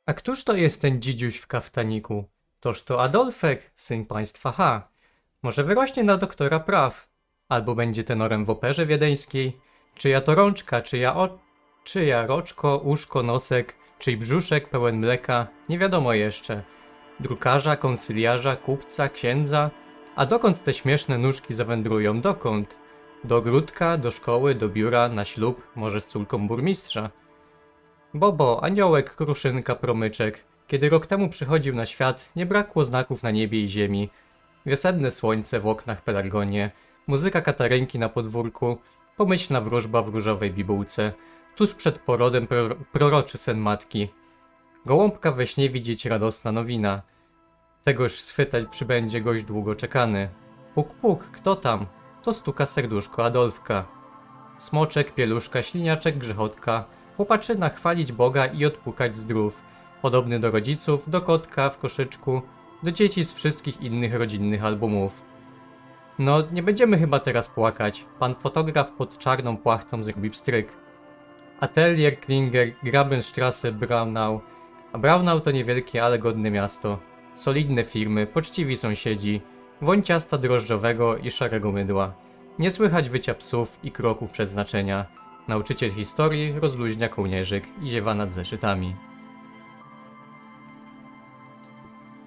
A któż to jest ten dzidziuś w kaftaniku? Toż to Adolfek, syn państwa H. Może wyrośnie na doktora praw. Albo będzie tenorem w operze wiedeńskiej. Czyja to rączka, czyja roczko, uszko, nosek, czyj brzuszek pełen mleka, nie wiadomo jeszcze. Drukarza, konsyliarza, kupca, księdza. A dokąd te śmieszne nóżki zawędrują? Dokąd? Do ogródka, do szkoły, do biura, na ślub, może z córką burmistrza. Bobo, aniołek, kruszynka, promyczek. Kiedy rok temu przychodził na świat, nie brakło znaków na niebie i ziemi. Wiosenne słońce w oknach pelargonie, muzyka katarynki na podwórku, pomyślna wróżba w różowej bibułce, tuż przed porodem proroczy sen matki. Gołąbka we śnie widzieć radosna nowina. Tegoż schwytać przybędzie gość długo czekany. Puk, puk, kto tam? To stuka serduszko Adolfka. Smoczek, pieluszka, śliniaczek, grzechotka, chłopaczyna chwalić Boga i odpukać zdrów, podobny do rodziców, do kotka w koszyczku, do dzieci z wszystkich innych rodzinnych albumów. No, nie będziemy chyba teraz płakać. Pan fotograf pod czarną płachtą zrobi pstryk. Atelier, Klinger, Grabenstrasse, Braunau. A Braunau to niewielkie, ale godne miasto. Solidne firmy, poczciwi sąsiedzi, woń ciasta drożdżowego i szarego mydła. Nie słychać wycia psów i kroków przeznaczenia. Nauczyciel historii rozluźnia kołnierzyk i ziewa nad zeszytami.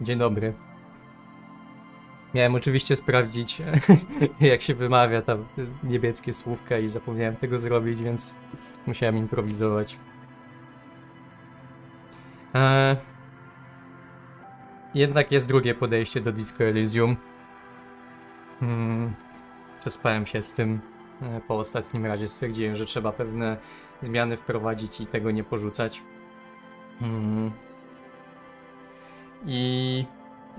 Dzień dobry. Miałem oczywiście sprawdzić, jak się wymawia tam niemieckie słówka i zapomniałem tego zrobić, więc musiałem improwizować. Jednak jest drugie podejście do Disco Elysium. Przespałem się z tym po ostatnim razie. Stwierdziłem, że trzeba pewne zmiany wprowadzić i tego nie porzucać. I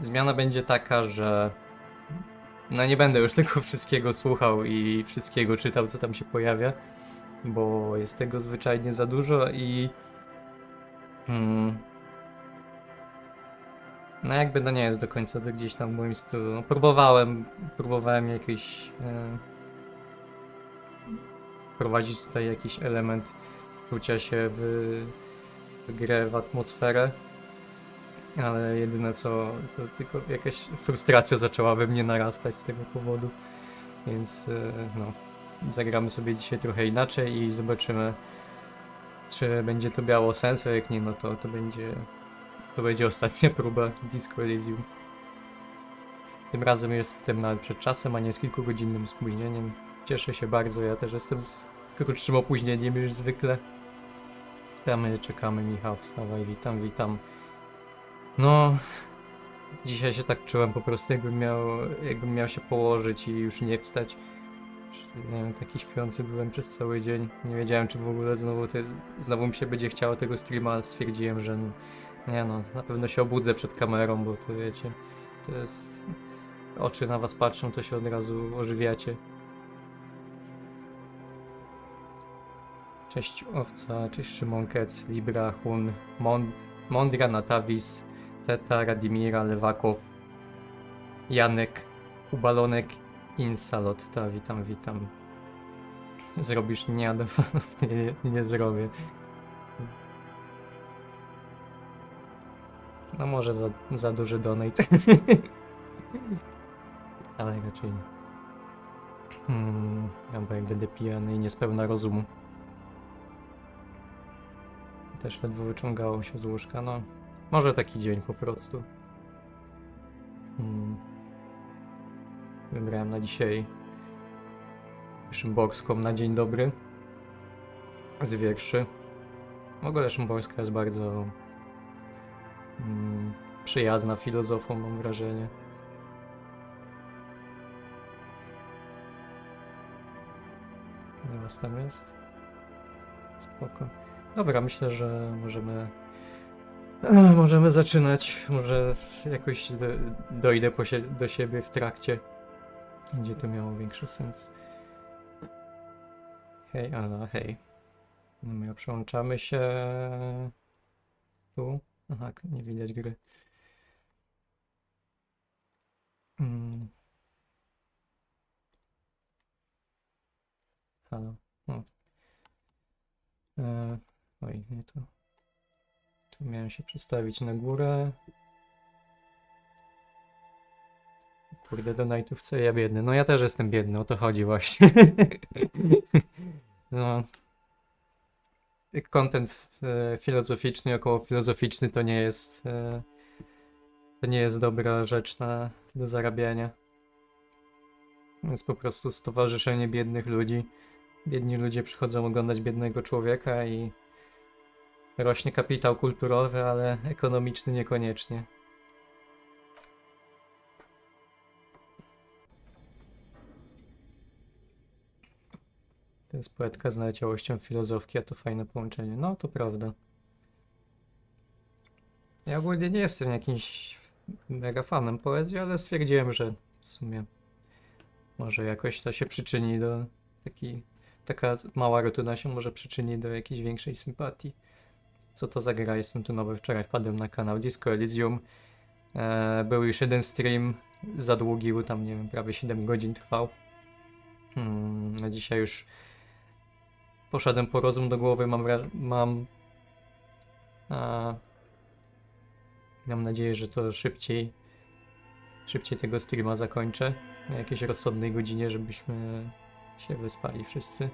zmiana będzie taka, że no nie będę już tego wszystkiego słuchał i wszystkiego czytał, co tam się pojawia, bo jest tego zwyczajnie za dużo i no jakby to nie jest do końca to gdzieś tam w moim stylu. No, próbowałem jakiś wprowadzić tutaj jakiś element wczucia się w grę, w atmosferę, ale jedyne co tylko jakaś frustracja zaczęła we mnie narastać z tego powodu, więc no, zagramy sobie dzisiaj trochę inaczej i zobaczymy, czy będzie to miało sens, a jak nie, no to będzie ostatnia próba Disco Elysium. Tym razem jestem nawet przed czasem, a nie z kilkugodzinnym spóźnieniem. Cieszę się bardzo, ja też jestem z krótszym opóźnieniem niż zwykle. Czekamy, Michał, wstawaj, witam. No, dzisiaj się tak czułem po prostu, jakbym miał się położyć i już nie wstać. Nie wiem, taki śpiący byłem przez cały dzień. Nie wiedziałem, czy w ogóle znowu mi się będzie chciało tego streama, ale stwierdziłem, że nie no, na pewno się obudzę przed kamerą, bo to wiecie, to jest... Oczy na was patrzą, to się od razu ożywiacie. Cześć Owca, cześć Szymonkec, Libra, Hun, Mondra, Natavis, Teta, Radimira, Lewakow, Janek, Kubalonek, Insalot, witam. Zrobisz nie, Adofanów? Nie zrobię. No może za duży donate. Ale raczej nie. Albo jak będę pijany i niespełna rozumu. Też ledwo wyciągało się z łóżka, no. Może taki dzień po prostu. Wybrałem na dzisiaj Szymborską na dzień dobry. Z wierszy. W ogóle Szymborska jest bardzo przyjazna filozofą, mam wrażenie. Ile was tam jest? Spoko. Dobra, myślę, że możemy zaczynać. Może jakoś dojdę do siebie w trakcie. Będzie to miało większy sens. Hej, Ala, hej. No, przełączamy się tu. Aha, nie widać gry. Halo. O. Oj, nie tu. Tu miałem się przestawić na górę. Kurde, donatów co ja biedny. No ja też jestem biedny, o to chodzi właśnie. No. Content filozoficzny, okołofilozoficzny to nie jest dobra rzecz do zarabiania. To jest po prostu stowarzyszenie biednych ludzi. Biedni ludzie przychodzą oglądać biednego człowieka i rośnie kapitał kulturowy, ale ekonomiczny niekoniecznie. To jest poetka z naleciałością filozofii, a to fajne połączenie. No, to prawda. Ja ogólnie nie jestem jakimś mega fanem poezji, ale stwierdziłem, że w sumie może jakoś to się przyczyni do taka mała rutyna się może przyczyni do jakiejś większej sympatii. Co to za gra? Jestem tu nowy. Wczoraj wpadłem na kanał Disco Elysium. Był już jeden stream za długi, bo tam nie wiem, prawie 7 godzin trwał. A dzisiaj już poszedłem po rozum do głowy. Mam nadzieję, że to szybciej tego streama zakończę. Na jakiejś rozsądnej godzinie, żebyśmy się wyspali wszyscy.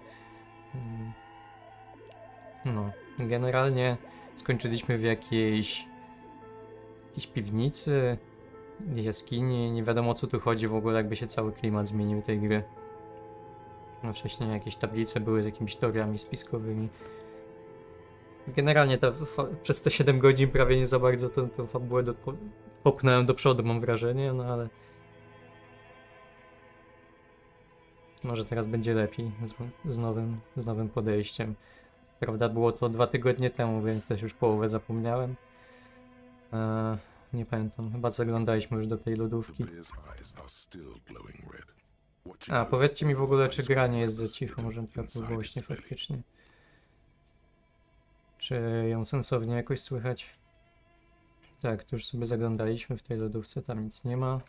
No, generalnie skończyliśmy w jakiejś piwnicy, jaskini, nie wiadomo o co tu chodzi w ogóle, jakby się cały klimat zmienił tej gry. No wcześniej jakieś tablice były z jakimiś teoriami spiskowymi. Generalnie przez te 7 godzin prawie nie za bardzo tą fabułę popchnąłem do przodu, mam wrażenie, no ale może teraz będzie lepiej z nowym podejściem. Prawda, było to 2 tygodnie temu, więc też już połowę zapomniałem. Nie pamiętam, chyba zaglądaliśmy już do tej lodówki. A, powiedzcie mi w ogóle, czy gra nie jest za cicho, może trochę głośniej faktycznie. Czy ją sensownie jakoś słychać? Tak, tu już sobie zaglądaliśmy w tej lodówce, tam nic nie ma.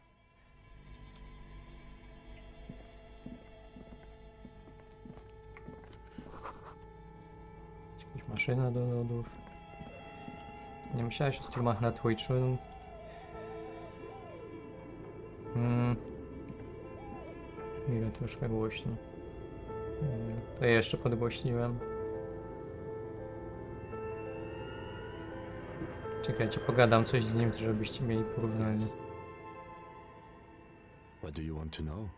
Jakaś maszyna do lodów. Nie myślałeś o streamach na Twitchu? Ile troszkę głośno. To ja jeszcze podgłośniłem. Czekajcie, pogadam coś z nim, żebyście mieli porównanie. What do you want to know?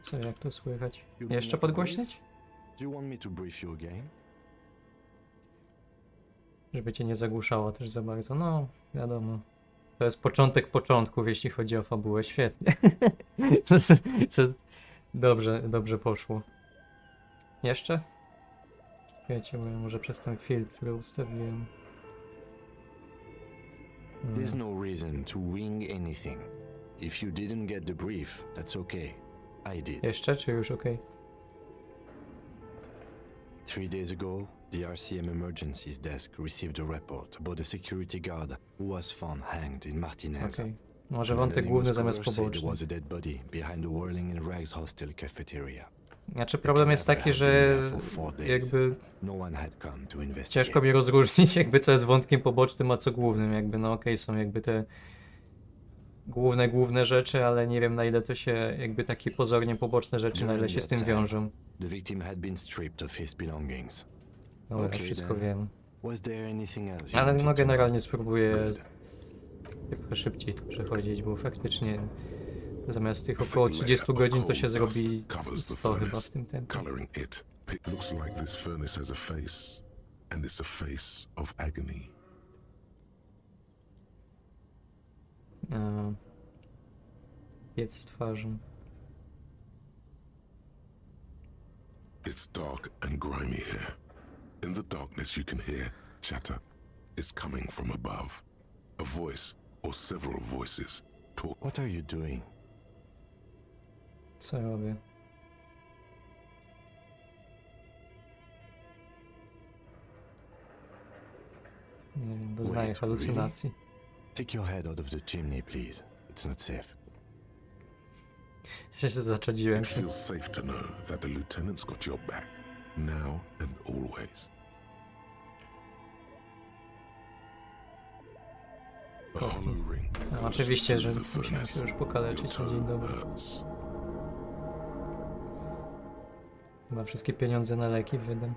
Co, jak to słychać? Jeszcze podgłośnić? Do you want me to brief you again? Żeby cię nie zagłuszało też za bardzo. No, wiadomo. To jest początek początków, jeśli chodzi o fabułę. Świetnie. Dobrze poszło. Jeszcze? Wiecie, może przez ten filtr, który ustawiłem. There's no reason to wing anything. If you didn't get the brief, that's okay. I did. Jeszcze, czy już okej? 3 days ago, the RCM Emergencies Desk received a report about a security guard who was found hanged in Martinez. Okej. Może wątek główny zamiast There poboczny. was a dead body behind the Whirling and Rags Hostel cafeteria. Znaczy problem jest taki, że jakby No one had come to investigate. ciężko mi rozróżnić jakby co jest wątkiem pobocznym, a co głównym. Jakby no okej, są jakby te główne rzeczy, ale nie wiem na ile to się jakby takie pozornie poboczne rzeczy, na ile się z tym wiążą. The victim had been stripped of his belongings. Dobra, Okay, wszystko then. wiem. Was there anything else you Ale wanted no to know? generalnie spróbuję Good. trochę szybciej to przechodzić, bo faktycznie zamiast tych około 30 godzin to się zrobi 100 chyba w tym tempie. Coloring it. It looks like this furnace has a face, and it's a face of agony. Piec z twarzą. It's dark and grimy here. In the darkness you can hear chatter. It's coming from above. A voice or several voices talk. What are you doing? Co robię? Nie wiem, doznaję Wait, halucynacji. Take your head out of the chimney, please. It's not safe. Ja się zaczadziłem. It feels safe to know that the lieutenant's got your back, now and always. A hollow ring. No, oczywiście, że through the musiałem furnace. się już pokaleczyć na Your dzień toe dobry. hurts. Chyba wszystkie pieniądze na leki wydam.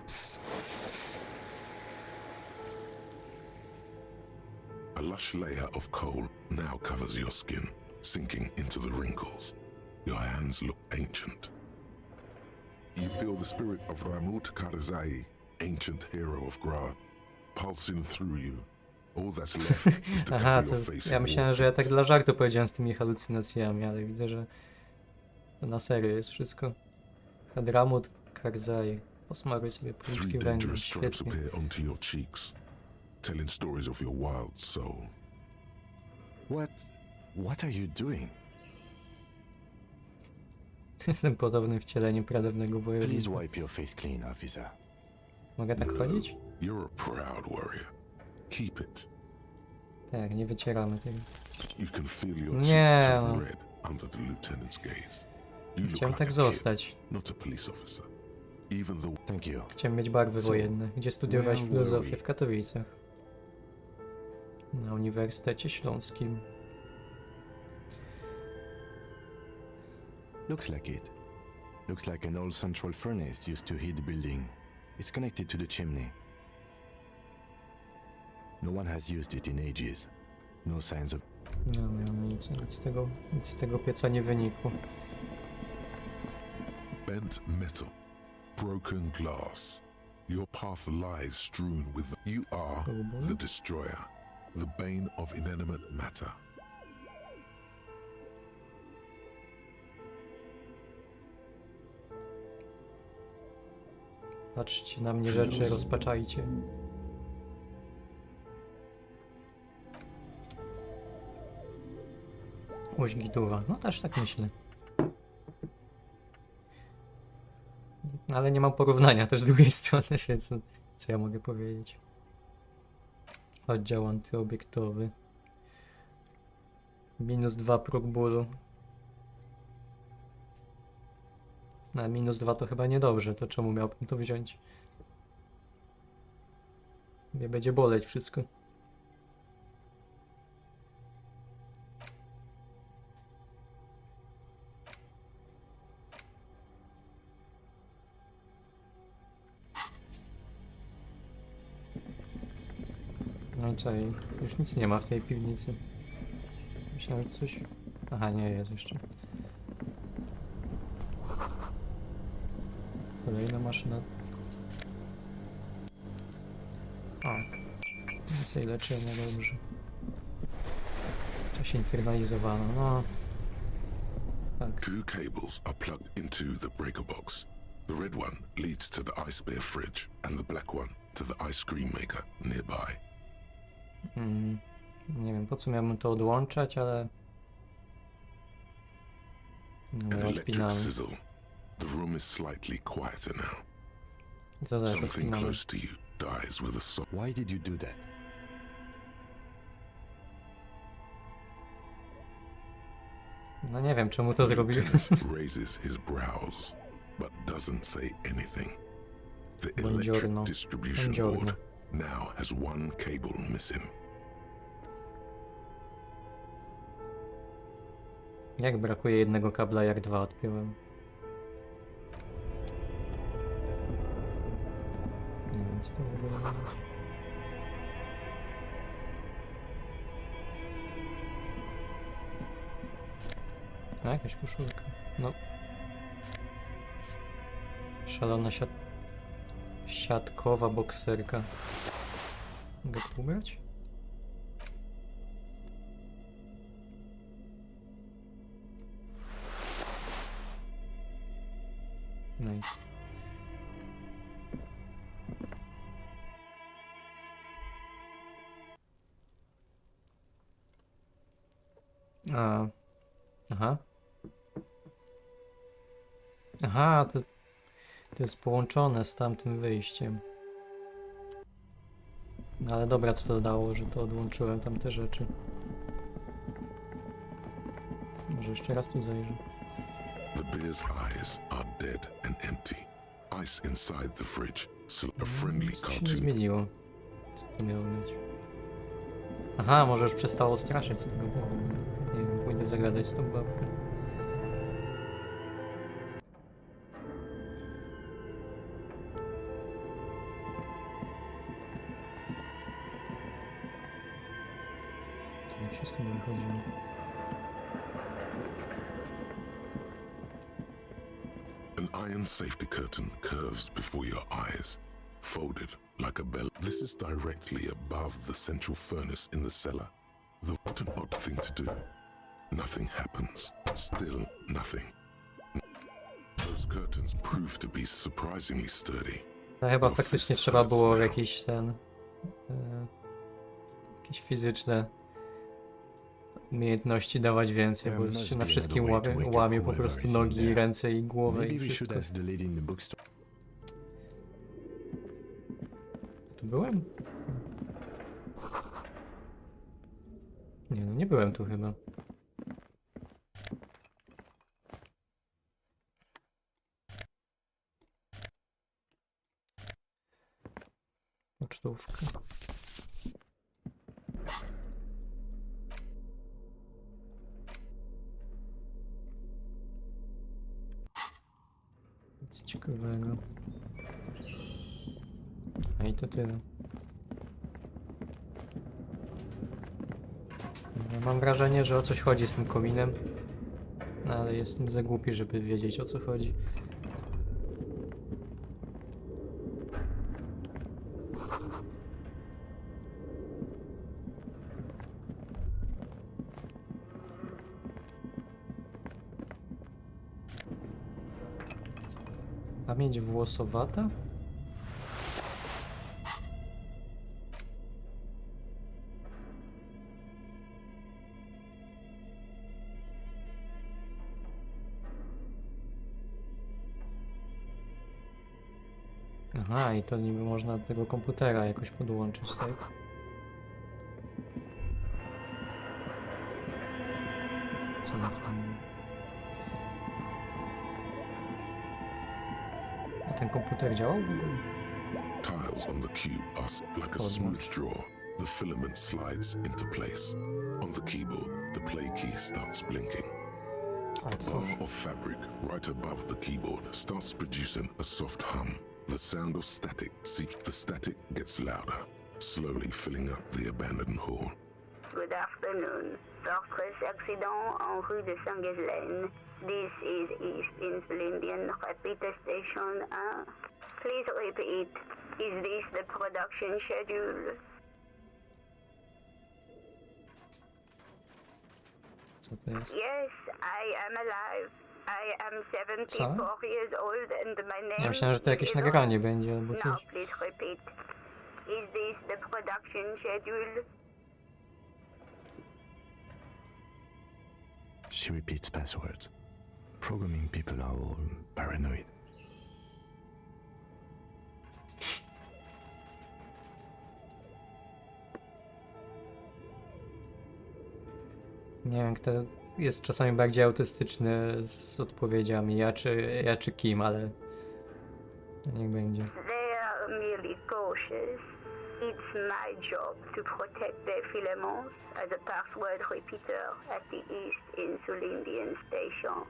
A lush layer of coal now covers your skin, sinking into the wrinkles. Your hands look ancient. You feel the spirit of Ramut Karzai, ancient hero of Gra, pulsing through you. All that's left is to Aha, cover your to face ja in myślałem, war że ja paint. tak dla żartu powiedziałem z tymi halucynacjami, ale widzę, że to na serio jest wszystko. Hadramut Karzai. Posmaruj sobie Three policzki węglem. dangerous stripes Świetnie. appear onto your cheeks, telling stories of your wild soul. What are you doing? Jestem podobny wcieleniem pradawnego Please wojownika. wipe your face clean, officer. Mogę tak chodzić? You're a proud warrior. Keep it. Tak, nie wycieramy tego. You can feel your Nie, cheeks no. turn red under the lieutenant's gaze. You look Chciałem like tak a kid, zostać. not a police officer. Even the Thank you. Chciałem mieć barwy Co? wojenne. Gdzie studiowałeś Where filozofię? were we? W Katowicach. Na Uniwersytecie Śląskim. Looks like it. Looks like an old central furnace used to heat the building. It's connected to the chimney. No one has used it in ages. No signs of... Nie miałem nic z tego pieca nie wynikło. bent metal, broken glass. Your path lies strewn with. You are the destroyer, the bane of inanimate matter. Patrzcie na mnie rzeczy, rozpaczajcie. Łoźgiduwa. No też tak myślę. No, ale nie mam porównania też z drugiej strony, więc co ja mogę powiedzieć? Oddział antyobiektowy. -2 próg bólu. Na -2 to chyba niedobrze, to czemu miałbym to wziąć? Mnie będzie boleć wszystko. No i co? I już nic nie ma w tej piwnicy. Myślałem, że coś... Aha, nie, jest jeszcze. Kolejna maszyna. Tak. Więcej leczenia, dobrze. Cześć internalizowana, no. Tak. Two cables are plugged into the breaker box. The red one leads to the ice bear fridge, and the black one to the ice cream maker nearby. Nie wiem, po co miałbym to odłączać, ale... An No, electric odpinamy. sizzle. The room is slightly quieter now. To też Something odpinamy. close to you dies with a soft. Why did you do that? No nie wiem, czemu to The zrobił. lieutenant raises his brows, but doesn't say anything. The electric Buongiorno. distribution Buongiorno. board now has one cable missing. Jak brakuje jednego kabla, jak 2 odpiąłem. Nie wiem, co to w ogóle ma być. A, jakaś koszulka. No. Szalona siatkowa bokserka. Mogę to ubrać? Nice. Aha. Aha, to jest połączone z tamtym wyjściem. No ale dobra, co to dało, że to odłączyłem tamte rzeczy. Może jeszcze raz tu zajrzę. The bear's eyes are dead and empty. Ice inside the fridge. A friendly Nic się nie cartoon. zmieniło. Co to miało być? Aha, może już przestało straszyć z tego powodu. Nie wiem, pójdę zagadać z tą babką. Co jak się z tym wychodziło? An iron safety curtain curves before your eyes, folded like a bell. This is directly above the central furnace in the cellar. What an odd thing to do. Nothing happens. Still nothing. Those curtains prove to be surprisingly sturdy. No chyba faktycznie trzeba było jakieś jakieś fizyczne umiejętności dawać więcej, bo się na wszystkim łamie po prostu nogi, ręce i głowę i wszystko. Tu byłem? Nie, no nie byłem tu chyba. Pocztówka. Nic ciekawego. A i to tyle. Ja mam wrażenie, że o coś chodzi z tym kominem. No ale jestem za głupi, żeby wiedzieć o co chodzi. Pamięć włosowata? Aha, i to niby można do tego komputera jakoś podłączyć, tak? Co on tu mówi? A ten komputer działał w ogóle? Tiles on the cube are like a smooth draw. The filament slides into place. On the keyboard, the play key starts blinking. A A cóż, bar of fabric right above the keyboard starts producing a soft hum. The sound of static seeps. The static gets louder, slowly filling up the abandoned hall. Good afternoon. Fortress accident en rue de Saint-Ghislaine. This is East Insulindian Repeater Station 1. Please repeat. Is this the production schedule? co to jest? Yes, I am alive. I am 74 years old and my name Ja myślałem, że to jakieś is nagranie będzie albo Now coś. please repeat. Is this the production schedule? She repeats passwords. Programming people are all paranoid. Nie wiem, kto jest czasami bardziej autystyczny z odpowiedziami, ja czy Kim, ale niech będzie. They are merely cautious. It's my job to protect their filaments as a password repeater at the East Insulindian Station.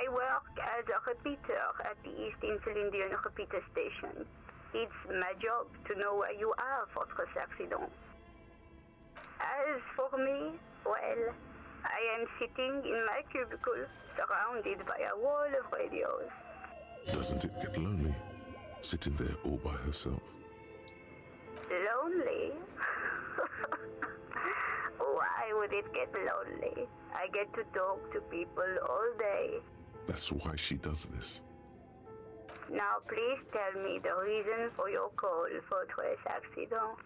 I work as a repeater at the East Insulindian Repeater Station. It's my job to know where you are, Fortress Accident. As for me, well, I am sitting in my cubicle, surrounded by a wall of radios. Doesn't it get lonely, sitting there all by herself? Lonely? Why would it get lonely? I get to talk to people all day. That's why she does this. Now please tell me the reason for your call, Fortress Accident.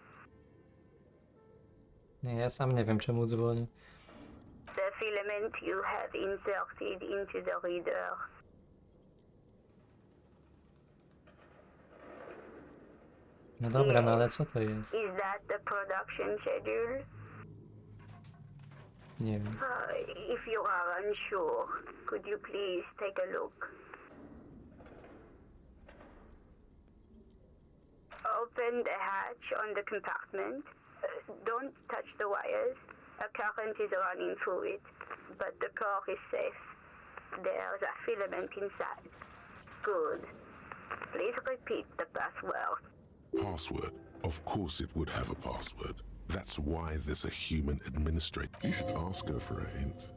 Nie, ja sam nie wiem czemu dzwonię. The filament you have inserted into the reader. No dobra, no ale co to jest? Is that the production schedule? Nie wiem. If you are unsure, could you please take a look? Open the hatch on the compartment. Don't touch the wires. A current is running through it, but the core is safe. There's a filament inside. Good. Please repeat the password. Password. Of course it would have a password. That's why there's a human administrator. You should ask her for a hint.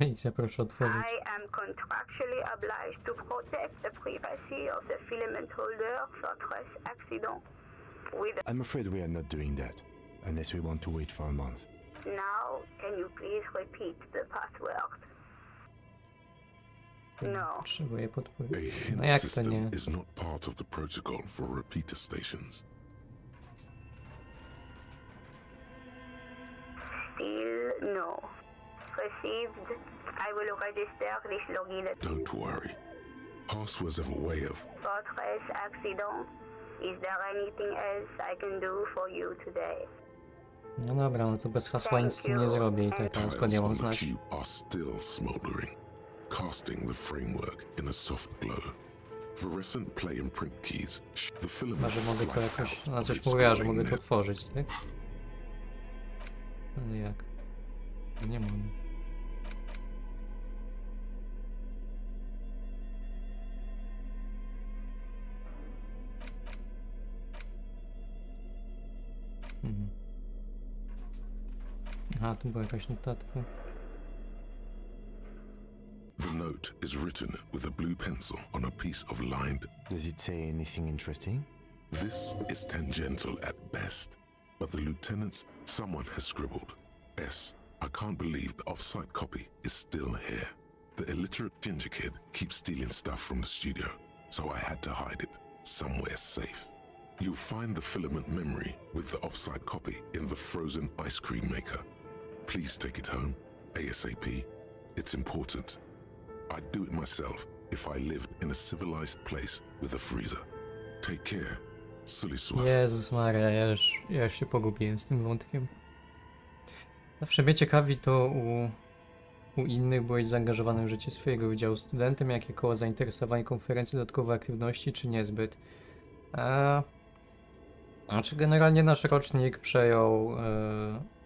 Milicja, proszę otworzyć. I am contractually obliged to protect the privacy of the filament holder for trace accident. I'm afraid we are not doing that, unless we want to wait for a month. Now, can you please repeat the password? No. Potrzebuję A podpowiedzi. hint No jak to system nie? is not part of the protocol for repeater stations. Still no. Received. I will register this login Don't worry. Passwords have a way of... for trace accident. Is there anything else I can do for you today? No dobra, no to bez hasła nic z tym nie zrobię i tak, Tiles skąd ja mam on the znać? cube are still smoldering, casting the framework in a soft glow. Fluorescent play and print keys. The filament Chyba, że mogę to flies jakoś... out Ona of coś its mówiła, że glowing mogę to net. otworzyć, tak? Ale jak? Nie mogę. Mhm. Aha, tu była jakaś notatka. The note is written with a blue pencil on a piece of lined. Does it say anything interesting? This is tangential at best, but the lieutenant's someone has scribbled. S. I can't believe the off-site copy is still here. The illiterate ginger kid keeps stealing stuff from the studio, so I had to hide it somewhere safe. You'll find the filament memory with the off-site copy in the frozen ice cream maker. Please take it home, ASAP. It's important. I'd do it myself if I lived in a civilized place with a freezer. Take care. Sully Swaff. Jezus Maria, ja już się pogubiłem z tym wątkiem. Zawsze mnie ciekawi to u innych byłeś zaangażowany w życie swojego wydziału studentem, jakie koło zainteresowań, konferencje, dodatkowe aktywności, czy niezbyt? Znaczy generalnie nasz rocznik przejął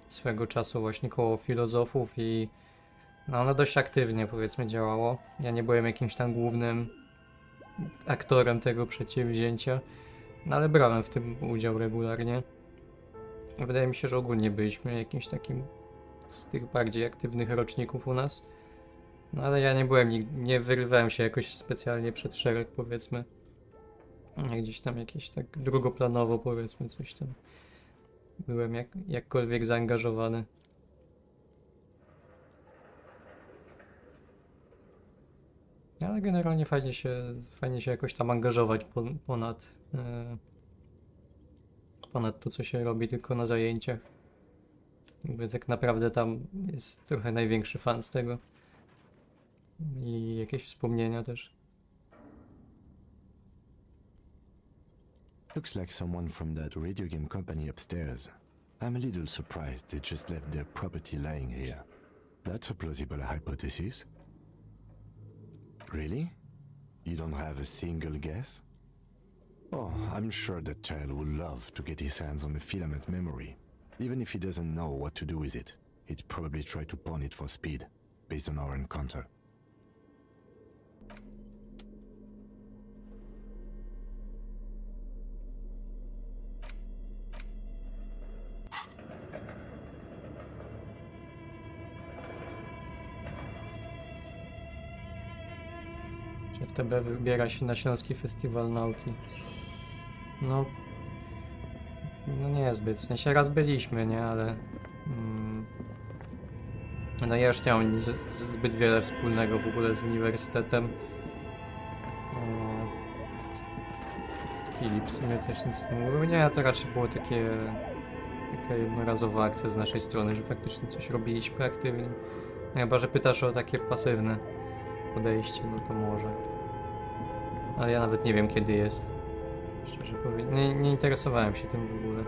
swego czasu właśnie koło filozofów i no ono dość aktywnie powiedzmy działało. Ja nie byłem jakimś tam głównym aktorem tego przedsięwzięcia, no ale brałem w tym udział regularnie. Wydaje mi się, że ogólnie byliśmy jakimś takim z tych bardziej aktywnych roczników u nas. No ale ja nie byłem, nie wyrywałem się jakoś specjalnie przed szereg powiedzmy. Gdzieś tam jakieś tak drugoplanowo powiedzmy coś tam. Byłem jakkolwiek zaangażowany. Ale generalnie fajnie się jakoś tam angażować ponad to, co się robi tylko na zajęciach. Jakby tak naprawdę tam jest trochę największy fan z tego. I jakieś wspomnienia też. Looks like someone from that radio game company upstairs. I'm a little surprised they just left their property lying here. That's a plausible hypothesis. Really? You don't have a single guess? Oh, I'm sure that child would love to get his hands on the filament memory. Even if he doesn't know what to do with it, he'd probably try to pawn it for speed, based on our encounter. Czy FTB wybiera się na Śląski Festiwal Nauki? No niezbyt. W sensie raz byliśmy, nie? Ale no ja już nie mam zbyt wiele wspólnego w ogóle z uniwersytetem. Filip w sumie też nic nie mówił. Nie, to raczej było taka jednorazowa akcja z naszej strony, że faktycznie coś robiliśmy aktywnie. No chyba, że pytasz o takie pasywne podejście, no to może. Ale ja nawet nie wiem, kiedy jest. Szczerze powiem. Nie interesowałem się tym w ogóle.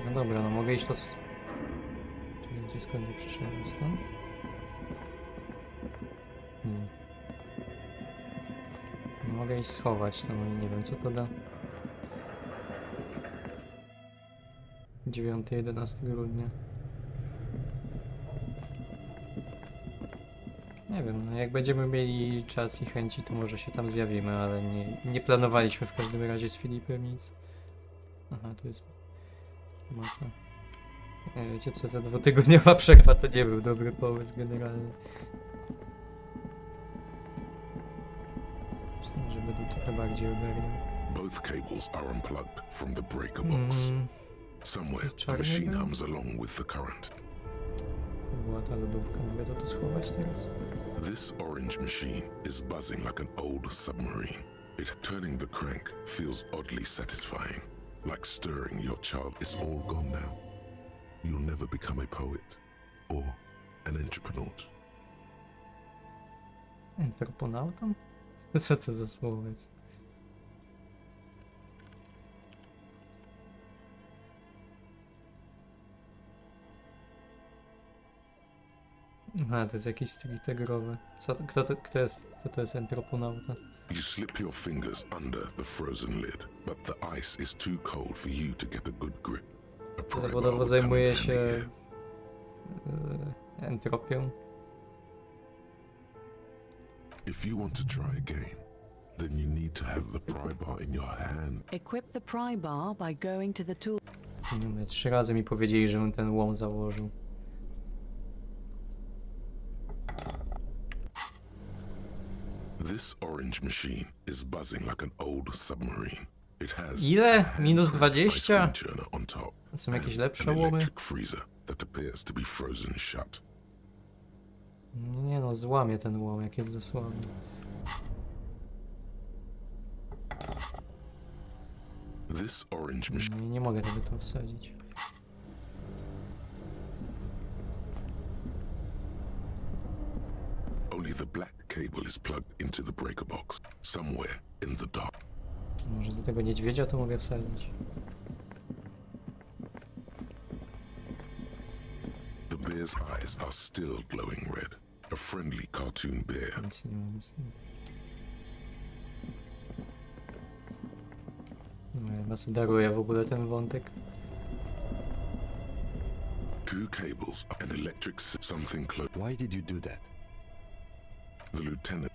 No dobra, no mogę iść to Gdzie skąd nie przyszedłem stąd? No, mogę iść schować, no i nie wiem co to da. 9-11 grudnia. Nie wiem, no jak będziemy mieli czas i chęci, to może się tam zjawimy, ale nie planowaliśmy w każdym razie z Filipem nic. Aha, tu jest mapa. Wiecie co, ta dwutygodniowa przerwa to nie był dobry pomysł generalnie. Myślę, że będę trochę bardziej ogarniał. Both cables are unplugged from the breaker box. Somewhere, the machine hums along with the current. Była ta lodówka, mogę to tu schować teraz? This orange machine is buzzing like an old submarine. Turning the crank feels oddly satisfying, like stirring your child. It's all gone now. You'll never become a poet or an entrepreneur. Entreponautom? Co to za słowo jest? Aha, to jest jakiś stricte growy. Kto to jest entroponauta? You slip your fingers under the frozen lid, but the ice is too cold for you to get a good grip. A pry bar Zawodowo would zajmuje come in się handy here. entropią. If you want to try again, then you need to have the pry bar in your hand. Equip the pry bar by going to the tool. 3 razy mi powiedzieli, żebym ten łom założył. This orange machine is buzzing like an old submarine. It has Ile? Minus ice 20? cream churner on top. Są jakieś and lepsze an łomy? electric freezer that appears to be frozen shut. Nie no, złamie ten łom, jak jest zasłony. This orange machine Nie mogę tego tam wsadzić. only the black cable is plugged into the breaker box somewhere in the dark. Może do tego niedźwiedzia to mogę wsadzić. The bear's eyes are still glowing red. A friendly cartoon bear. Nic nie mam z tym. No, ja was daruję w ogóle ten wątek. Two cables and electric something close. Why did you do that? The lieutenant.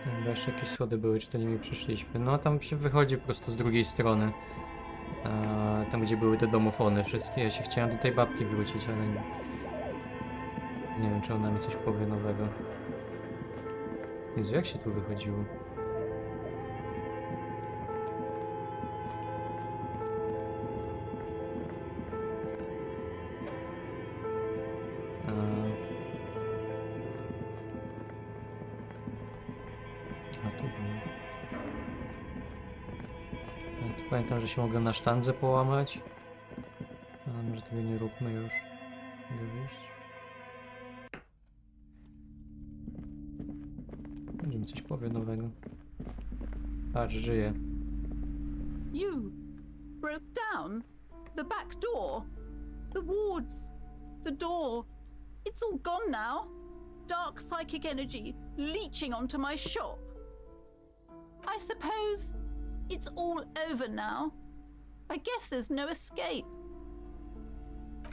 Tam jeszcze jakieś schody były, czy to nimi przyszliśmy. No tam się wychodzi po prostu z drugiej strony. Tam gdzie były te domofony wszystkie. Ja się chciałem do tej babki wrócić, ale nie wiem czy ona mi coś powie nowego. Jezu, jak się tu wychodziło? A tu było. Ja tu pamiętam, że się mogłem na sztandze połamać. Ale może tego nie róbmy już. Mogę wyjść. Może mi coś powie nowego. Patrz, żyje. You broke down the back door, the wards, the door. It's all gone now. Dark psychic energy leeching onto my shop. I suppose it's all over now. I guess there's no escape.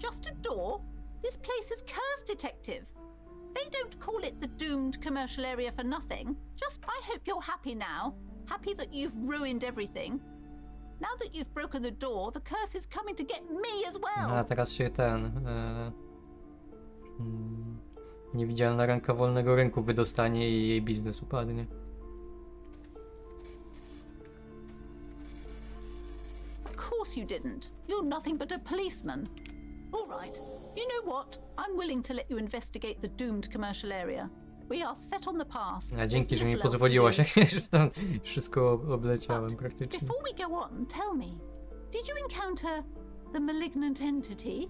Just a door? This place is curse detective. They don't call it the doomed commercial area for nothing. Just, I hope you're happy now. Happy that you've ruined everything. Now that you've broken the door, the curse is coming to get me as well. A teraz się niewidzialna ręka wolnego rynku wydostanie i jej biznes upadnie. Of course you didn't. You're nothing but a policeman. All right. You know what? I'm willing to let you investigate the doomed commercial area. We are set on the path. A dzięki, There's że mi little else to pozwoliłaś, do. jak już tam wszystko obleciałem praktycznie. Before we go on, tell me, did you encounter the malignant entity?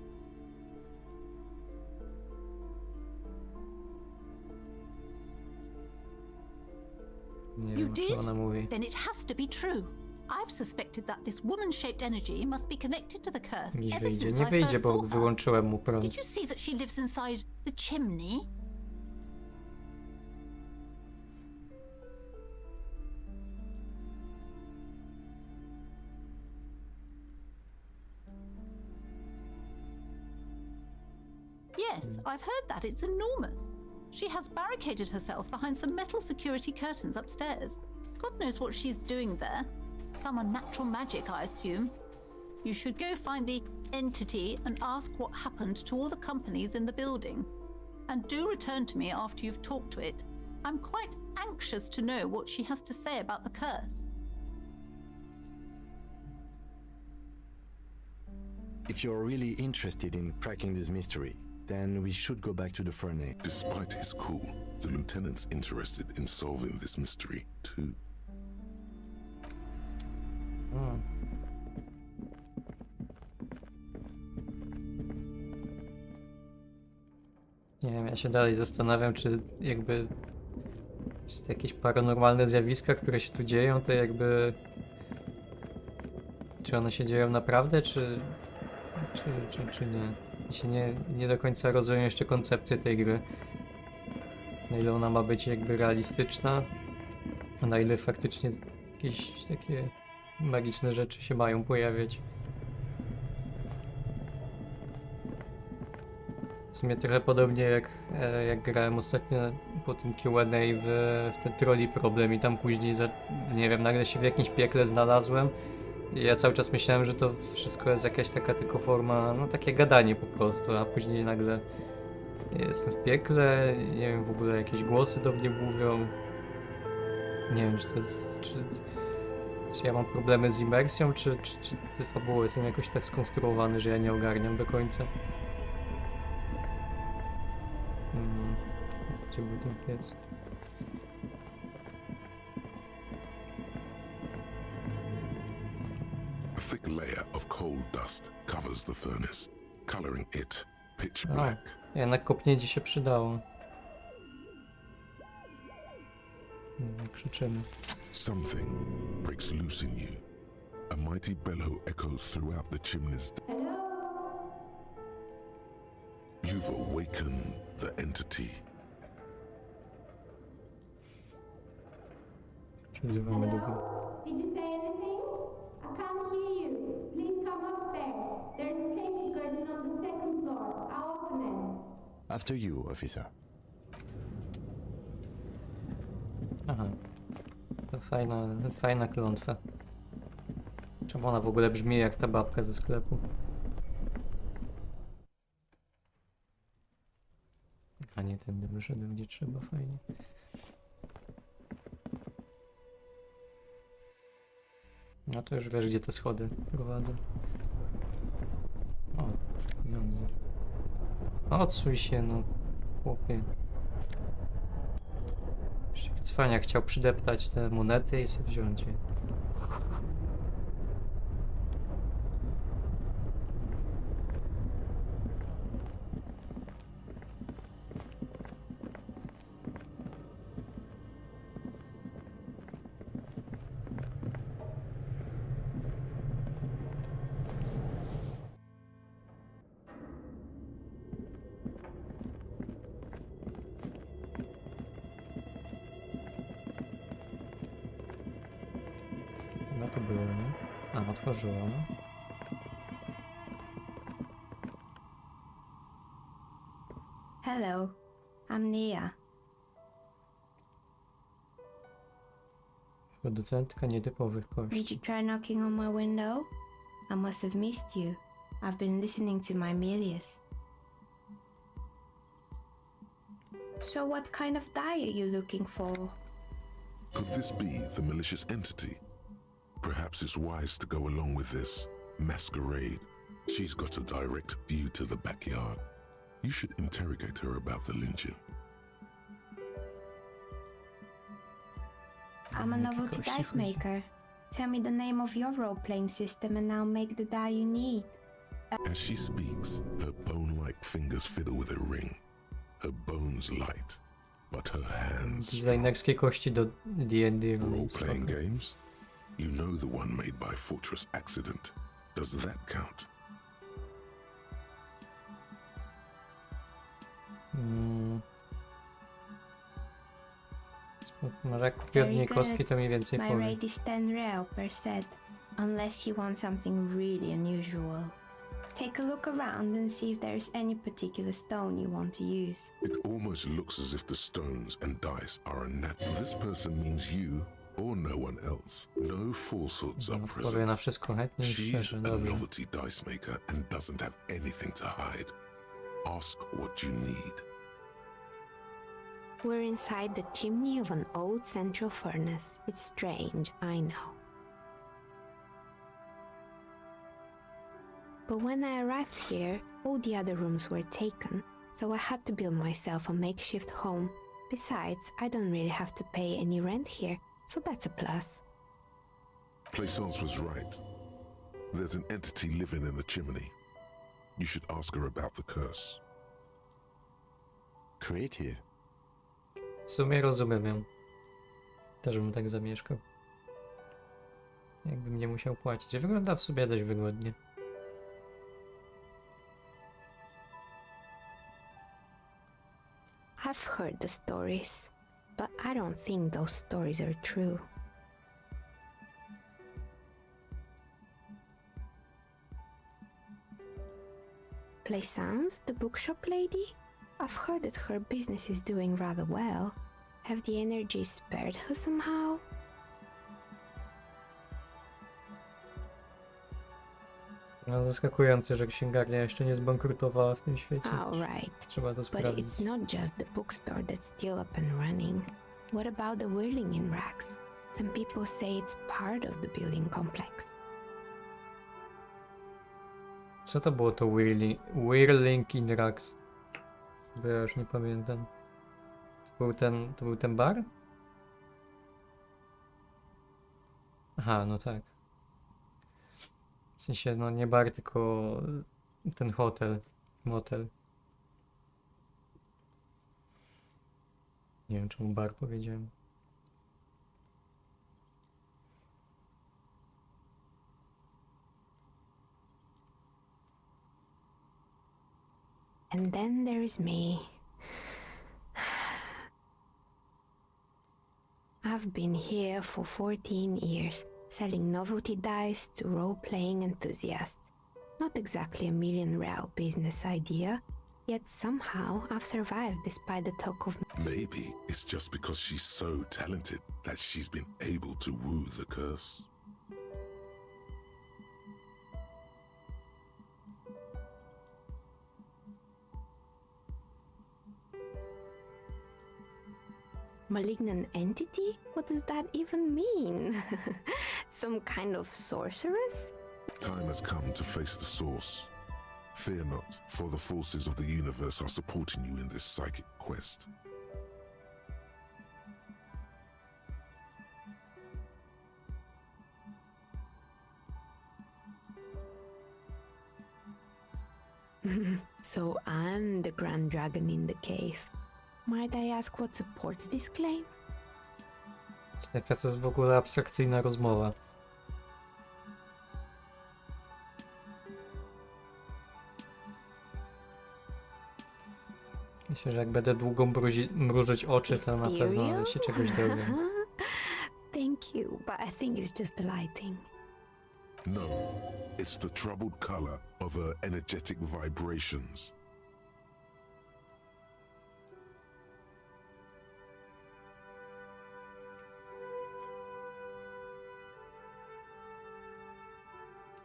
Nie You wiem, o czym did? ona mówi. Then it has to be true. I've suspected that this woman-shaped energy must be connected to the curse Dziś ever wyjdzie. since Nie I wyjdzie, first bo saw her. wyłączyłem mu prąd. Did you see that she lives inside the chimney? Yes, I've heard that. It's enormous. She has barricaded herself behind some metal security curtains upstairs. God knows what she's doing there. Some unnatural magic, I assume. You should go find the entity and ask what happened to all the companies in the building. And do return to me after you've talked to it. I'm quite anxious to know what she has to say about the curse. If you're really interested in cracking this mystery, then we should go back to the furnace. Despite his cool, the lieutenant's interested in solving this mystery too. Nie wiem, ja się dalej zastanawiam, czy jakby czy jakieś paranormalne zjawiska, które się tu dzieją, to jakby czy one się dzieją naprawdę, czy nie. Ja się nie do końca rozumiem jeszcze koncepcję tej gry. Na ile ona ma być jakby realistyczna, a na ile faktycznie jakieś takie magiczne rzeczy się mają pojawiać. W sumie trochę podobnie jak grałem ostatnio po tym Q&A w ten trolli problem i tam później, nie wiem, nagle się w jakimś piekle znalazłem i ja cały czas myślałem, że to wszystko jest jakaś taka tylko forma, no takie gadanie po prostu, a później nagle jestem w piekle, nie wiem, w ogóle jakieś głosy do mnie mówią. Nie wiem, czy to jest, czy ja mam problemy z imersją, czy te fabuły są jakoś tak skonstruowane, że ja nie ogarniam do końca. Gdzie był ten piec? A thick layer of coal dust covers the furnace, coloring it pitch O, black. jednak kopnięcie się przydało. Krzyczymy. Something breaks loose in you. A mighty bellow echoes throughout the chimney's. You've awakened the entity. Przywzywamy do góry. Did you say anything? I can't hear you. Please come upstairs. There's a safety curtain on the second floor. I'll open it. After you, officer. Aha. To fajna klątwa. Czemu ona w ogóle brzmi jak ta babka ze sklepu? A nie, tędy wyszedłem gdzie trzeba, fajnie. No to już wiesz, gdzie te schody prowadzą. O, pieniądze. Odsuń się, no, chłopie. Cwaniak chciał przydeptać te monety i sobie wziąć je. No to było, nie? A, otworzyła, no. Hello, I'm Nia. Producentka nietypowych Did you kości. try knocking on my window? I must have missed you. I've been listening to my Milius. So what kind of dye are you looking for? Could this be the malicious entity? Perhaps it's wise to go along with this masquerade. She's got a direct view to the backyard. You should interrogate her about the lynching. I'm a Jakie novelty kości dice chodzi? maker. Tell me the name of your role-playing system and I'll make the die you need. As she speaks, her bone-like fingers fiddle with a ring. Her bones light. but her hands strong. Designerskie kości do D&D. Role-playing games? You know the one made by Fortress Accident. Does that count? Może jak kupię od niej kostki, to mniej więcej My powiem. rate is 10 rel per set, unless you want something really unusual. Take a look around and see if there's any particular stone you want to use. It almost looks as if the stones and dice are a net. This person means you or no one else. No falsehoods are Powiem na present. wszystko chętnie i She's szczerze, a dobrze. novelty dice maker and doesn't have anything to hide. Ask what you need. We're inside the chimney of an old central furnace. It's strange, I know. But when I arrived here, all the other rooms were taken, so I had to build myself a makeshift home. Besides, I don't really have to pay any rent here, so that's a plus. Plaisance was right. There's an entity living in the chimney. You should ask her about the curse. Creative. W sumie rozumiem ją. Też bym tak zamieszkał. Jakbym nie musiał płacić. Wygląda w sobie dość wygodnie. I've heard the stories, but I don't think those stories are true. Plaisance, the bookshop lady? I've heard that her business is doing rather well. Have the energy spared her somehow? No zaskakujące, że księgarnia jeszcze nie zbankrutowała w tym świecie. Alright. Trzeba to But sprawdzić. it's not just the bookstore that's still up and running. What about the whirling in racks? Some people say it's part of the building complex. Co to było to Whirling in Racks? Bo ja już nie pamiętam. To był ten bar? Aha, no tak. W sensie, no nie bar, tylko ten motel. Nie wiem, czemu bar powiedziałem. And then there is me. I've been here for 14 years, selling novelty dice to role-playing enthusiasts. Not exactly a million-real business idea, yet somehow I've survived despite the talk of Maybe it's just because she's so talented that she's been able to woo the curse. malignant entity? What does that even mean? Some kind of sorceress? Time has come to face the source. Fear not, for the forces of the universe are supporting you in this psychic quest. So I'm the grand dragon in the cave. Might I ask what supports this claim? Jaka to jest w ogóle abstrakcyjna rozmowa. Myślę, że jak będę długo mrużyć oczy, to na pewno się czegoś dowiem. Thank you, but I think it's just the lighting. No, it's the troubled color of her energetic vibrations.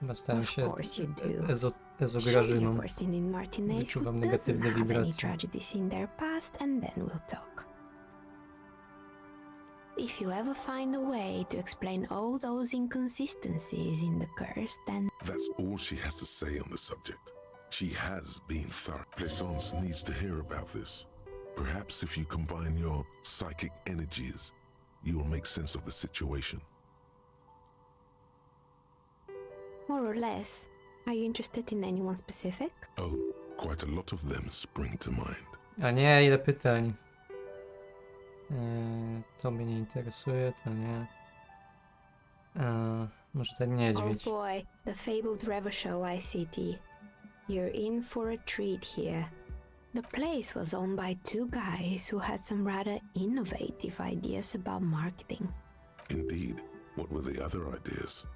Nastałem Of się course you do. ezograżyną. Show me a person in Martinez who Wyczuwam doesn't negatywne have any wibracje. tragedies in their past, and then we'll talk. If you ever find a way to explain all those inconsistencies in the curse, then That's all she has to say on the subject. She has been thorough. Plaisance needs to hear about this. Perhaps if you combine your psychic energies, you will make sense of the situation. more or less. Are you interested in anyone specific? Oh, quite a lot of them spring to mind. A nie, ile pytań. To mnie nie interesuje, to nie. Może ten Oh niedźwiedź. boy, the fabled Rever Show ICT. You're in for a treat here. The place was owned by two guys who had some rather innovative ideas about marketing. Indeed. What were the other ideas?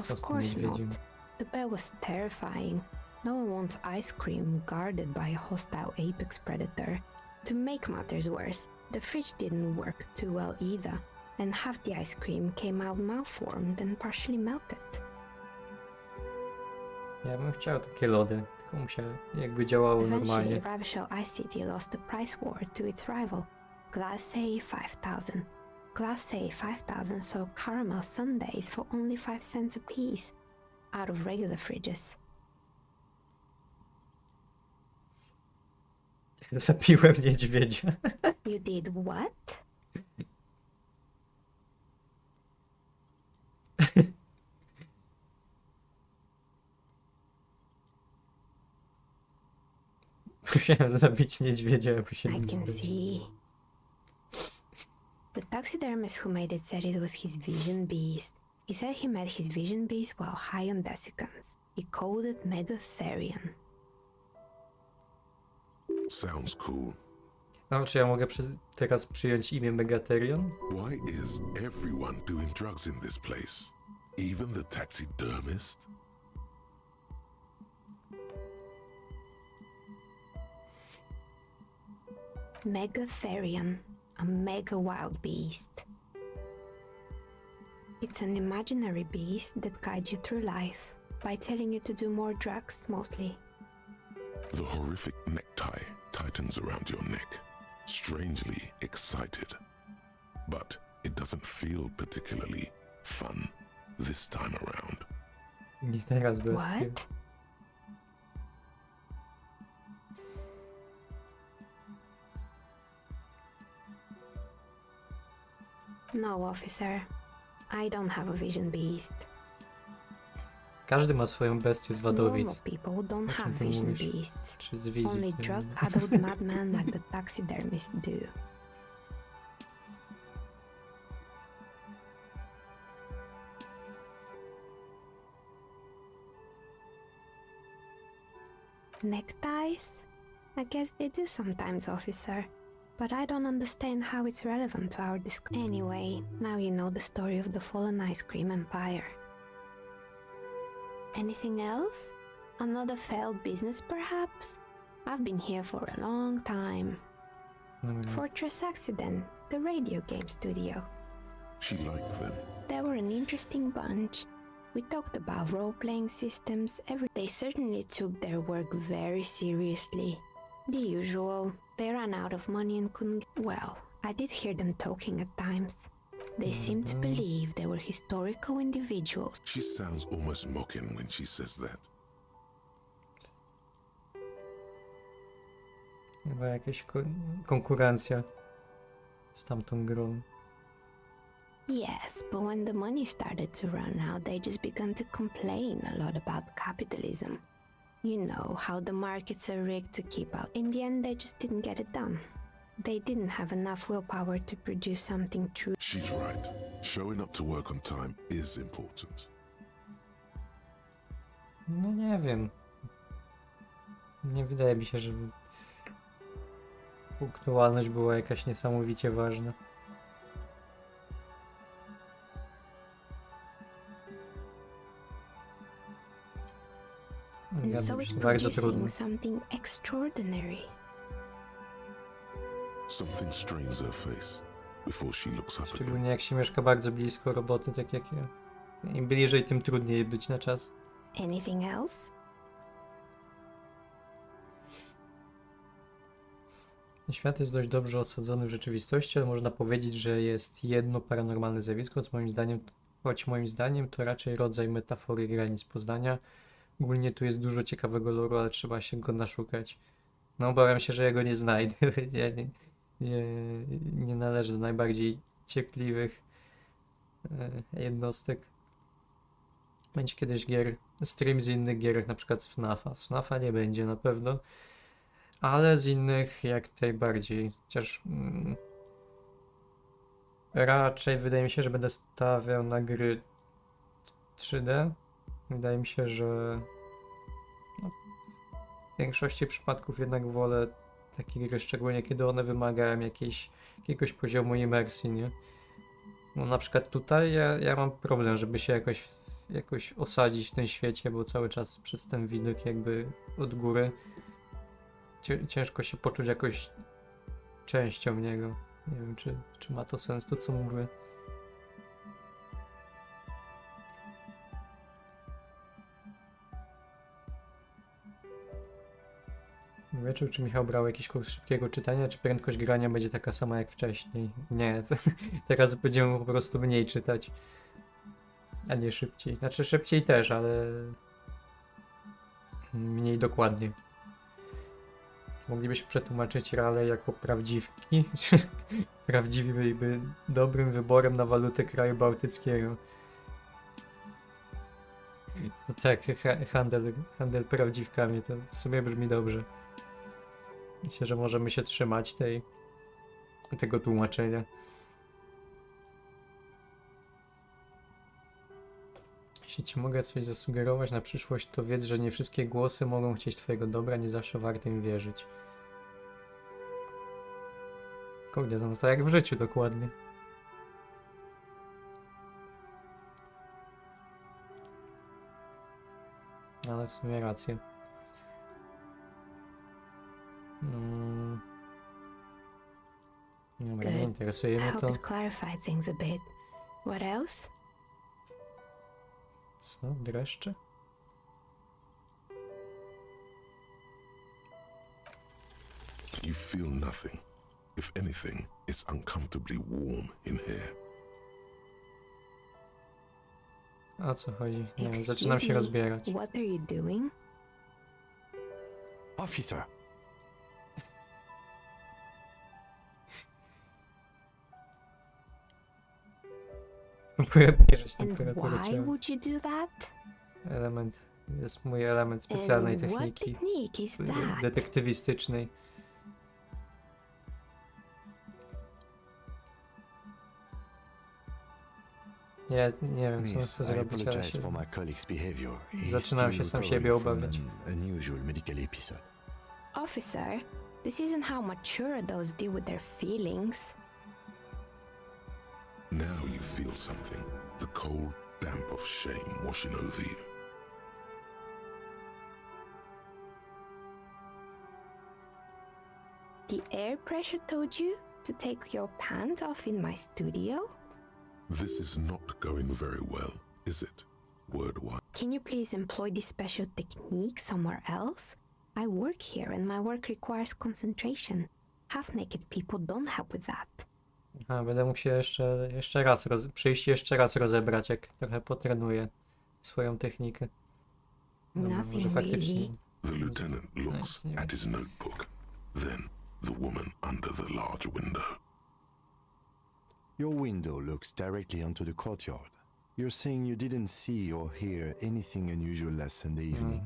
Co Of z tym course niedźwiedziem? not. The bear was terrifying. No one wants ice cream guarded by a hostile apex predator. To make matters worse, the fridge didn't work too well either, and half the ice cream came out malformed and partially melted. Ja bym chciał takie lody, tylko musiały jakby działały Eventually, normalnie. Ravishell ICT lost the price war to its rival, Glace 5000. Glace 5000 sold caramel sundaes for only 5 cents a piece, out of regular fridges. Zabiłem niedźwiedzia. You did what? Musiałem zabić niedźwiedzia, aby się I nim can zdobyć. see. The taxidermist who made it said it was his vision beast. He said he met his vision beast while high on desiccants. He called it Megatherian. Sounds cool. No, czy ja mogę teraz przyjąć imię Megatherion? Why is everyone doing drugs in this place? Even the taxidermist? Megatherian, a mega wild beast. It's an imaginary beast that guides you through life by telling you to do more drugs, mostly. The horrific necktie tightens around your neck, strangely excited. But it doesn't feel particularly fun this time around. Nie teraz bestie. What? No, officer. I don't have a vision beast. Każdy ma swoją bestię z Normal Wadowic. people don't O czym have ty vision mówisz? beasts. Czy z wizji. Only co ja drug mówię. addled madmen like the taxidermists do. Neckties? I guess they do sometimes, officer. But I don't understand how it's relevant to our discussion. Anyway, now you know the story of the fallen ice cream empire. Anything else? Another failed business, perhaps? I've been here for a long time. Dobra. Fortress Accident, the radio game studio. She liked them. They were an interesting bunch. We talked about role-playing systems. They certainly took their work very seriously. The usual. They ran out of money and couldn't. Well, I did hear them talking at times. They seemed to believe they were historical individuals. She sounds almost mocking when she says that. Chyba jakaś konkurencja z tamtą grą. Yes, but when the money started to run out, they just began to complain a lot about capitalism. You know, how the markets are rigged to keep out. In the end, they just didn't get it done. They didn't have enough willpower to produce something true. She's right. Showing up to work on time is important. No nie wiem. Nie wydaje mi się, żeby punktualność była jakaś niesamowicie ważna. And so it's Bardzo trudno. producing something extraordinary. Something strains her face before she looks up again. Szczególnie jak się mieszka bardzo blisko roboty, tak jak ja. Im bliżej, tym trudniej być na czas. Anything else? Świat jest dość dobrze osadzony w rzeczywistości, ale można powiedzieć, że jest jedno paranormalne zjawisko, choć moim zdaniem to raczej rodzaj metafory granic poznania. Ogólnie tu jest dużo ciekawego loru, ale trzeba się go naszukać. No obawiam się, że ja go nie znajdę. Ja nie należę do najbardziej cierpliwych jednostek. Będzie kiedyś stream z innych gier, na przykład z FNAF-a. Z FNAF-a nie będzie na pewno. ale z innych jak najbardziej. Chociaż raczej wydaje mi się, że będę stawiał na gry 3D. Wydaje mi się, że no, w większości przypadków jednak wolę takie gry, szczególnie kiedy one wymagają jakiegoś poziomu imersji, nie? No na przykład tutaj ja mam problem, żeby się jakoś osadzić w tym świecie, bo cały czas przez ten widok jakby od góry ciężko się poczuć jakoś częścią niego. Nie wiem, czy ma to sens to, co mówię. Wieczór, czy Michał brał jakiś kurs szybkiego czytania, czy prędkość grania będzie taka sama jak wcześniej? Nie, teraz będziemy po prostu mniej czytać, a nie szybciej. Znaczy szybciej też, ale mniej dokładnie. Moglibyśmy przetłumaczyć rale jako prawdziwki? Prawdziwi byliby dobrym wyborem na walutę kraju bałtyckiego. No tak, handel prawdziwkami, to w sumie brzmi dobrze. Myślę, że możemy się trzymać tego tłumaczenia. Jeśli ci mogę coś zasugerować na przyszłość, to wiedz, że nie wszystkie głosy mogą chcieć twojego dobra, nie zawsze warto im wierzyć. Kurde, no to jak w życiu dokładnie. Ale w sumie rację. Dobra, nie interesuje I mnie hope to. it clarified things a bit. What else? Co? Dreszcze? You feel nothing. If anything, it's uncomfortably warm in here. O co chodzi? Nie wiem, Excuse zaczynam się me, rozbierać. What are you doing? Officer! Próbuję bierzeć And temperaturę why ciała. would you do that? Jest mój element specjalnej And what techniki technique is that? detektywistycznej. Nie wiem, co Miss, chcę I zrobić, ale apologize się... for my colleague's behavior. He's Zaczynam still się sam recovering siebie from obawiać. an unusual medical episode. Officer, this isn't how mature adults deal with their feelings. Now you feel something. The cold damp of shame washing over you. The air pressure told you to take your pants off in my studio? This is not going very well, is it? Word wise. Can you please employ this special technique somewhere else? I work here and my work requires concentration. Half-naked people don't help with that. A, będę mógł się jeszcze raz przyjść jeszcze raz rozebrać, jak trochę potrenuję swoją technikę. Dobra, może Nothing faktycznie. really. The lieutenant looks Nice, at his notebook. Then the woman under the large window. Your window looks directly onto the courtyard. You're saying you didn't see or hear anything unusual last Sunday evening?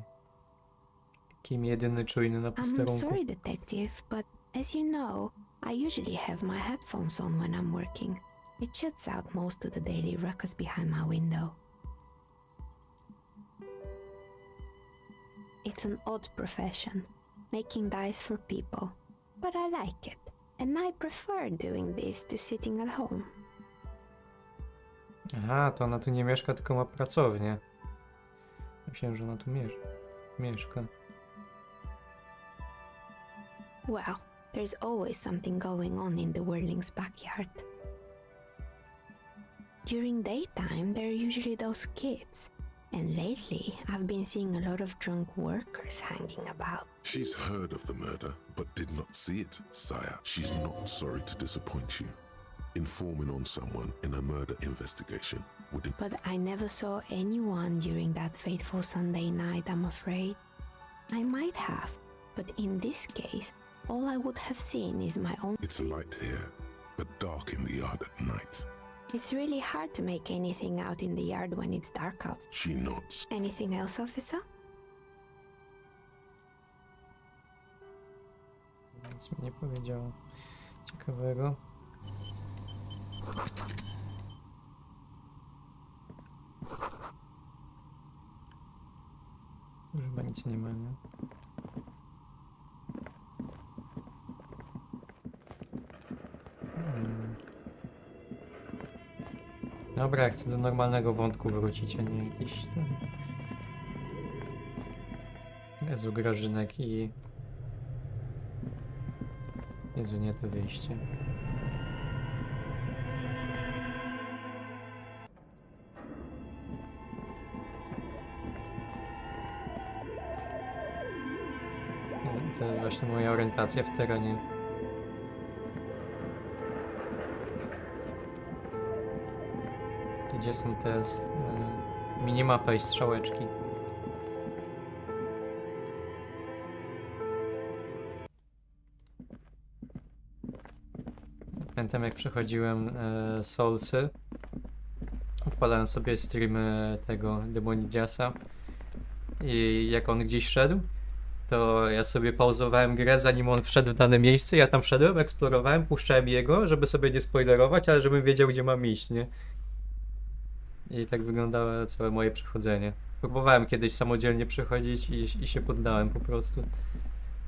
Kim jedyny czujny na I'm posterunku. sorry, detective, but as you know, I usually have my headphones on when I'm working. It shuts out most of the daily ruckus behind my window. It's an odd profession, making dice for people, but I like it, and I prefer doing this to sitting at home. Aha, to ona tu nie mieszka, tylko ma pracownię. Myślałem, że ona tu mieszka. Well, there's always something going on in the Whirling's backyard. During daytime, there are usually those kids, and lately I've been seeing a lot of drunk workers hanging about. She's heard of the murder, but did not see it, sire. She's not sorry to disappoint you. Informing on someone in a murder investigation would... But I never saw anyone during that fateful Sunday night, I'm afraid. I might have, but in this case, all I would have seen is my own. It's light here, but dark in the yard at night. It's really hard to make anything out in the yard when it's dark out. She nods. Anything else, officer? Nic mi nie powiedziało ciekawego. Już chyba nic nie ma, nie? Dobra, ja chcę do normalnego wątku wrócić, a nie jakiś tam... Jezu, Grażynek i... Jezu, nie to wyjście. To jest właśnie moja orientacja w terenie. Gdzie są te minimapa i strzałeczki? Pamiętam jak przechodziłem Soulsy. Odpalałem sobie streamy tego Demonidiasa i jak on gdzieś szedł, to ja sobie pauzowałem grę, zanim on wszedł w dane miejsce, ja tam szedłem, eksplorowałem, puszczałem jego, żeby sobie nie spoilerować, ale żebym wiedział, gdzie mam iść, nie? I tak wyglądało całe moje przechodzenie. Próbowałem kiedyś samodzielnie przechodzić i się poddałem po prostu.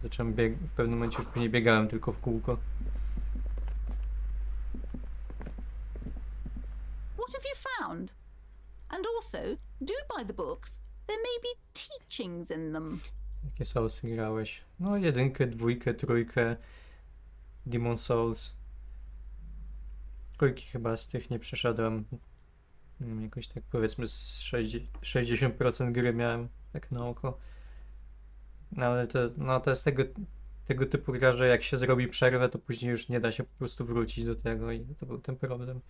Zacząłem w pewnym momencie już później biegałem tylko w kółko. What have you found? And also, do buy the books. There may be teachings in them. Jakie Soulsy grałeś? No 1, 2, 3, Demon Souls. Trójki chyba z tych nie przeszedłem. Nie wiem, jakoś tak powiedzmy z 60% gry miałem tak na oko. No ale to jest tego typu gra, że jak się zrobi przerwę, to później już nie da się po prostu wrócić do tego i to był ten problem.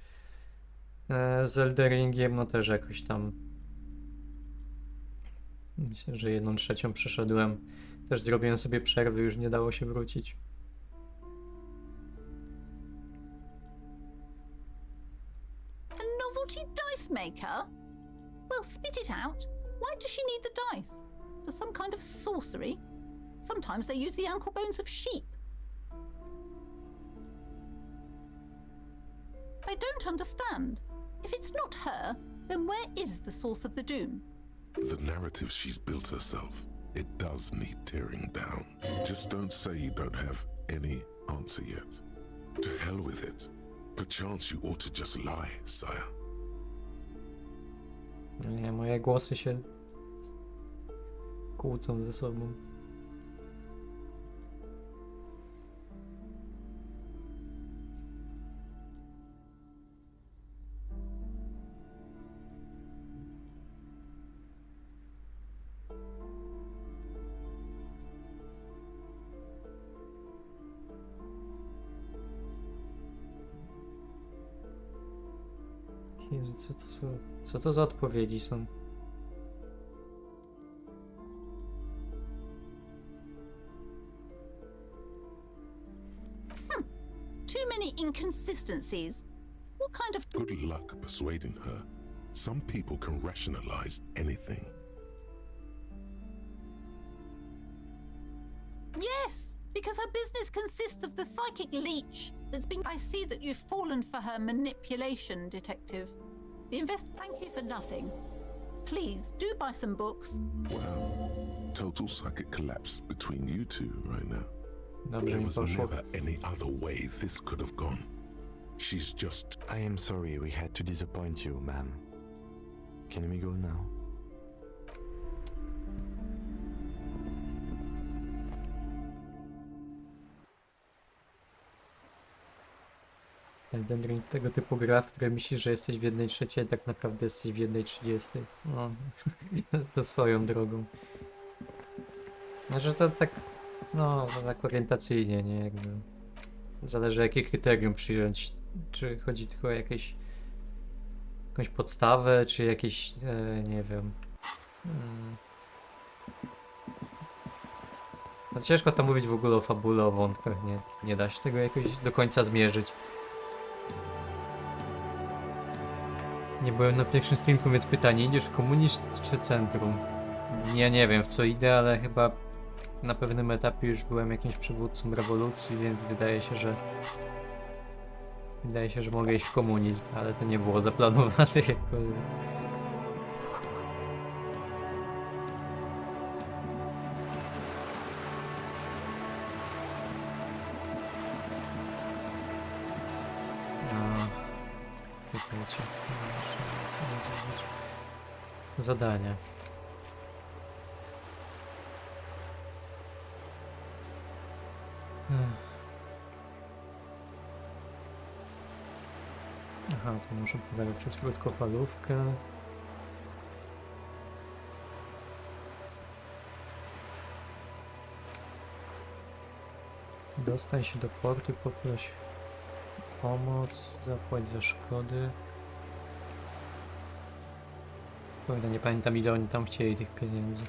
Z Elderingiem no też jakoś tam myślę, że 1/3 przeszedłem. Też zrobiłem sobie przerwy, już nie dało się wrócić. A novelty dice maker? Well, spit it out. Why does she need the dice? For some kind of sorcery? Sometimes they use the ankle bones of sheep. I don't understand. If it's not her, then where is the source of the doom? The narrative she's built herself, it does need tearing down. Just don't say you don't have any answer yet. To hell with it. Perchance you ought to just lie, sire. Nie, moje głosy się kłócą ze sobą. Jezu, co to za odpowiedzi są? Too many inconsistencies. What kind of... Good luck persuading her. Some people can rationalize anything. Yes, because her business consists of the psychic leech that's been... I see that you've fallen for her manipulation, detective. The thank you for nothing. Please, do buy some books. Wow. Total psychic collapse between you two right now. Dobrze There mi was poszło. never any other way this could have gone. She's just... I am sorry we had to disappoint you, ma'am. Can we go now? Elden Ring tego typu gra, w której myślisz, że jesteś w 1/3, a tak naprawdę jesteś w 1/30. No, to swoją drogą. Znaczy to tak, no, to tak orientacyjnie, nie? Jakby zależy jakie kryterium przyjąć. Czy chodzi tylko o jakąś podstawę, czy jakieś, nie wiem. No ciężko tam mówić w ogóle o fabule, o wątkach, nie? Nie da się tego jakoś do końca zmierzyć. Nie byłem na pierwszym streamku, więc pytanie, idziesz w komunizm czy centrum? Ja nie wiem w co idę, ale chyba na pewnym etapie już byłem jakimś przywódcą rewolucji, więc wydaje się, że mogę iść w komunizm, ale to nie było zaplanowane jakkolwiek. Czekajcie, muszę co zrobić. Zadania. Aha, to muszę pogadać przez krótkofalówkę. Dostań się do portu i poproś pomoc, zapłać za szkody. Kurde, nie pamiętam ile oni tam chcieli tych pieniędzy.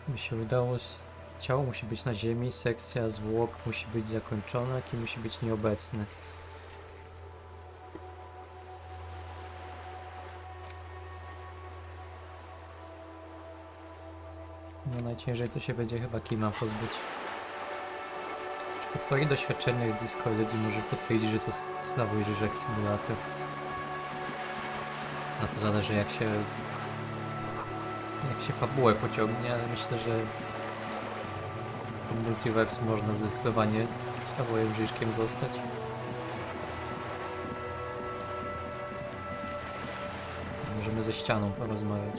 By się udało, ciało musi być na ziemi, sekcja zwłok musi być zakończona, kim musi być nieobecny. No najciężej to się będzie chyba Kima pozbyć. Czy po twoich doświadczeniach z Disco Elysium możesz potwierdzić, że to Slawojrzyżek symulator? A to zależy jak się fabułę pociągnie, ale myślę, że w multiverse można zdecydowanie Slawojrzyżkiem zostać. Możemy ze ścianą porozmawiać.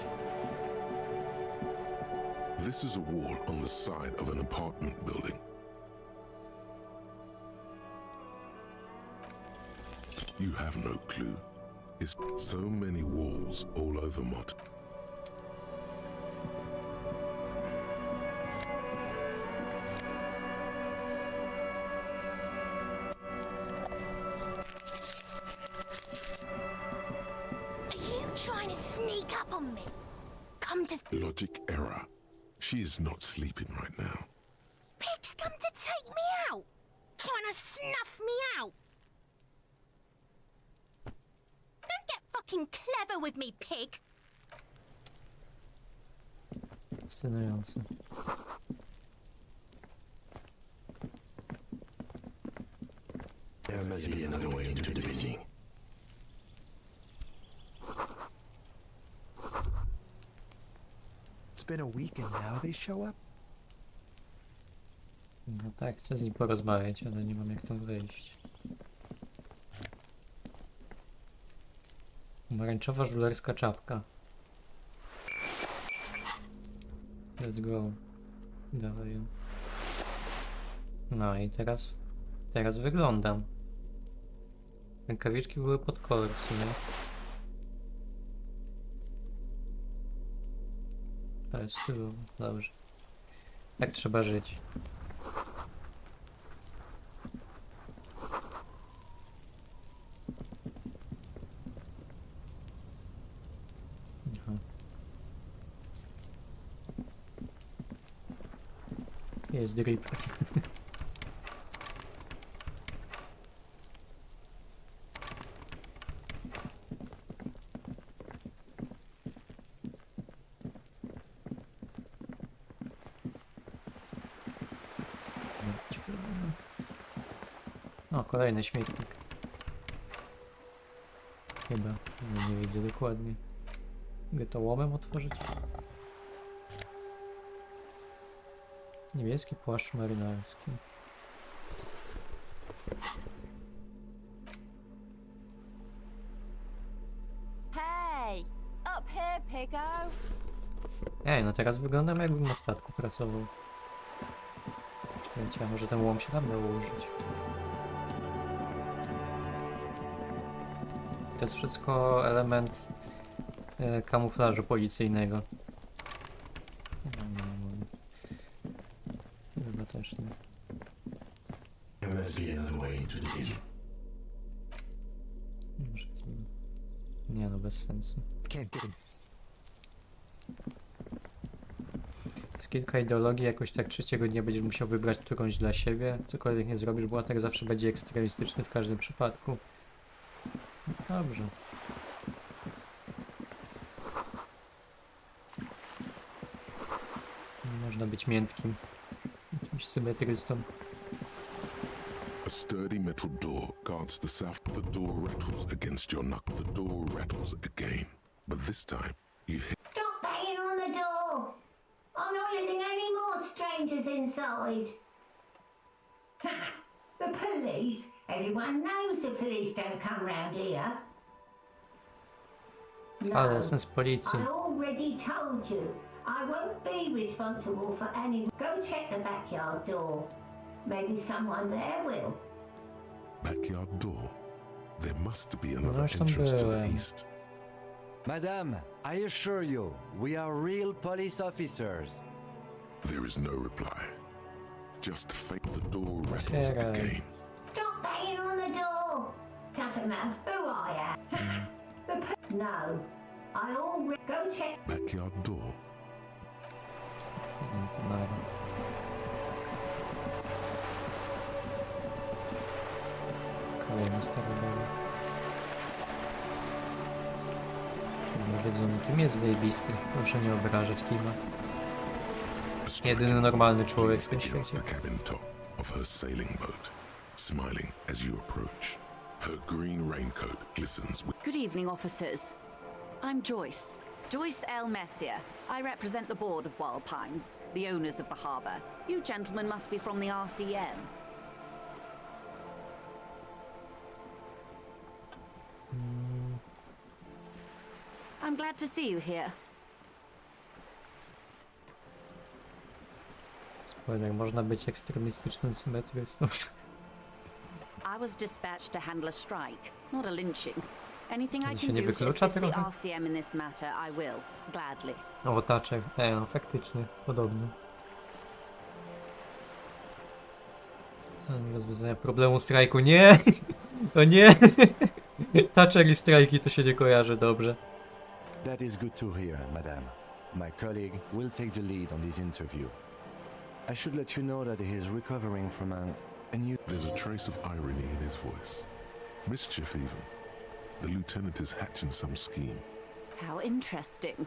This is a wall on the side of an apartment building. You have no clue. It's so many walls all over Mott. Trying to sneak up on me. Come to... Logic error. She is not sleeping right now. Pig's come to take me out. Trying to snuff me out. Don't get fucking clever with me, pig. Fascynujące. There must be another way into the building. It's been a week and now they show up? No tak, chcę z nim porozmawiać, ale nie mam jak tam wyjść. Pomarańczowa żulerska czapka. Let's go. Dawaj ją. No i teraz wyglądam. Rękawiczki były pod kolor w sumie. To jest stylowo, dobrze. Tak trzeba żyć. Aha. Jest drip. O, kolejny śmietnik. Chyba. No, nie widzę dokładnie. Mogę to łomem otworzyć? Niebieski płaszcz marynarski. Hey, up here, Piggo. Ej, no teraz wyglądam jakbym na statku pracował. Czekajcie, a może ten łom się tam dało użyć. To jest wszystko element kamuflażu policyjnego. Chyba też nie. Może to... Nie no, bez sensu. Can't get him. Jest kilka ideologii, jakoś tak trzeciego dnia będziesz musiał wybrać którąś dla siebie. Cokolwiek nie zrobisz, bo atak zawsze będzie ekstremistyczny w każdym przypadku. Dobrze. Można być miętkim. Jakimś symetrystą. A sturdy metal door guards the south. The door rattles against your knuckle. The door rattles again. But this time, you hit. Stop banging on the door. I'm not letting any more strangers inside. Ha! The police? Everyone knows the police don't come round here. Ale sens policji. I already told you. I won't be responsible for any... Go check the backyard door. Maybe someone there will. Backyard door. There must be No another zresztą entrance to the byłem. east. Madam, I assure you, we are real police officers. There is no reply. Just fate. The door rattles Otwieraj. again. Stop banging on the door. Doesn't matter who I am. Ha! No. I already... Go check... Backyard door. Dobra. Kolejny stary dom. Nie wiedzą, kim jest zajebisty. Proszę nie obrażać Kima. A striker Jedyny normalny człowiek w tym leans against świecie. the cabin top of her sailing boat, smiling as you approach. Her green raincoat glistens with Good evening, officers. I'm Joyce. Joyce L. Messier. I represent the board of Wild Pines, the owners of the harbour. You gentlemen must be from the RCM. I'm glad to see you here. Spoiler, można być ekstremistycznym symetrystą. I was dispatched to handle a strike, not a lynching. Anything I To się can nie do to wyklucza assist the trochę? RCM in this matter, I will, gladly. O, taczek. No faktycznie, podobnie. Rozwiązania problemu strajku. Nie! O nie! Thatcher i strajki to się nie kojarzy dobrze. That is good to hear, madam. My colleague will take the lead on this interview. I should let you know that he is recovering from a new... There's a trace of irony in his voice. Mischief, even. The lieutenant is hatching some scheme. How interesting.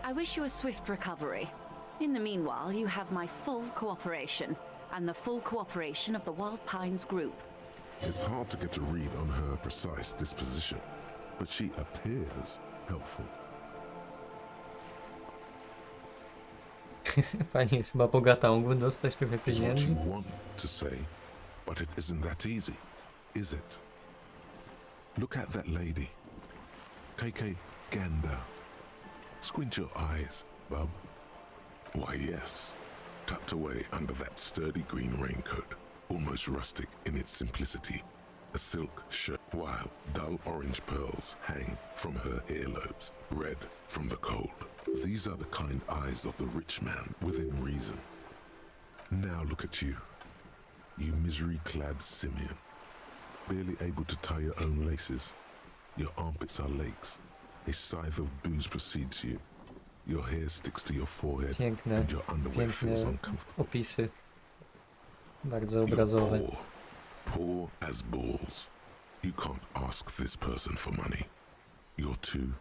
I wish you a swift recovery. In the meanwhile, you have my full cooperation, and the full cooperation of the Wild Pines group. It's hard to get a read on her precise disposition, but she appears helpful. Pani jest chyba bogata, mógłbym dostać trochę It's what pieniędzy. you want to say, but it isn't that easy, is it? Look at that lady. Take a gander. Squint your eyes, bub. Why, yes. Tucked away under that sturdy green raincoat, almost rustic in its simplicity, a silk shirt, while dull orange pearls hang from her earlobes, red from the cold. These are the kind eyes of the rich man within reason. Now look at you, you misery-clad simian, barely able to tie your own laces. Your armpits are lakes. A scythe of booze precedes you. Your hair sticks to your forehead, Piękne, and your underwear feels piękne uncomfortable. opisy. Bardzo You're obrazowe. poor, poor as balls. You can't ask this person for money. You're too.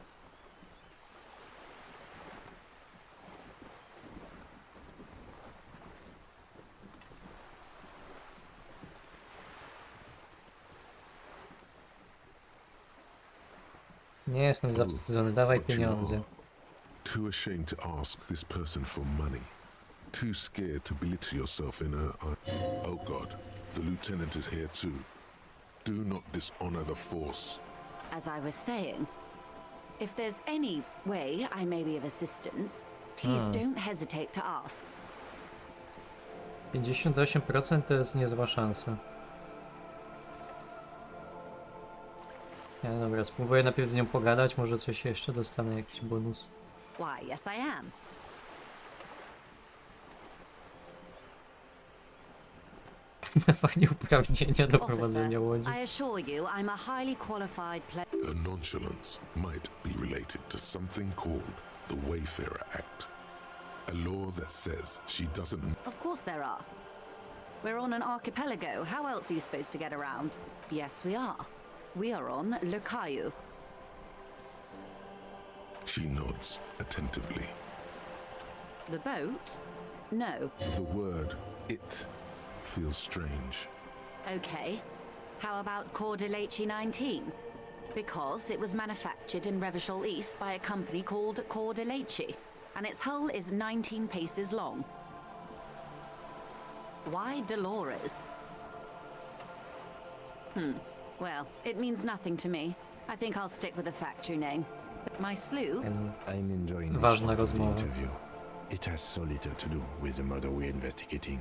Nie jestem zawstydzony, dawaj But you pieniądze. are. Too ashamed to ask this person for money. Too scared to belittle yourself in her eye. Oh God, the lieutenant is here too. Do not dishonor the force. As I was saying, If there's any way I may be of assistance, please don't hesitate to ask. 58% to jest niezła szansa. Ja, dobra, spróbuję najpierw z nią pogadać, może coś jeszcze dostanę, jakiś bonus. Why, yes I am. Fajnie uprawnienia do prowadzenia łodzi. I assure you I'm a highly qualified player. Her nonchalance might be related to something called the Wayfarer Act, a law that says she doesn't. Of course there are. We're on an archipelago. How else are you supposed to get around? Yes, we are. We are on Le Caillou. She nods attentively. The boat? No. The word "it" feels strange. Okay. How about Cordeleche 19? Because it was manufactured in Revachol East by a company called Cordeleche, and its hull is 19 paces long. Why Dolores? Well, it means nothing to me. I think I'll stick with the factory name. My sloop? I'm enjoying this Ważna part of the rozmowa. interview. It has so little to do with the murder we're investigating.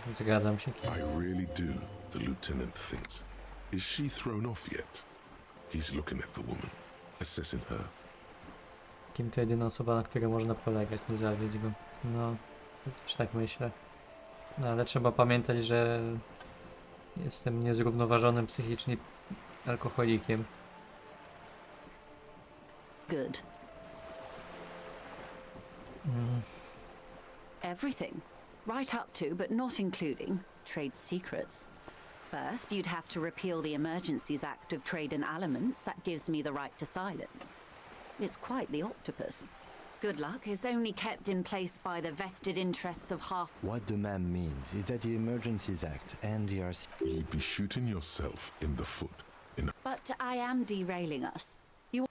Zgadzam się. I really do, the lieutenant thinks. Is she thrown off yet? He's looking at the woman, assessing her. Kim to jedyna osoba, na której można polegać, nie zawiedź go. No, też tak myślę. No ale trzeba pamiętać, że jestem niezrównoważonym psychicznie alkoholikiem. Good. Everything. Right up to, but not including, trade secrets. First, you'd have to repeal the Emergencies Act of Trade in Aliments that gives me the right to silence. It's quite the octopus. Good luck is only kept in place by the vested interests of half. What the man means is that the Emergencies Act and the RC... You'd be shooting yourself in the foot. But I am derailing us.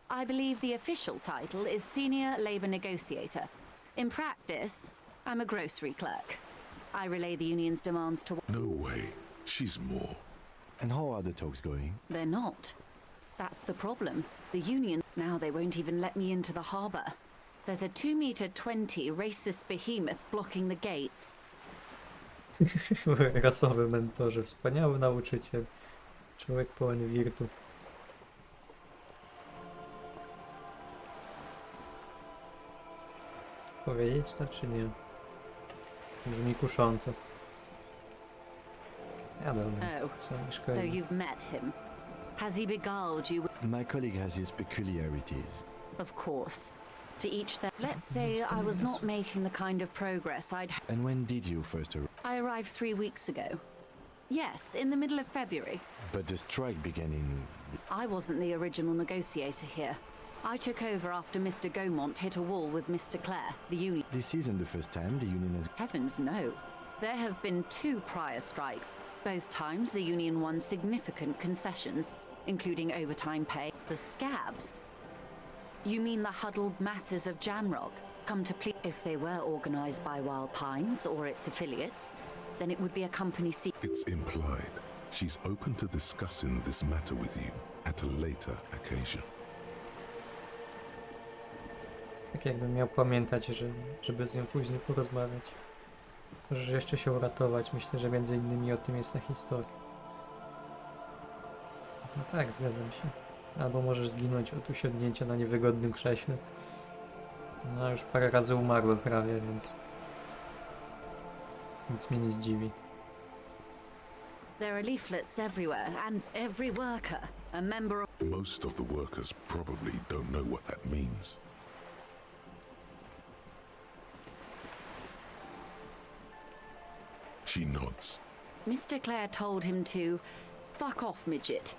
I believe the official title is Senior Labour Negotiator. In practice, I'm a grocery clerk. I relay the union's demands to... No way. She's more. And how are the talks going? They're not. That's the problem. The union... Now they won't even let me into the harbour. There's a 2-meter-20 racist behemoth blocking the gates. Rasowy mentorze, wspaniały nauczyciel. Człowiek pełen wirtu. Powiedzieć to czy nie? Brzmi kusząco. Wiadomo, co mi So szkodzi. you've met him. Has he beguiled you? My colleague has his peculiarities. Of course. To each their... Let's say I was not making the kind of progress I'd... And when did you first arrive? I arrived 3 weeks ago. Yes, in the middle of February. But the strike began in... I wasn't the original negotiator here. I took over after Mr. Gaumont hit a wall with Mr. Clare, the union. This isn't the first time the union has... Heavens no. There have been 2 prior strikes. Both times the union won significant concessions, including overtime pay. The scabs. You mean the huddled masses of Jamrock come to plead? If they were organized by Wild Pines or its affiliates, then it would be a company secret. It's implied. She's open to discussing this matter with you at a later occasion. Tak jakbym miał pamiętać, żeby z nią później porozmawiać. Możesz jeszcze się uratować. Myślę, że między innymi o tym jest ta historia. No tak, zgadzam się. Albo możesz zginąć od usiądnięcia na niewygodnym krześle. No już parę razy umarłem prawie, więc... Nic mnie nie zdziwi. There are leaflets everywhere, and every worker, a member of... Most of the workers probably don't know what that means. She nods. Mr. Clare told him to fuck off, midget.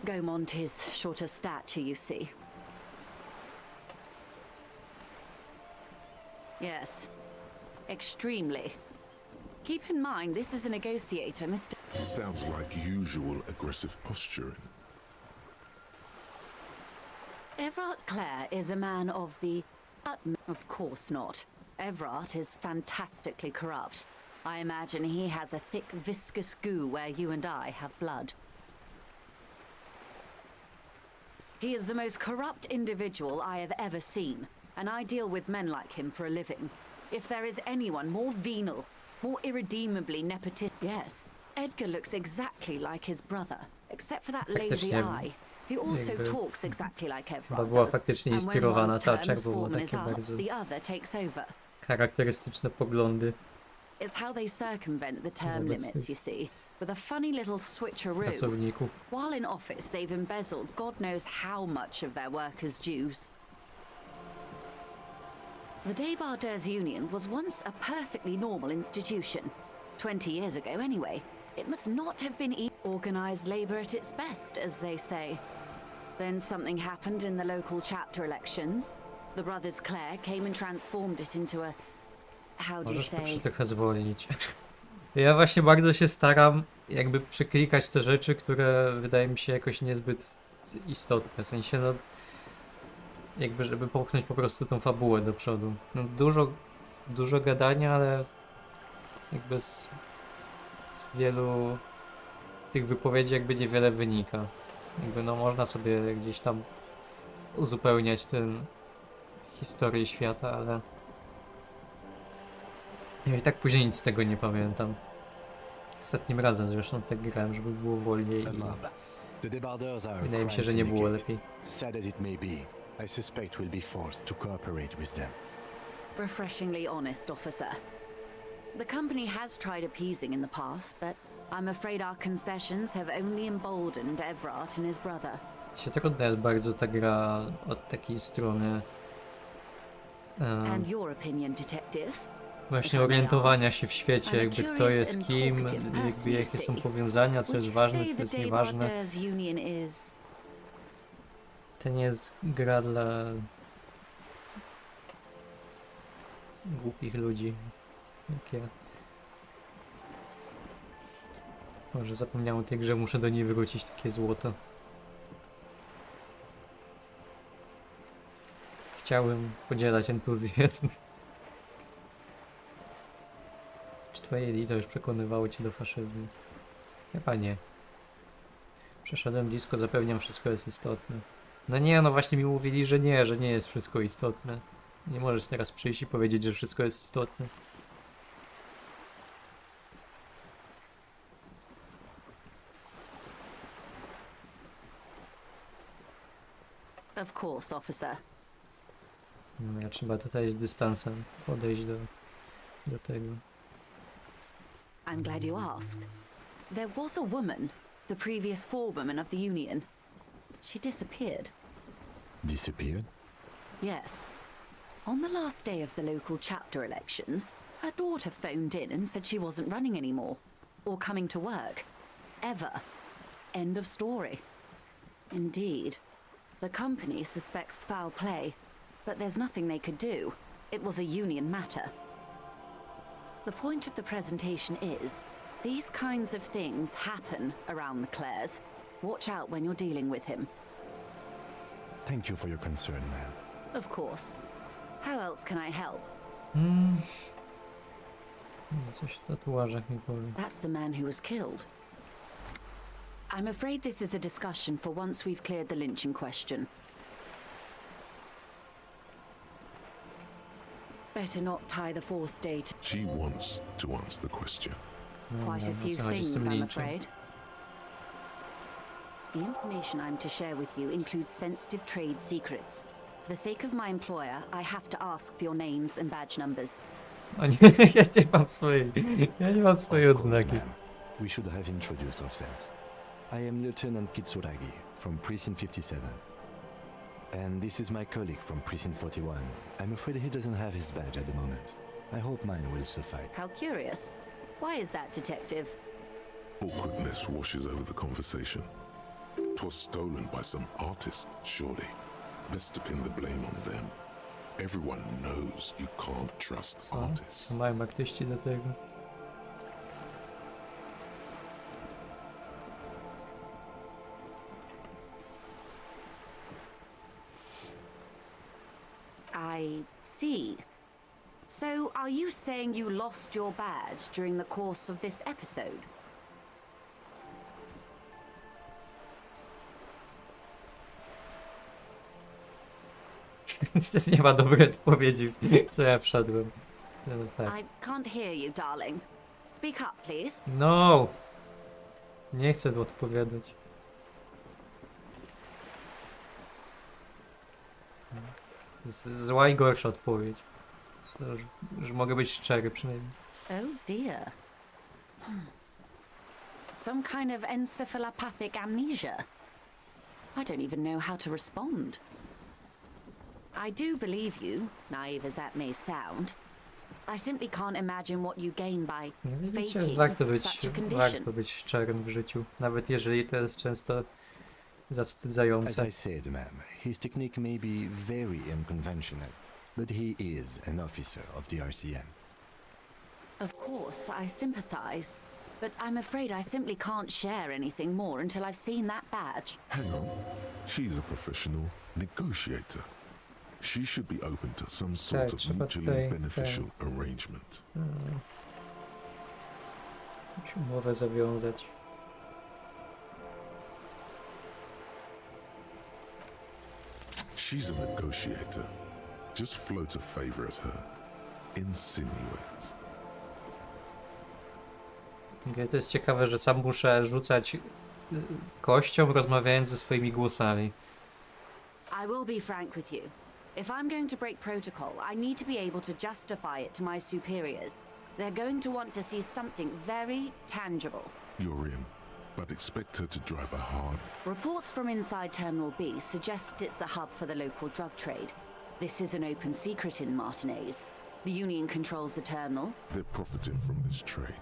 Gaumont is short of stature, you see. Yes, extremely. Keep in mind, this is a negotiator, Mr. Sounds like usual aggressive posturing. Everard Clare is a man of the Of course not. Everard is fantastically corrupt. I imagine he has a thick, viscous goo where you and I have blood. He is the most corrupt individual I have ever seen, and I deal with men like him for a living. If there is anyone more venal, more irredeemably nepotistic... Yes, Edgar looks exactly like his brother, except for that lazy eye. He also talks exactly like everyone była does, faktycznie and when inspirowana one's ta term is czerwona, formed is takie up, bardzo the other takes over. charakterystyczne poglądy It's how they circumvent the term wobec limits, tych you see, with a funny little switcheroo. pracowników. While in office, they've embezzled God knows how much of their workers' dues. The Débardeurs Union was once a perfectly normal institution. 20 years ago, anyway. It must not have been organized labor at its best, as they say. Then something happened in the local chapter elections. The brothers Clare came and transformed it into a... How do you Możesz say? proszę trochę zwolnić. Ja właśnie bardzo się staram jakby przeklikać te rzeczy, które wydaje mi się jakoś niezbyt istotne. W sensie, no, jakby żeby popchnąć po prostu tą fabułę do przodu. No, dużo gadania, ale jakby z wielu tych wypowiedzi jakby niewiele wynika. Jakby no można sobie gdzieś tam uzupełniać tę historię świata, ale ja i tak później nic z tego nie pamiętam. Ostatnim razem zresztą tak grałem, żeby było wolniej i The Débardeurs are a wydaje mi się, crime że nie było syndicate. lepiej. Sad as it may be, I suspect we'll be forced to cooperate with them. Refreshingly honest, officer. The company has tried appeasing in the past, but I'm afraid our concessions have only emboldened Everard and his brother. Się trudna jest bardzo ta gra od takiej strony And your opinion, detective? właśnie orientowania się w świecie, jakby kto jest kim, jakby jakie są powiązania, co jest ważne, co jest nieważne. To nie jest gra dla głupich ludzi, jak ja. Może zapomniałem o tej grze, muszę do niej wrócić, takie złoto. Chciałem podzielać entuzjazm. Czy twoje elito już przekonywało cię do faszyzmu? Chyba nie. Przeszedłem blisko, zapewniam, wszystko jest istotne. No nie, no właśnie mi mówili, że nie jest wszystko istotne. Nie możesz teraz przyjść i powiedzieć, że wszystko jest istotne. Of course, officer. No, ja trzeba tutaj z dystansem podejść do tego. I'm glad you asked. There was a woman, the previous forewoman of the union. She disappeared. Disappeared? Yes. On the last day of the local chapter elections, her daughter phoned in and said she wasn't running anymore, or coming to work. Ever. End of story. Indeed. The company suspects foul play, but there's nothing they could do. It was a union matter. The point of the presentation is, these kinds of things happen around the Clares. Watch out when you're dealing with him. Thank you for your concern, ma'am. Of course. How else can I help? Coś o tatuażach mi powie. That's the man who was killed. I'm afraid this is a discussion for once we've cleared the lynching question. Better not tie the forced date. She wants to answer the question. Quite a No, few co chodzi z things, tym I'm linchem? afraid. The information I'm to share with you includes sensitive trade secrets. For the sake of my employer, I have to ask for your names and badge numbers. O nie, ja nie mam swojej Of course, odznaki. ma'am. We should have introduced ourselves. I am Lieutenant Kitsuragi from Precinct 57. And this is my colleague from Precinct 41. I'm afraid he doesn't have his badge at the moment. I hope mine will suffice. How curious. Why is that, detective? Awkwardness washes over the conversation. 'Twas stolen by some artist, surely. Best to pin the blame on them. Everyone knows you can't trust Co artists. mają artyści do tego? I see. So, are you saying you lost your badge during the course of this episode? Nie ma dobrej odpowiedzi, co ja wszedłem. No, tak. I can't hear you, darling. Speak up, please. No! Nie chcę tu odpowiadać. Zła i gorsza odpowiedź. Że mogę być szczery przynajmniej. Oh dear. Some kind of encephalopathic amnesia. I don't even know how to respond. I do believe you, naive as that may sound. I simply can't imagine what you gain by No widzicie, faking such a condition. warto być szczerym w życiu, nawet jeżeli to jest często As zawstydzające. I said, ma'am, his technique may be very unconventional, but he is an officer of the RCM. Of course, I sympathize, but I'm afraid I simply can't share anything more until I've seen that badge. Hang on. She's a professional negotiator. She should be open to some sort of trzeba mutually tutaj, beneficial arrangement. Muszę umowę zawiązać. She's a negotiator. Just float a favor at her. Insinuate. To jest ciekawe, że sam muszę rzucać kością, rozmawiając ze swoimi głosami. I will be frank with you. If I'm going to break protocol, I need to be able to justify it to my superiors. They're going to want to see something very tangible. You're in, but expect her to drive her hard. Reports from inside Terminal B suggest it's a hub for the local drug trade. This is an open secret in Martinez. The Union controls the terminal. They're profiting from this trade.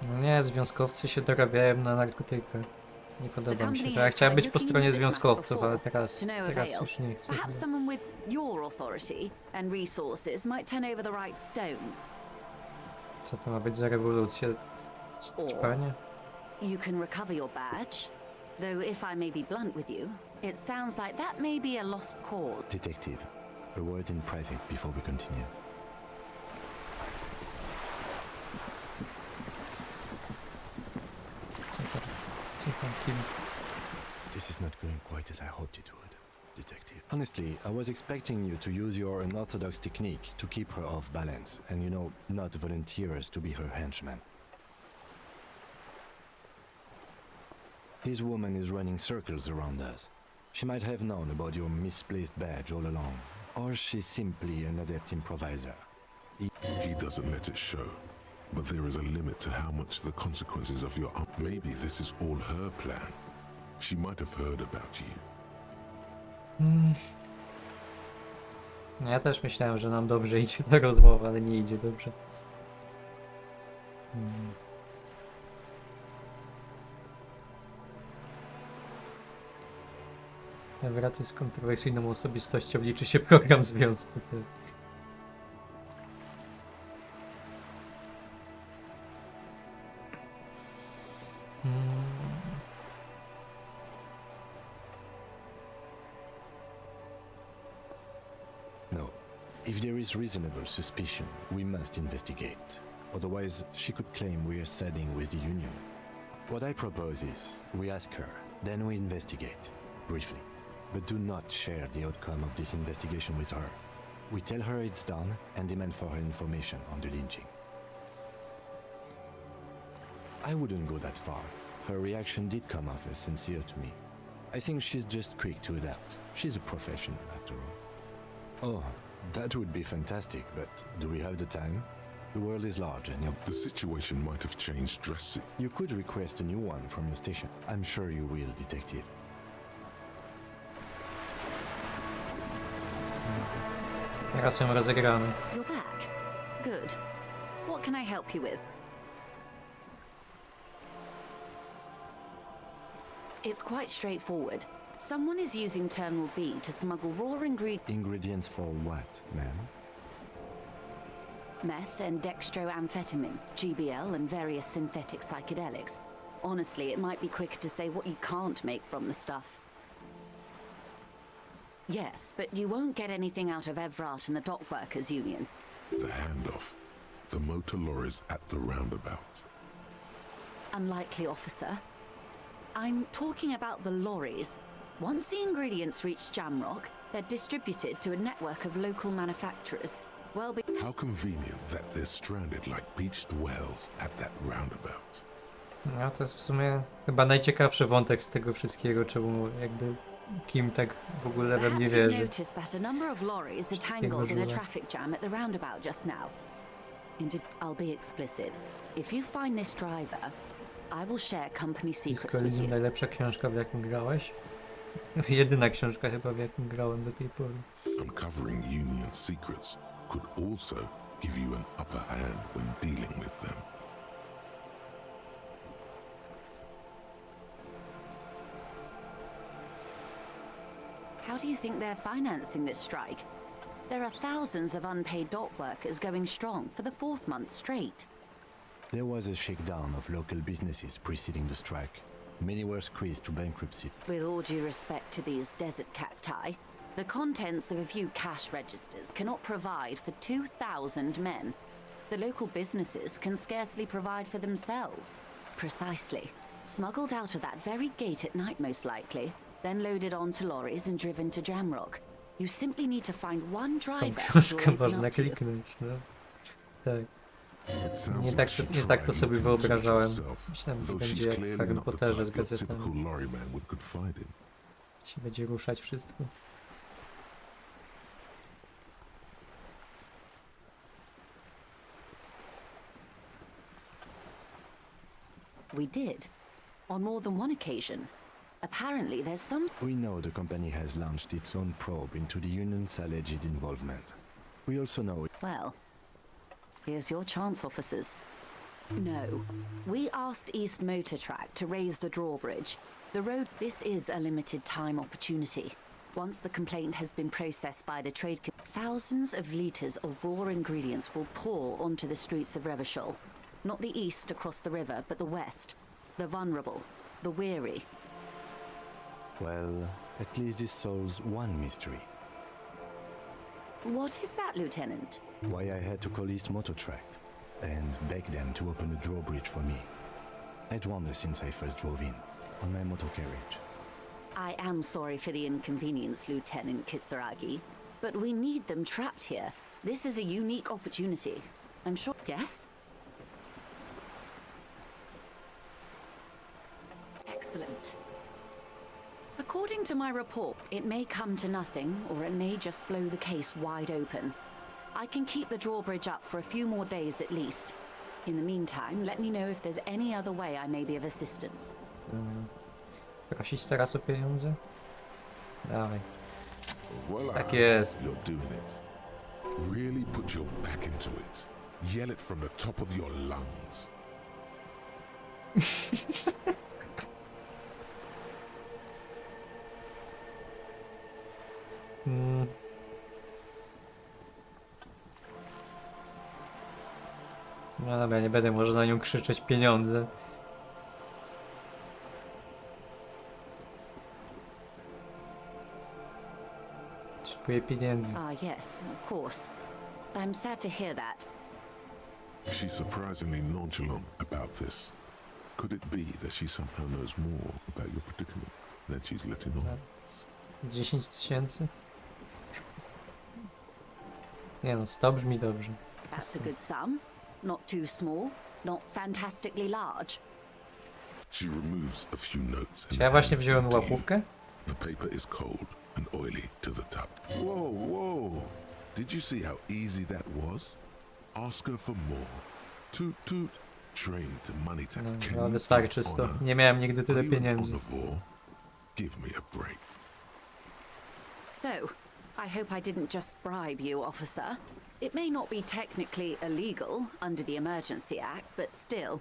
No nie, związkowcy się dorabiają na narkotykach. Nie podoba mi się to. Ja chciałem być po stronie związkowców, ale teraz już nie chcę. Perhaps someone with your authority and resources might turn over the right stones. Co to ma być za rewolucja? Panie? You can recover your badge. Though if I may be blunt with you, it sounds like that may be a lost cause. Detective, a word in private before we continue. Co tam kim? This is not going quite as I hoped it would, Detective. Honestly, I was expecting you to use your unorthodox technique to keep her off balance and, you know, not volunteer us to be her henchman. This woman is running circles around us. She might have known about your misplaced badge all along, or she's simply an adept improviser. He doesn't let it show. But there is a limit to how much the consequences of your maybe this is all her plan. She might have heard about you. No ja też myślałem, że nam dobrze idzie ta rozmowa, ale nie idzie dobrze. Wraty z kontrowersyjną osobistością liczy się program związku. No. If there is reasonable suspicion, we must investigate. Otherwise, she could claim we are siding with the Union. What I propose is, we ask her, then we investigate, briefly. But do not share the outcome of this investigation with her. We tell her it's done and demand for her information on the lynching. I wouldn't go that far. Her reaction did come off as sincere to me. I think she's just quick to adapt. She's a professional, after all. Oh, that would be fantastic, but do we have the time? The world is large and The situation might have changed drastically. you could request a new one from your station. I'm sure you will, Detective. Teraz ją rozegramy. You're back. Good. What can I help you with? It's quite straightforward. Someone is using Terminal B to smuggle raw Ingredients for what, ma'am? meth and dextroamphetamine, GBL, and various synthetic psychedelics. Honestly, it might be quicker to say what you can't make from the stuff. Yes, but you won't get anything out of Evrat and the Dock Workers Union. The handoff. the motor lorries at the roundabout. Unlikely, officer. I'm talking about the lorries. Once the ingredients reach Jamrock, they're distributed to a network of local manufacturers. How convenient that they're stranded like beached whales at that roundabout. No to jest w sumie chyba najciekawszy wątek z tego wszystkiego, czemu jakby Kim tak w ogóle we mnie Perhaps you've wierzy. noticed that a number of lorries are tangled in a traffic jam at the roundabout just now. I'll be explicit. If you find this driver, I will share company secrets with Elysium, you. najlepsza książka, w jaką grałeś? Jedyna książka chyba, w jaką grałem do tej pory. Uncovering Union secrets could also give you an upper hand when dealing with them. How do you think they're financing this strike? There are thousands of unpaid dock workers going strong for the 4th month straight. There was a shakedown of local businesses preceding the strike. Many were squeezed to bankruptcy. With all due respect to these desert cacti, the contents of a few cash registers cannot provide for 2,000 men. The local businesses can scarcely provide for themselves. Precisely. Smuggled out of that very gate at night, most likely, then loaded onto lorries and driven to Jamrock. You simply need to find one Tą driver książkę to można open up to you. kliknąć, no. Tak. It sounds Nie like tak, she nie tak to tried sobie looking into it wyobrażałem. herself, Myślałem, że though będzie she's jak w clearly Harry not the Potterze type z your gazetami. typical lorryman would confide in. Się będzie ruszać wszystko. We did. On more than one occasion. Apparently there's some... We know the company has launched its own probe into the union's alleged involvement. We also know Well, here's your chance, officers. No. We asked East Motor Track to raise the drawbridge. The road... This is a limited time opportunity. Once the complaint has been processed by the trade... Thousands of litres of raw ingredients will pour onto the streets of Revachol. Not the east across the river, but the west. The vulnerable. The weary. well, at least this solves one mystery. What is that, Lieutenant? Why I had to call East Motor Track and beg them to open a drawbridge for me. I'd wondered since I first drove in, on my motor carriage. I am sorry for the inconvenience, Lieutenant Kisaragi, but we need them trapped here. This is a unique opportunity. I'm sure... Yes? Excellent. According to my report, it may come to nothing, or it may just blow the case wide open. I can keep the drawbridge up for a few more days at least. In the meantime, let me know if there's any other way I may be of assistance. Prosić teraz o pieniądze? Dawaj. Voila, Tak jest. you're doing it. Really put your back into it. Yell it from the top of your lungs. No dobra, nie będę może na nią krzyczeć pieniądze. Potrzebuję pieniędzy. Ah, yes, of course. I'm sad to hear that. She's surprisingly nonchalant about this. Could it be that she somehow knows more about your predicament than she's letting on? 10 000? Nie no, 100 brzmi dobrze. That's a good sum. Not too small, not fantastically large. She removes a few notes. Czy ja właśnie wziąłem łapówkę? The paper is cold and oily to the top. Whoa, whoa! Did you see how easy that was? Ask her for more. Toot toot. Trained to money tap. No, wystarczy 100. Nie miałem nigdy tyle pieniędzy. Give me a break. So, I hope I didn't just bribe you, officer. It may not be technically illegal under the Emergency Act, but still.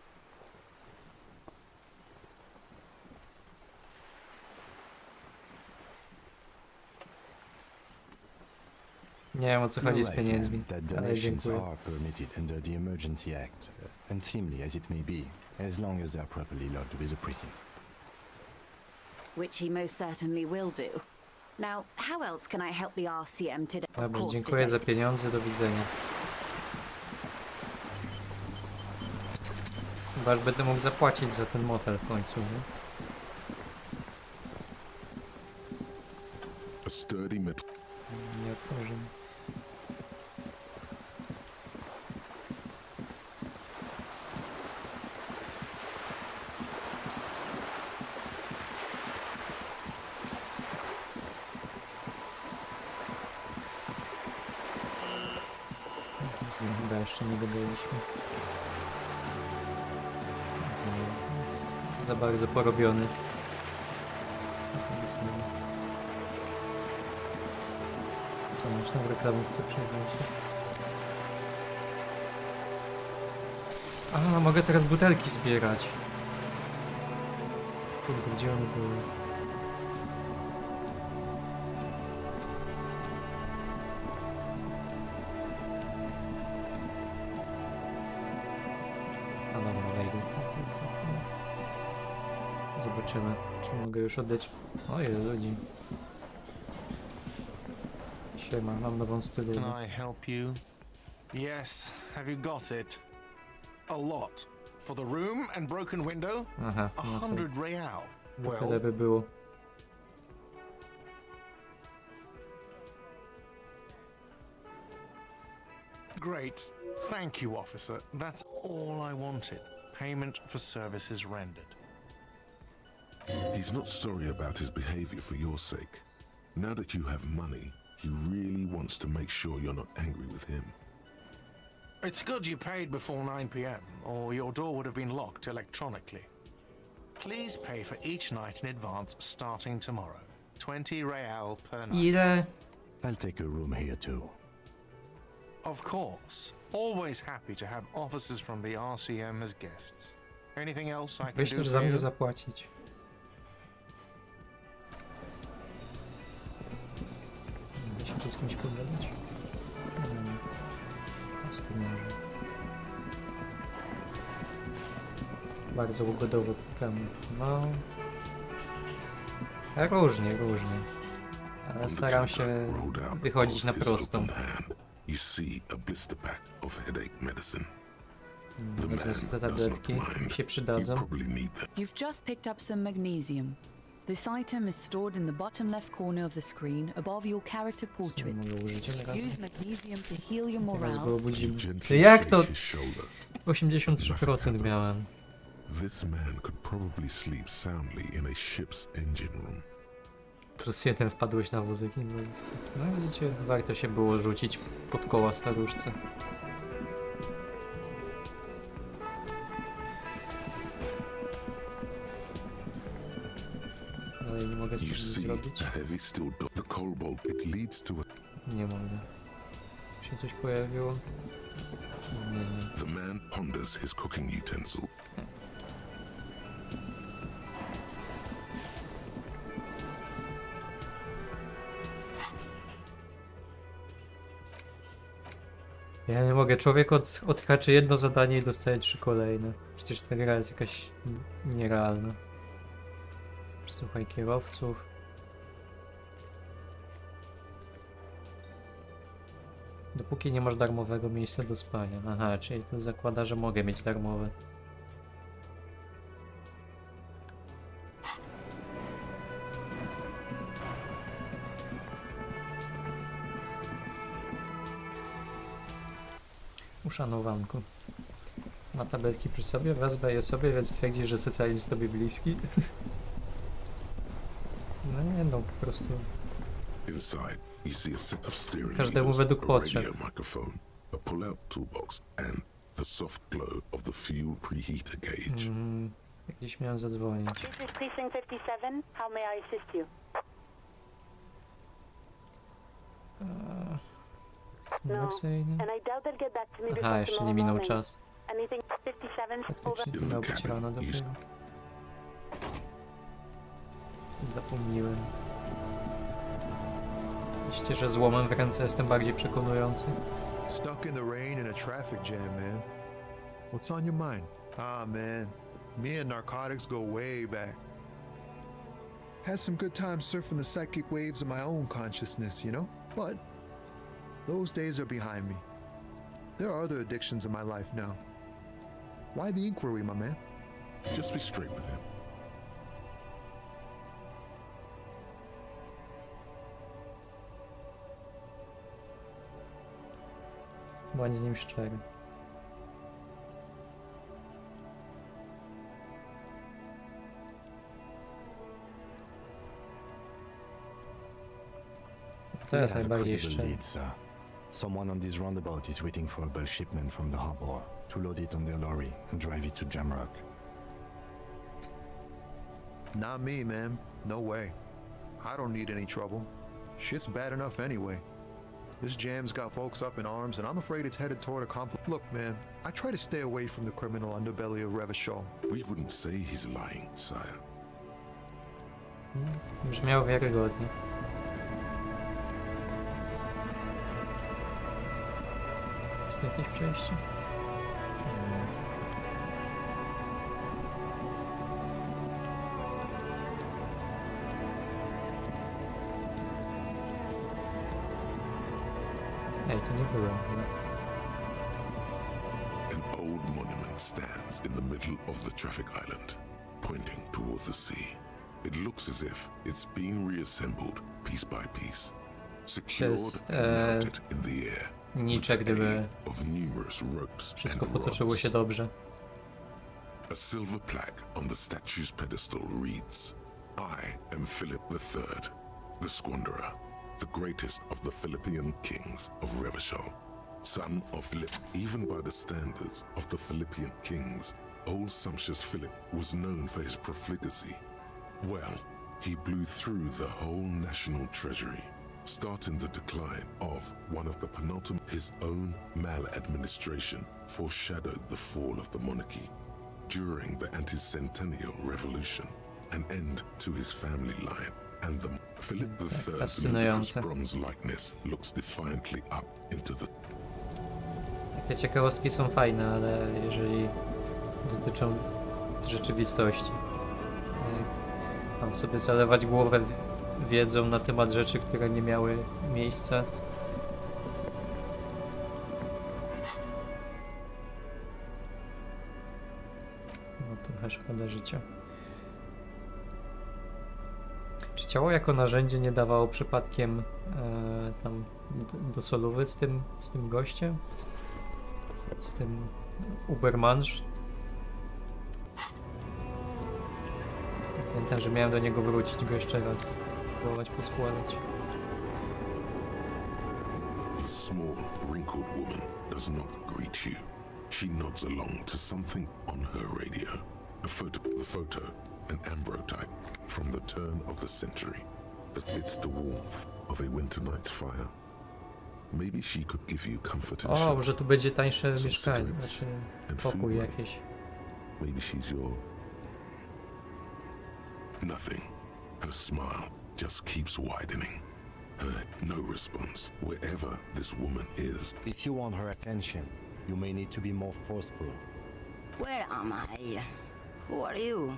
Nie wiem o co chodzi z pieniędzmi, That ale donations dziękuję. are permitted under the Emergency Act, unseemly as it may be, as long as they are properly logged with the precinct. Which he most certainly will do. Now, how else can I help the RCM today? Of Dobrze, course, dziękuję za Detective. pieniądze, do widzenia. Chyba, że będę mógł zapłacić za ten motel w końcu, nie? A sturdy metal. Nie otworzę. Z nim chyba jeszcze nie dobyliśmy. Jest za bardzo porobiony. Więc nie. Co masz tam reklamę chcę przyznać? A, mogę teraz butelki zbierać. Kurde, gdzie one były? A dobra, wejdę. Zobaczymy, czy mogę już oddać. Ojej, ludzi. Siema, mam nową stylówę. Can I help you? Yes, have you got it? A lot. For the room and broken window? Aha, no to 100 real. tyle by było. Great. Thank you, officer. That's all I wanted. Payment for services rendered. He's not sorry about his behavior for your sake. Now that you have money, he really wants to make sure you're not angry with him. It's good you paid before 9 p.m., or your door would have been locked electronically. Please pay for each night in advance starting tomorrow. 20 real per night. Ile? I'll take a room here too. Of course. Always happy to have officers from the RCM as guests. Anything else I can Weź do też for za you? mnie zapłacić. Da się to z kimś pogadać? Z tym może. Bardzo ugodowo klikamy. No. Różnie, różnie. Ale staram się wychodzić na prostą. You see a blister pack of headache medicine. Wezmę sobie te tabletki, mi się przydadzą. You've just picked up some magnesium. This item is stored in the bottom left corner of the screen above your character portrait. Mogę użyć od razu. Use magnesium to heal your Teraz go morale. obudzimy. Jak to? 83% miałem. This man could probably sleep soundly in a ship's engine room. Plus 1 wpadłeś na wózek inwalidzki. No widzicie, warto się było rzucić pod koła staruszce. Ale nie mogę z tym You nic see zrobić. a heavy steel door. The cobalt, it leads to a... Nie mogę. Się coś pojawiło? Nie, nie. The man ponders his cooking utensil. Ja nie mogę, człowiek odhaczy jedno zadanie i dostaje 3 kolejne. Przecież ta gra jest jakaś nierealna. Słuchaj kierowców. Dopóki nie masz darmowego miejsca do spania. Aha, czyli to zakłada, że mogę mieć darmowe. Uszanowanku. Ma tabletki przy sobie, wezmę je sobie, więc twierdzi, że socjalizm tobie bliski. No nie no, po prostu. Inside, you see a set of steering Każdemu levers, według a potrzeb. radio microphone, a pull-out toolbox, and the soft glow of the fuel preheater gauge. Gdzieś miałem zadzwonić. This is Precinct 57. How may I assist you? Konwersyjny. And I doubt they'll get back to me Aha, before jeszcze nie tomorrow minął morning. czas. Anything 57 over? Faktycznie to miał być rano dopiero. Zapomniałem. Myślicie, że złomem w ręce jestem bardziej przekonujący? Stuck in the rain in a traffic jam, man. What's on your mind? Ah, man. Me and narcotics go way back. Had some good times surfing the psychic waves of my own consciousness, you know? But those days are behind me. There are other addictions in my life now. Why the inquiry, my man? Just be straight with him. Bądź z nim szczery. To We jest have a najbardziej credible szczery. lead, sir. Someone on this roundabout is waiting for a bulk shipment from the harbor to load it on their lorry and drive it to Jamrock. Not me, man. No way. I don't need any trouble. Shit's bad enough anyway. This jam's got folks up in arms, and I'm afraid it's headed toward a conflict. Look, man, I try to stay away from the criminal underbelly of Revachol. We wouldn't say he's lying, sire. Brzmiał wiarygodnie. Jest jakieś przejście? Ej, tu nie byłem. An old monument stands in the middle of the traffic island, pointing toward the sea. It looks as if it's been reassembled piece by piece, secured Jest, and mounted in the air. Nicze, gdyby Of numerous ropes wszystko and potoczyło rods. się dobrze. A silver plaque on the statue's pedestal reads, I am Philip III, the Squanderer, the greatest of the Philippian kings of Revachol, son of Philip. Even by the standards of the Philippian kings, old sumptuous Philip was known for his profligacy. Well, he blew through the whole national treasury, starting the decline of one of the penultimate. His own maladministration foreshadowed the fall of the monarchy. During the anti-centennial revolution, an end to his family line, and the Philip III's ludicrous fascynujące. bronze likeness looks defiantly up into the. Takie ciekawostki są fajne, ale jeżeli dotyczą rzeczywistości, mam sobie zalewać głowę wiedzą na temat rzeczy, które nie miały miejsca. No trochę szkoda życia. Czy ciało jako narzędzie nie dawało przypadkiem tam do solówy z tym gościem? Z tym Ubermansz? Pamiętam, że miałem do niego wrócić, go jeszcze raz próbować poskładać. The small, wrinkled woman does not greet you. She nods along to something on her radio. The photo, an ambrotype from the turn of the century. It's the warmth of a winter night's fire. Maybe she could give you comfort and O, shelter. może tu będzie tańsze Some mieszkanie, cigarettes znaczy and pokój food. jakieś. Maybe she's your... Nothing. Her smile just keeps widening. Her no response wherever this woman is. If you want her attention, you may need to be more forceful. Where am I? Who are you?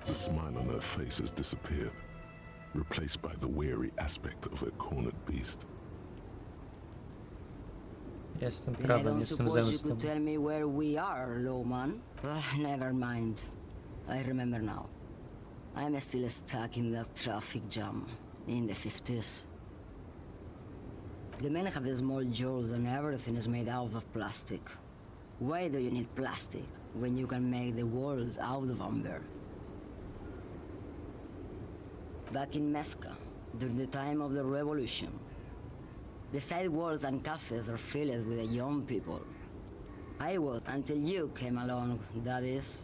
The smile on her face has disappeared, replaced by the weary aspect of a cornered beast. Jestem Then I prawem, don't jestem suppose you zemstą. could tell me where we are, Lowman. Never mind. I remember now. I'm still stuck in that traffic jam in the 50s. The men have small jaws and everything is made out of plastic. Why do you need plastic when you can make the world out of amber? Back in Mefka, during the time of the revolution, the sidewalks and cafes are filled with the young people. I was until you came along, that is.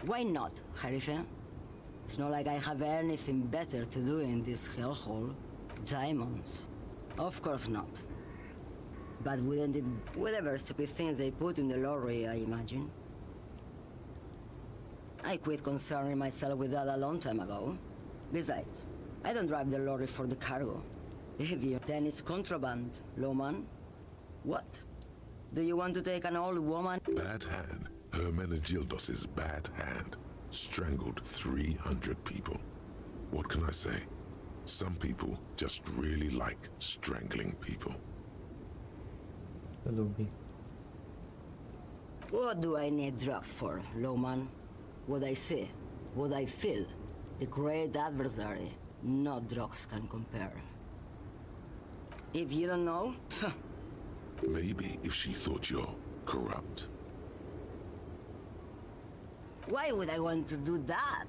Why not, Harife? It's not like I have anything better to do in this hellhole. Diamonds. Of course not. But wouldn't it, whatever stupid things they put in the lorry, I imagine. I quit concerning myself with that a long time ago. Besides, I don't drive the lorry for the cargo. If you, then it's contraband, Lowman. What? Do you want to take an old woman? Bad hand. Hermenegildos's bad hand strangled 300 people. What can I say? Some people just really like strangling people. To lubi. What do I need drugs for, Lowman? What I see, what I feel. The great adversary. No drugs can compare. If you don't know, Maybe if she thought you're corrupt. why would I want to do that?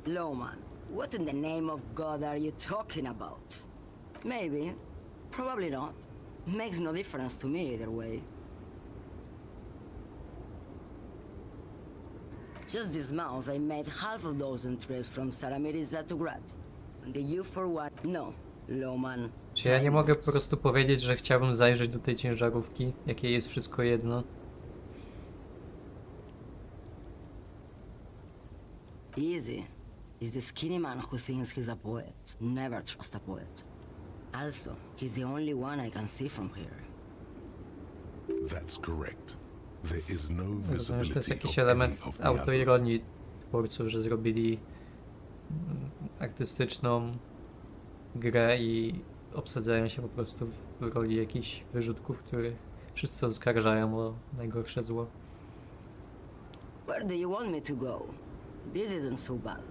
Lowman, what in the name of God are you talking about? Maybe, probably not. Makes no difference to me either way. Just this month, I made half a dozen trips from Saramiriza to Grad. And you for what? No, Lowman. Czy ja nie mogę po prostu powiedzieć, że chciałbym zajrzeć do tej ciężarówki? Jakie jest wszystko jedno? Easy. Is the skinny man who thinks he's a poet. Never trust a poet. Also, he's the only one I can see from here. That's correct. There is no Rozumiem, że to jest visibility jakiś of any element of the others. autoironii twórców, że zrobili artystyczną grę i obsadzają się po prostu w roli jakichś wyrzutków, których wszyscy oskarżają o najgorsze zło. Where do you want me to go? This isn't so bad.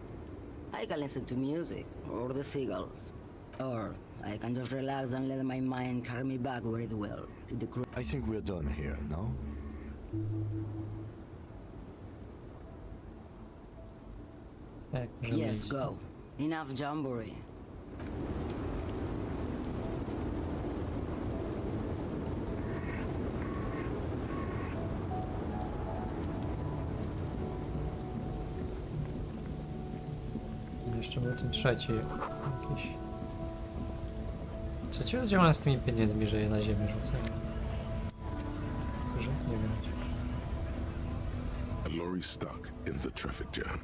I can listen to music, or the seagulls. Or I can just relax and let my mind carry me back where it will, to the crew. I think we're done here, no? Tak, możemy Yes, iść. go. Enough jamboree. Jeszcze był ten trzeci jakiś. Co ci rozdziałam z tymi pieniędzmi, że je na ziemię rzucę? Że nie wiem. A lorry stuck in the traffic jam.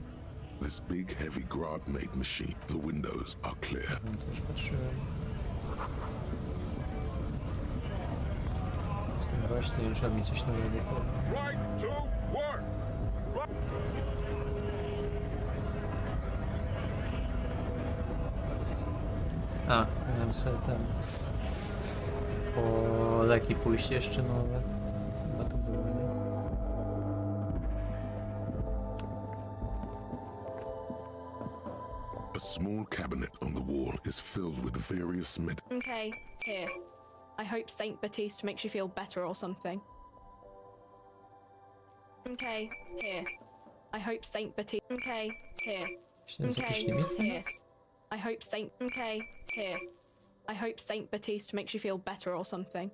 This big, heavy grad-made machine. The windows are clear. Też patrzyłem. Z tym właśnie już mi coś nowego powie. Right to work! A, miałem sobie tam po leki pójść jeszcze nowe. Chyba to było, nie? A small cabinet on the wall is filled with various Okay, here. I hope Saint Baptiste makes you feel better or something. Okay, here. I hope Saint Baptiste. Okay, here. Czy jest jakiś Okay, limit? here. I hope Saint. Okay, here. I hope Saint Baptiste makes you feel better or something.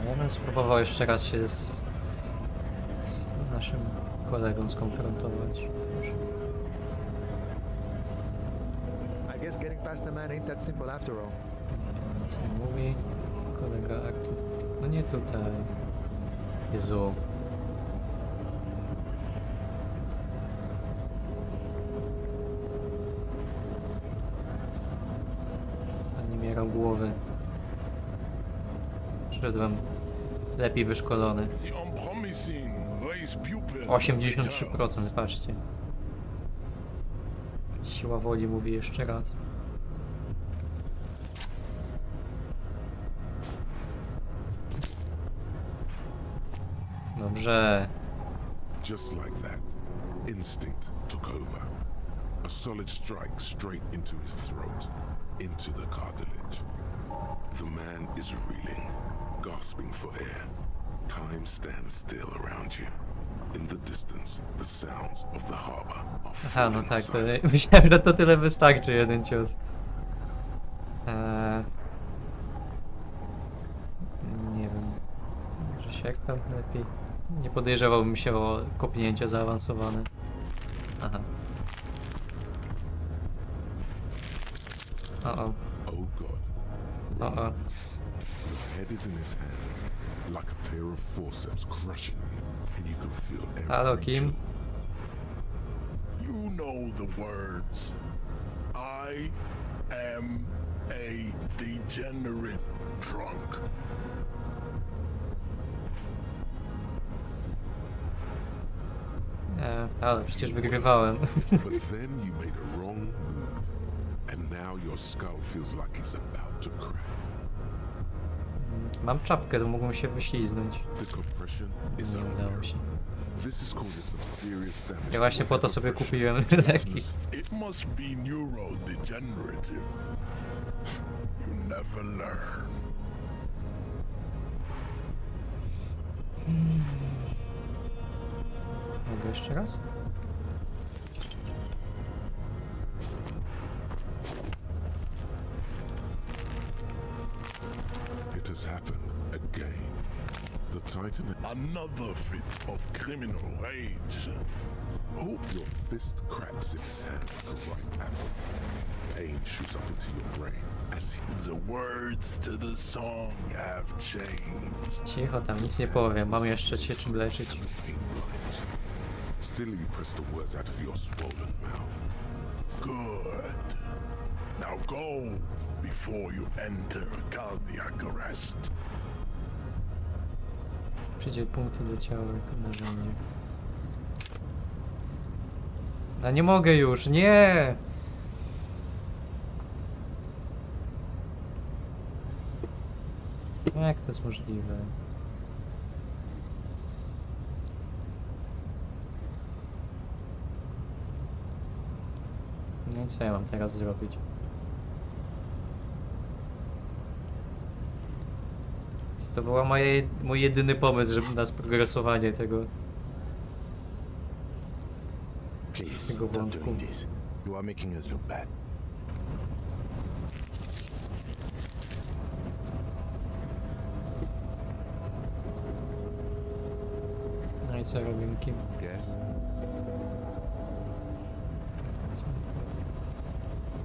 Ja bym spróbował jeszcze raz się z naszym kolegą skonfrontować. Może. I guess getting past the man ain't that simple after all. Nic nie mówi. Kolega artyst. No nie tutaj. Jezu. Ani mierał głowy. Przyszedłem lepiej wyszkolony. 83%, patrzcie. Siła woli mówi jeszcze raz. Dobrze. Just like that, instinct took over. A solid strike straight into his throat, into the cartilage. The man is reeling, gasping for air. Time stands still around you. In the distance, the sounds of the harbor are Aha, no falling tak, to silent. myślałem, że to tyle wystarczy, jeden cios. Nie wiem. Może siekam lepiej. Nie podejrzewałbym się o kopnięcie zaawansowane. Aha. O. Oh God. O. Your head is in his hands, like a pair of forceps crushing you, and you can feel every Halo, Kim? jolt. You know the words. I am a degenerate drunk. Ale przecież wygrywałem. But then you made a wrong move, and now your skull feels like it's about to crack. Mam czapkę, to mógłbym się wyśliznąć. The compression is Nie udało się. This is causing some serious damage. Ja właśnie po to sobie kupiłem leki. It must be neurodegenerative. You never learn. Mogę jeszcze raz? It has happened again. The Titan. Another fit of criminal rage. Hope your fist cracks in his hand at the right angle. Pain shoots up into your brain as The words to the song have changed. Cicho, tam nic nie powiem. Mam jeszcze się czym leczyć. pain blinds you. Still, you press the words out of your swollen mouth. Good. Now go before you enter cardiac arrest. Przydziel punkty do ciała jako narzędzie. A nie mogę już, nie! Jak to jest możliwe? No i co ja mam teraz zrobić? To był mój jedyny pomysł, żeby na sprogresowanie tego Please, tego stop wątku. doing this. You are making us look bad. No i co robimy, Kim? Yes?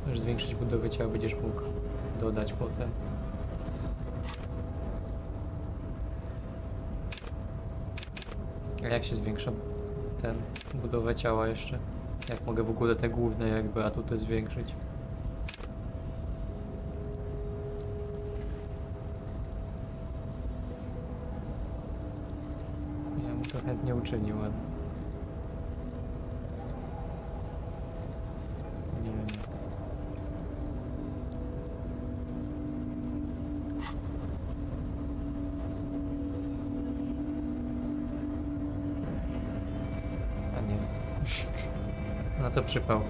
Możesz zwiększyć budowę ciała, będziesz mógł dodać potem. A jak się zwiększa ten budowę ciała jeszcze? Jak mogę w ogóle te główne jakby atuty zwiększyć? Ja bym to chętnie uczynił, ale... Nie wiem. A nie. No to przypał.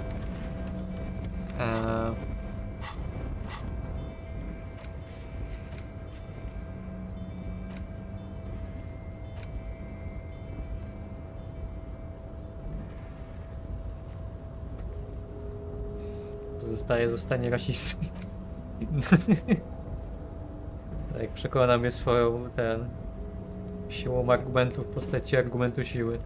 Zostanie rasistą. Tak, przekona mnie swoją siłą argumentu w postaci argumentu siły.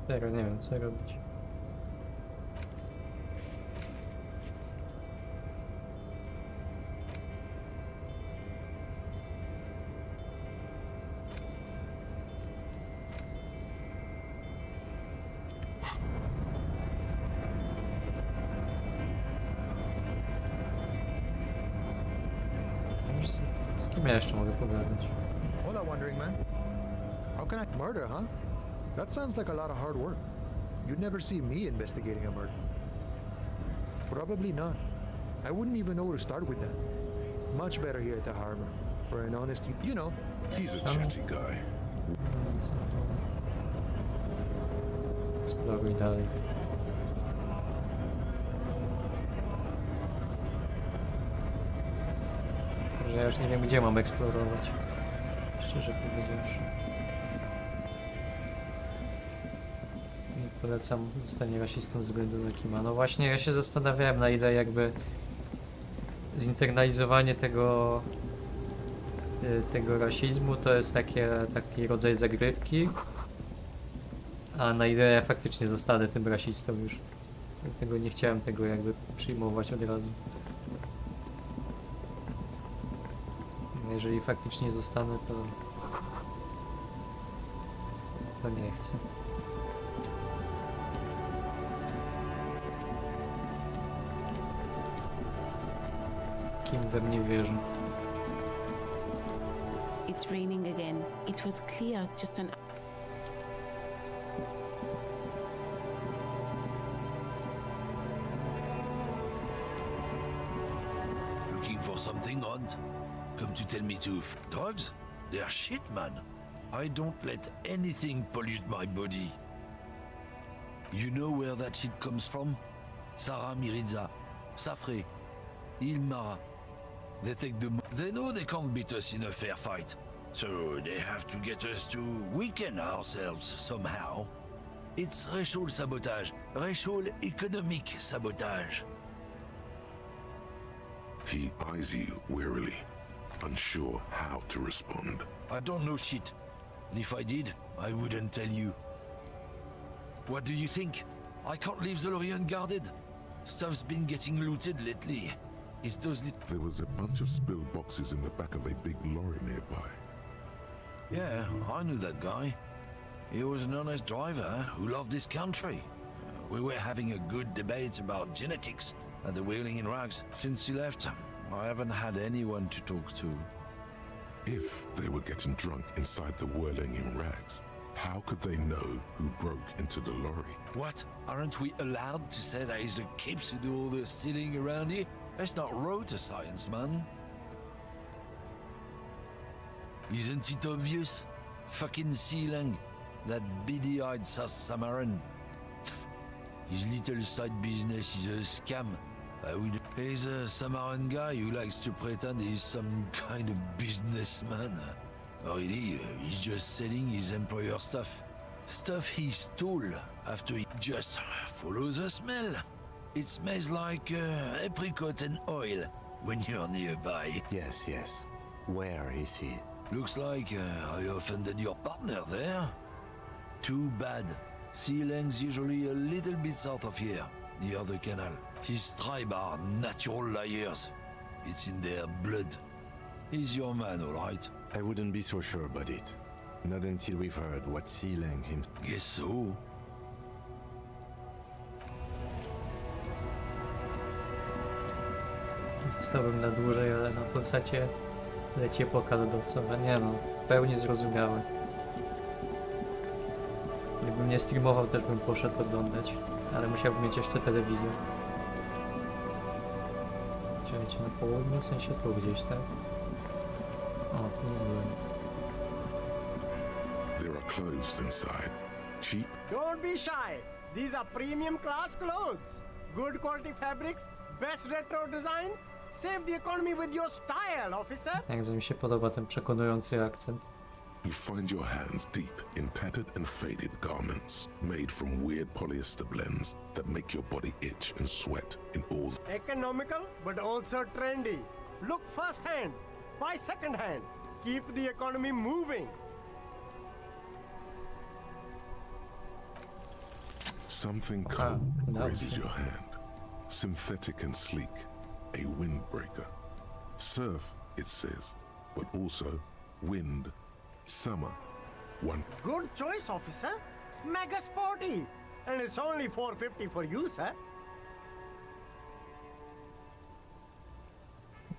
Teraz nie wiem co robić. Z kim ja jeszcze mogę pogadać? Hola, wandering man. How can I... Murder, huh? That sounds like a lot of hard work. You'd never see me investigating a murder. Probably not. I wouldn't even know where to start with that. Much better here at the harbor. For an honest, you know. He's a chatty guy. Eksploruj dalej. Że ja już nie wiem gdzie mam eksplorować. Szczerze powiedziawszy. Nie polecam zostanie rasistą ze względu na Kima. No właśnie ja się zastanawiałem na ile jakby zinternalizowanie tego rasizmu to jest taki rodzaj zagrywki, a na ile ja faktycznie zostanę tym rasistą już. Dlatego nie chciałem tego jakby przyjmować od razu. Jeżeli faktycznie zostanę, to to nie chcę. Kim we mnie wierzy? It's raining again. It was clear just an Looking for something odd? Come to tell me to drugs? They're shit, man. I don't let anything pollute my body. You know where that shit comes from? Sarah Mirizza, Safre, Ilmara. They take the... They know they can't beat us in a fair fight. So they have to get us to weaken ourselves somehow. It's racial sabotage. Racial economic sabotage. He eyes you wearily, unsure how to respond. I don't know shit. And if I did, I wouldn't tell you. What do you think? I can't leave the lorry unguarded. Stuff's been getting looted lately. It's those There was a bunch of spilled boxes in the back of a big lorry nearby. Yeah, I knew that guy. He was an honest driver who loved this country. We were having a good debate about genetics at the Wheeling in Rags. Since he left, I haven't had anyone to talk to. If they were getting drunk inside the Whirling in Rags, how could they know who broke into the lorry? What? Aren't we allowed to say that he's the kips who do all the stealing around here? That's not road to science, man. Isn't it obvious? Fucking Sealang, that beady-eyed South Samaran. His little side business is a scam. He's a Samaran guy who likes to pretend he's some kind of businessman. Really, he's just selling his employer stuff. Stuff he stole after he just follows the smell. It smells like apricot and oil when you're nearby. Yes, yes. Where is he? Looks like I offended your partner there. Too bad. Sealang's usually a little bit south of here, near the canal. His tribe are natural liars. It's in their blood. He's your man, all right? I wouldn't be so sure about it. Not until we've heard what Sealang him. Guess so. Zostałem na dłużej, ale na postacie leci epoka lodowcowa. Nie no, w pełni zrozumiałe. Gdybym nie streamował, też bym poszedł oglądać. Ale musiałbym mieć jeszcze telewizor. Czekajcie, na południu, w sensie tu gdzieś, tak? O, tu nie byłem. There are clothes inside. Cheap. Don't be shy. These are premium class clothes. Good quality fabrics, best retro design. Save the economy with your style, officer. Jak mi się podoba ten przekonujący akcent. You find your hands deep in tattered and faded garments made from weird polyester blends that make your body itch and sweat in all. Economical, but also trendy. Look first hand, buy second hand. Keep the economy moving. Something cold grazes your hand. Synthetic and sleek. A windbreaker. Surf, it says, but also wind. Summer. One. Good choice, officer. Mega sporty. And it's only $4.50 for you, sir.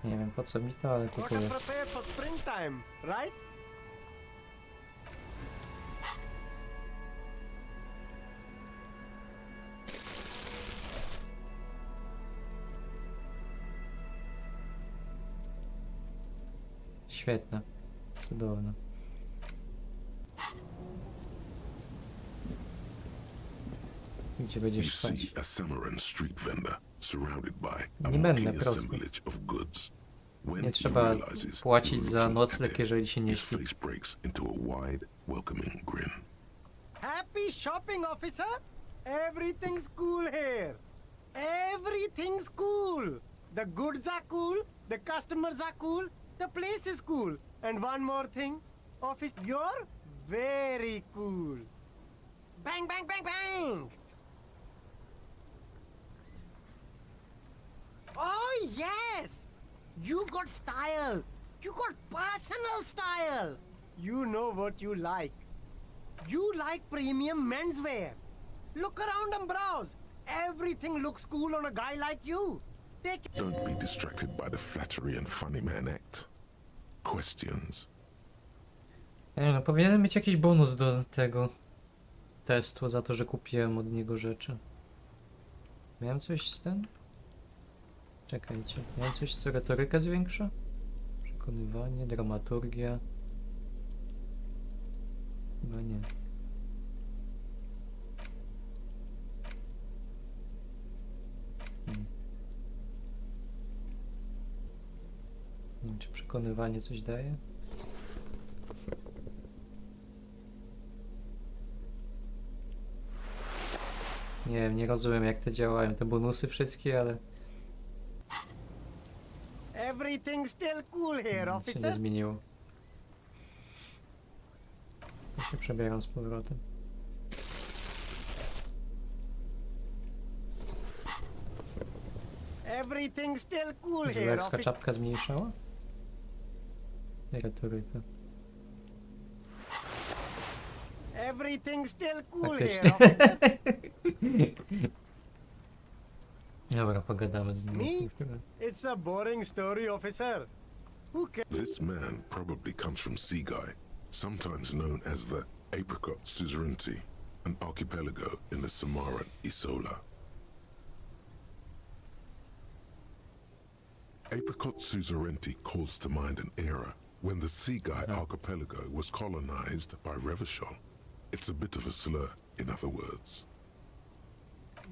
Nie wiem po co mi to, ale kupuję. Gotta prepare for springtime, right? Świetne. Cudowne. Gdzie You będziesz spać? see a Samaran street vendor surrounded by a Nie będę, motley prosto. assemblage of goods. When Nie he trzeba realizes płacić you're za looking at nocleg, it, jeżeli się nie his śpi. face breaks into a wide, welcoming grin. Happy shopping, officer. Everything's cool here. Everything's cool. The goods are cool. The customers are cool. The place is cool. And one more thing, office, you're very cool. Bang, bang, bang, bang. Oh, yes. You got style. You got personal style. You know what you like. You like premium menswear. Look around and browse. Everything looks cool on a guy like you. Don't be distracted by the flattery and funny man act. Questions. No, powinienem mieć jakiś bonus do tego testu za to, że kupiłem od niego rzeczy. Miałem coś z tym? Czekajcie. Miałem coś, co retorykę zwiększa? Przekonywanie, dramaturgia. Chyba nie. Nie wiem, czy przekonywanie coś daje? Nie wiem, nie rozumiem jak te działają, te bonusy wszystkie, ale Everything's still cool here, nic się nie officer. zmieniło. To się przebieram z powrotem. Everything's still cool here, Żułewska officer. czapka zmniejszała? I retoryka. Everything's still cool Faktycznie. here, officer. Dobra, pogadamy z nim. Me? It's a boring story, officer. Who cares? This man probably comes from Sea Guy, sometimes known as the Apricot Suzerainty, an archipelago in the Samaran Isola. Apricot Suzerainty calls to mind an era when the Sea Guy archipelago was colonized by Revachol. It's a bit of a slur, in other words.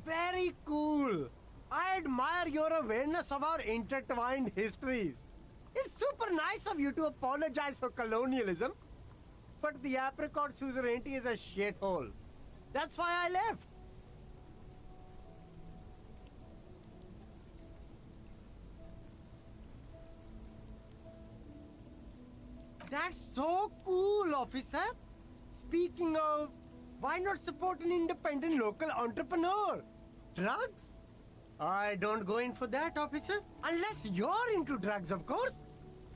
Very cool. I admire your awareness of our intertwined histories. It's super nice of you to apologize for colonialism, but the apricot suzerainty is a shithole. That's why I left. That's so cool, officer. Speaking of, why not support an independent local entrepreneur? Drugs? I don't go in for that, officer. Unless you're into drugs, of course.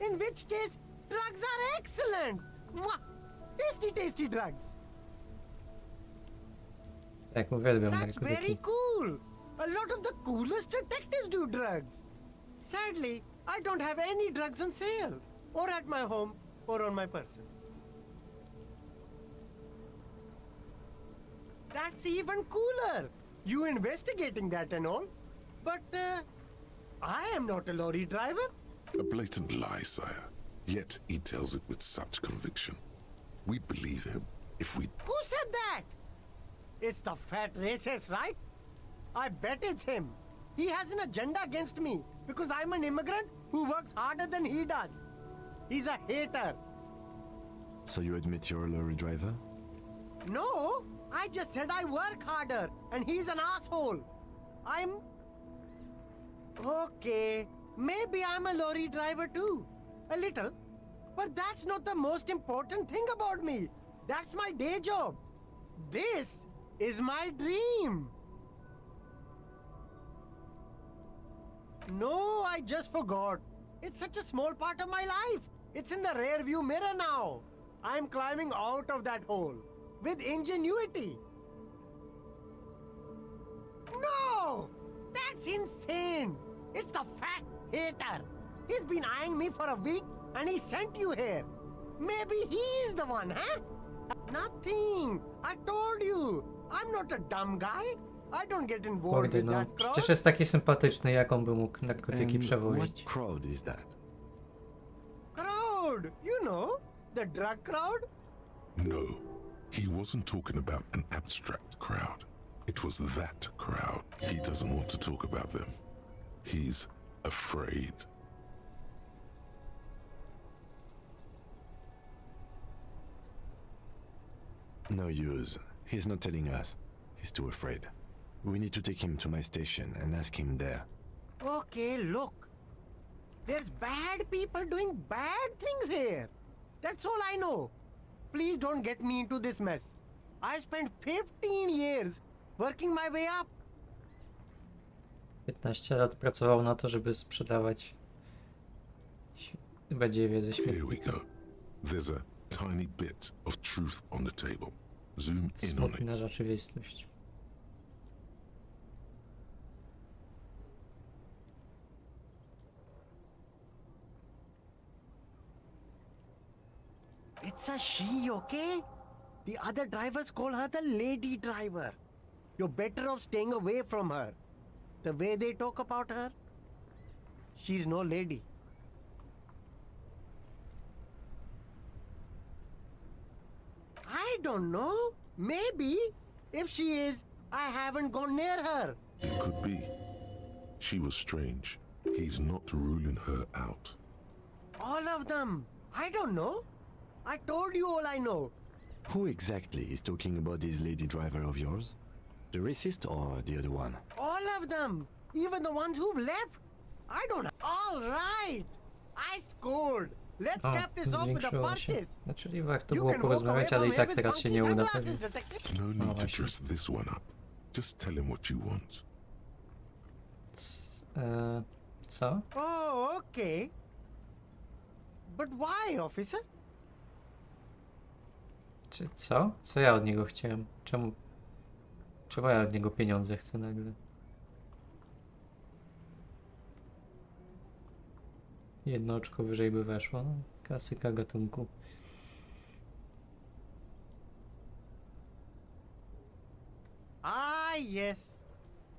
In which case, drugs are excellent. Mwah! Tasty, tasty drugs. Tak, uwielbiam That's very narkotyki. cool. A lot of the coolest detectives do drugs. Sadly, I don't have any drugs on sale, or at my home, or on my person. That's even cooler. You investigating that and all. But, I am not a lorry driver. A blatant lie, sire. Yet he tells it with such conviction. We'd believe him if we... Who said that? It's the fat racist, right? I bet it's him. He has an agenda against me because I'm an immigrant who works harder than he does. He's a hater. So you admit you're a lorry driver? No, I just said I work harder and he's an asshole. I'm... Okay, maybe I'm a lorry driver too. A little. But that's not the most important thing about me. That's my day job. This is my dream. No, I just forgot. It's such a small part of my life. It's in the rear view mirror now. I'm climbing out of that hole with ingenuity. No! That's insane! It's the fat hater. He's been eyeing me for a week and he sent you here. Maybe he's the one, huh? Nothing. I told you. I'm not a dumb guy. I don't get involved Kurde, with no. that crowd. Przecież jest taki sympatyczny, jak on by mógł narkotyki And przewozić. what crowd is that? Crowd! You know, the drug crowd? No, he wasn't talking about an abstract crowd. It was that crowd. He doesn't want to talk about them. He's afraid. No use. He's not telling us. He's too afraid. We need to take him to my station and ask him there. Okay, look. There's bad people doing bad things here. That's all I know. Please don't get me into this mess. I spent 15 years working my way up. 15 lat pracował na to, żeby sprzedawać badziewie ze Here we śmietnika. go. There's a tiny bit of truth on the table. Zoom in on Smutna it. rzeczywistość. It's a she, okay? The other drivers call her the lady driver. You're better off staying away from her. The way they talk about her, she's no lady. I don't know. Maybe. If she is, I haven't gone near her. It could be. She was strange. He's not ruling her out. All of them. I don't know. I told you all I know. Who exactly is talking about this lady driver of yours? The racist or the other one? All of them. Even the ones who've left. I don't. All right. I scored. Let's O, cap this off with a zwiększyło się. purchase. No, czyli warto You było can walk porozmawiać, away ale i from tak here teraz with się nie funky uda sunglasses, pewnie. detective. No need to właśnie. dress this one up. Just tell him what you want. Co? Oh, okay. But why, officer? Czy co? Co ja od niego chciałem? Czemu ja od niego pieniądze chcę nagle? Jedno oczko wyżej by weszło. No, klasyka gatunku. Ah, yes.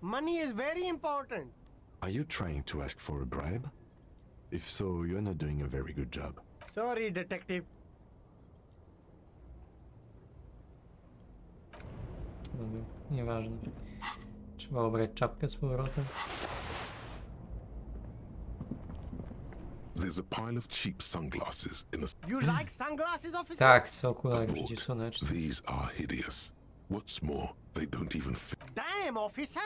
Money is very important. Are you trying to ask for a bribe? If so, you're not doing a very good job. Sorry, detective. Dobra, nieważne. Trzeba obrać czapkę z powrotem. There's a pile of cheap sunglasses in a... You like sunglasses, officer? Tak, co okulary przeciwsłoneczne. These are hideous. What's more, they don't even fit. Damn, officer.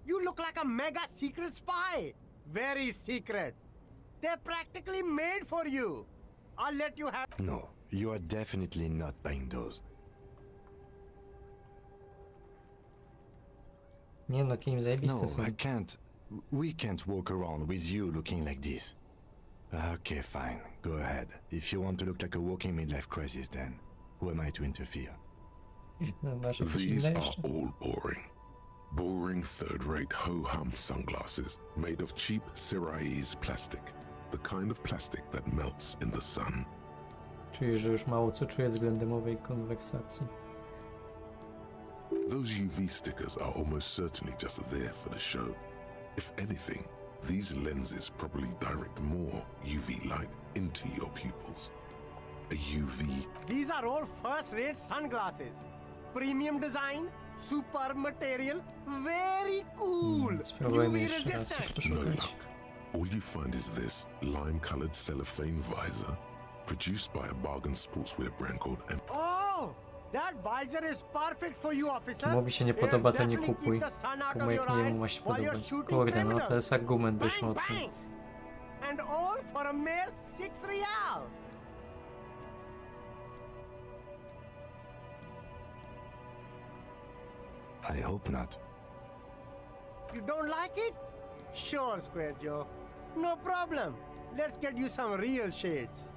You look like a mega secret spy. Very secret. They're practically made for you. I'll let you have... No, you are definitely not buying those. Nie no, kim zajebiste No, są. I can't. We can't walk around with you looking like this. Okay, fine. Go ahead. If you want to look like a walking midlife crisis, then who am I to interfere? No, masz jakieś These inne are jeszcze? all boring. Boring third-rate ho-hum sunglasses made of cheap Syrahese plastic. The kind of plastic that melts in the sun. Czuję, że już mało co czuję względem owej konwersacji. Those UV stickers are almost certainly just there for the show. If anything, these lenses probably direct more UV light into your pupils. A UV... These are all first-rate sunglasses. Premium design, super material, very cool. Spróbujmy UV jeszcze raz resistant. ich No poszukać. luck. All you find is this lime-colored cellophane visor, produced by a bargain sportswear brand called... Oh, that visor is perfect for you, officer. Kimowi się nie It'll podoba, to nie definitely kupuj. keep the sun out Komu of jak your nie eyes jemu ma się while you're podobać. shooting Kurde, no to criminals. jest argument dość Bang, mocny. bang. And all for a mere 6 real. I hope not. You don't like it? Sure, Square Joe. No problem. Let's get you some real shades.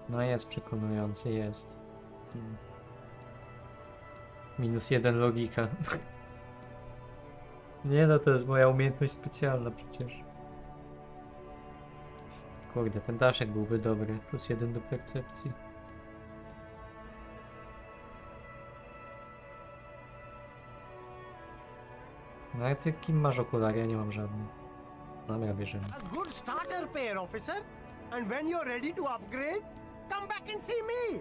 No jest przekonujący, jest. -1 logika. Nie no, to jest moja umiejętność specjalna przecież. Kurde, ten daszek byłby dobry. +1 do percepcji. No ale ty kim masz okulary? Ja nie mam żadnych. Dobra, bierzemy. A good starter pair, officer. And when you're ready to upgrade, come back and see me.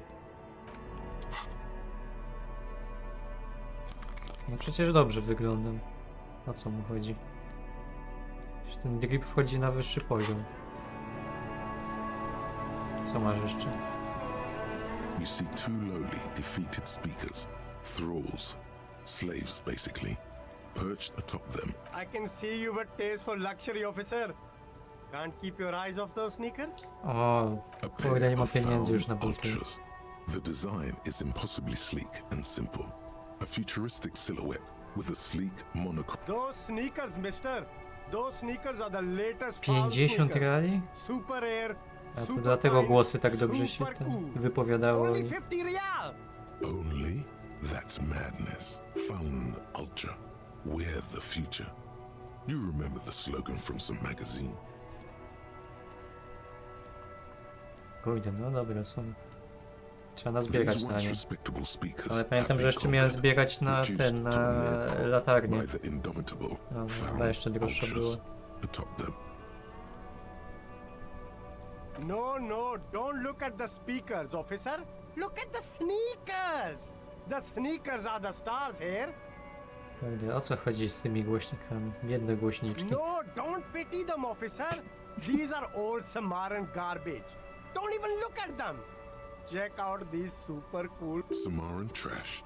No przecież dobrze wyglądam. O co mu chodzi? Przecież ten grip wchodzi na wyższy poziom. Co masz jeszcze? You see two lowly, defeated speakers, thralls, slaves basically, perched atop them. I can see you've a taste for luxury, officer. Can't keep your eyes off those sneakers? O, kurde, nie ma of pieniędzy już na foul buty. ultras. The design is impossibly sleek and simple. A futuristic silhouette with a sleek monocle. Those sneakers, mister. Those sneakers are the latest 50 sneakers. reali? Super Air, A to dlatego głosy tak dobrze się tam wypowiadały. Only 50 real. Only? That's madness. Fun, ultra. We're the future. You remember the slogan from some magazine? Kurde, no dobra, są. Trzeba nazbierać These na once nie. respectable speakers Ale have pamiętam, been że jeszcze miałem conquered, zbierać na reduced ten, to na mere latarnię. by the indomitable, No, found chyba jeszcze droższa ultras była. atop them. No, no, don't look at the speakers, officer. Look at the sneakers. The sneakers are the stars here. Kurde, o co chodzi z tymi głośnikami? Biedne głośniczki. No, don't pity them, officer. These are old Samaran garbage. Don't even look at them. Check out these super cool. Samaran trash.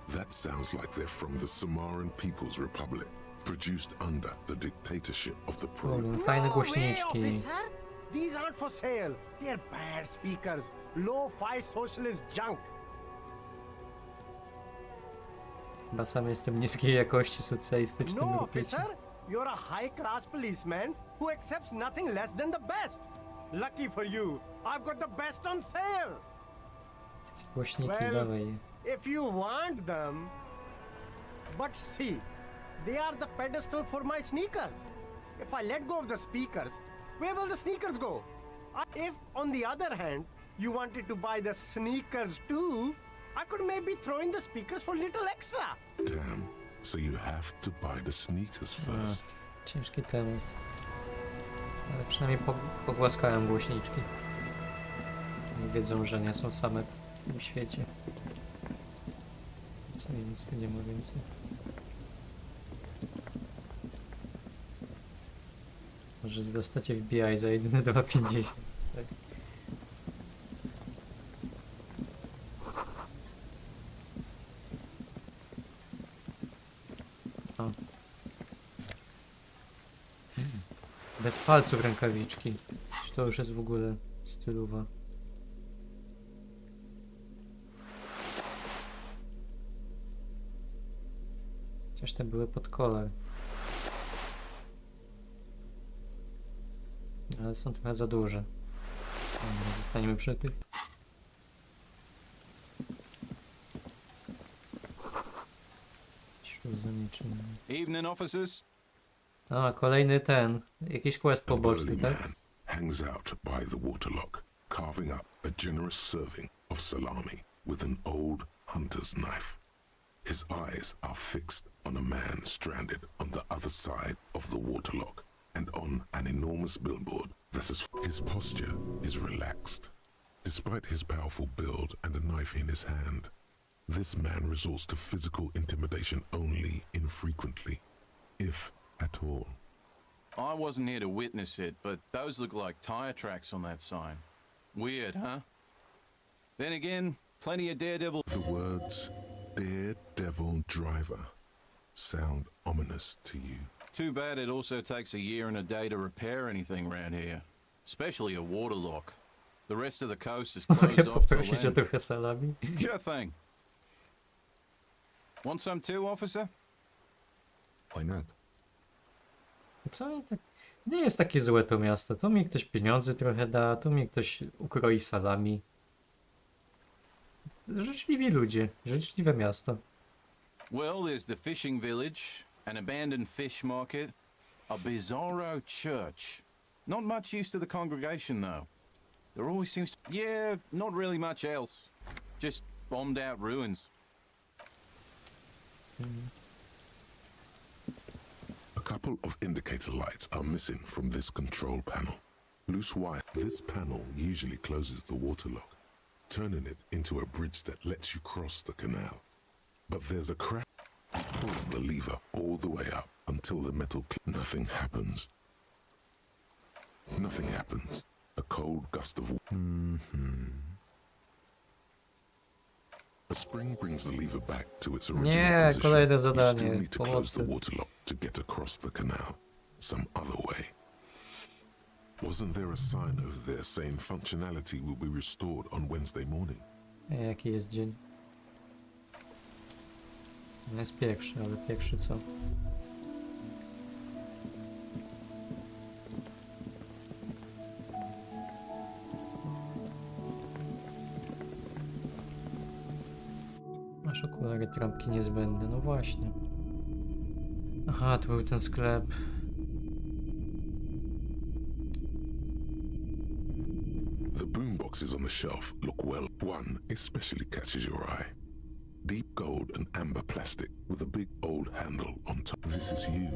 That sounds like they're from the Samaran People's Republic, produced under the dictatorship of the Kurde, fajne głośniczki. Officer. These aren't for sale. They're bad speakers. Low-fi socialist junk. Chyba sam jestem niskiej jakości socjalistycznym No, rupiecie. officer. You're a high-class policeman who accepts nothing less than the best. Lucky for you, I've got the best on sale. Głośniki, Well, dawaj. if you want them. But see, they are the pedestal for my sneakers. If I let go of the speakers, where will the sneakers go? If, on the other hand, you wanted to buy the sneakers too, I could maybe throw in the speakers for little extra. Damn. So you have to buy the sneakers first. Ciężki temat. Ale przynajmniej pogłaskałem głośniczki. Nie wiedzą, że nie są same w tym świecie. Co i nic tu nie ma więcej. Może dostać FBI za jedyne 2,50. Tak. O. Bez palców rękawiczki. To już jest w ogóle stylowa. Chociaż te były pod kolor. Ale są trochę za duże. Dobra, zostaniemy przy tych. Śluzami. Evening, officers. A, kolejny ten. Jakiś quest poboczny, tak? Man hangs out by the waterlock, carving up a generous serving of salami with an old hunter's knife. His eyes are fixed on a man stranded on the other side of the waterlock and on an enormous billboard that is... His posture is relaxed. Despite his powerful build and a knife in his hand, this man resorts to physical intimidation only infrequently, if at all. I wasn't here to witness it, but those look like tire tracks on that sign. Weird, huh? Then again, plenty of daredevil... The words Daredevil Driver sound ominous to you. Too bad it also takes a year and a day to repair anything around here. Especially a waterlock. The rest of the coast is closed Mogę off to poprosić o land. trochę salami? Sure thing. Want some too, officer? Why not? Co oni tak... Nie jest takie złe to miasto. Tu mi ktoś pieniądze trochę da, tu mi ktoś ukroi salami. Życzliwi ludzie, życzliwe miasto. Well, there's the fishing village, an abandoned fish market, a bizarro church. Not much use to the congregation, though. There always seems to... Yeah, not really much else. Just bombed out ruins. A couple of indicator lights are missing from this control panel. Loose wire. This panel usually closes the waterlock, turning it into a bridge that lets you cross the canal. But there's a crack. Pull the lever all the way up until the metal... Nothing happens. Nothing happens. A cold gust of... A spring brings the lever back to its original Nie, position. kolejne You still zadanie. need to close the Pomocy. waterlock to get across the canal. Some other way. Wasn't there a sign over there saying functionality will be restored on Wednesday morning? Jaki jest dzień? Nie jest pierwszy, ale pierwszy co? Masz okulary, trampki niezbędne, no właśnie. Aha, tu był ten sklep. The boomboxes on the shelf look well. One especially catches your eye. Deep gold and amber plastic with a big old handle on top. This is you.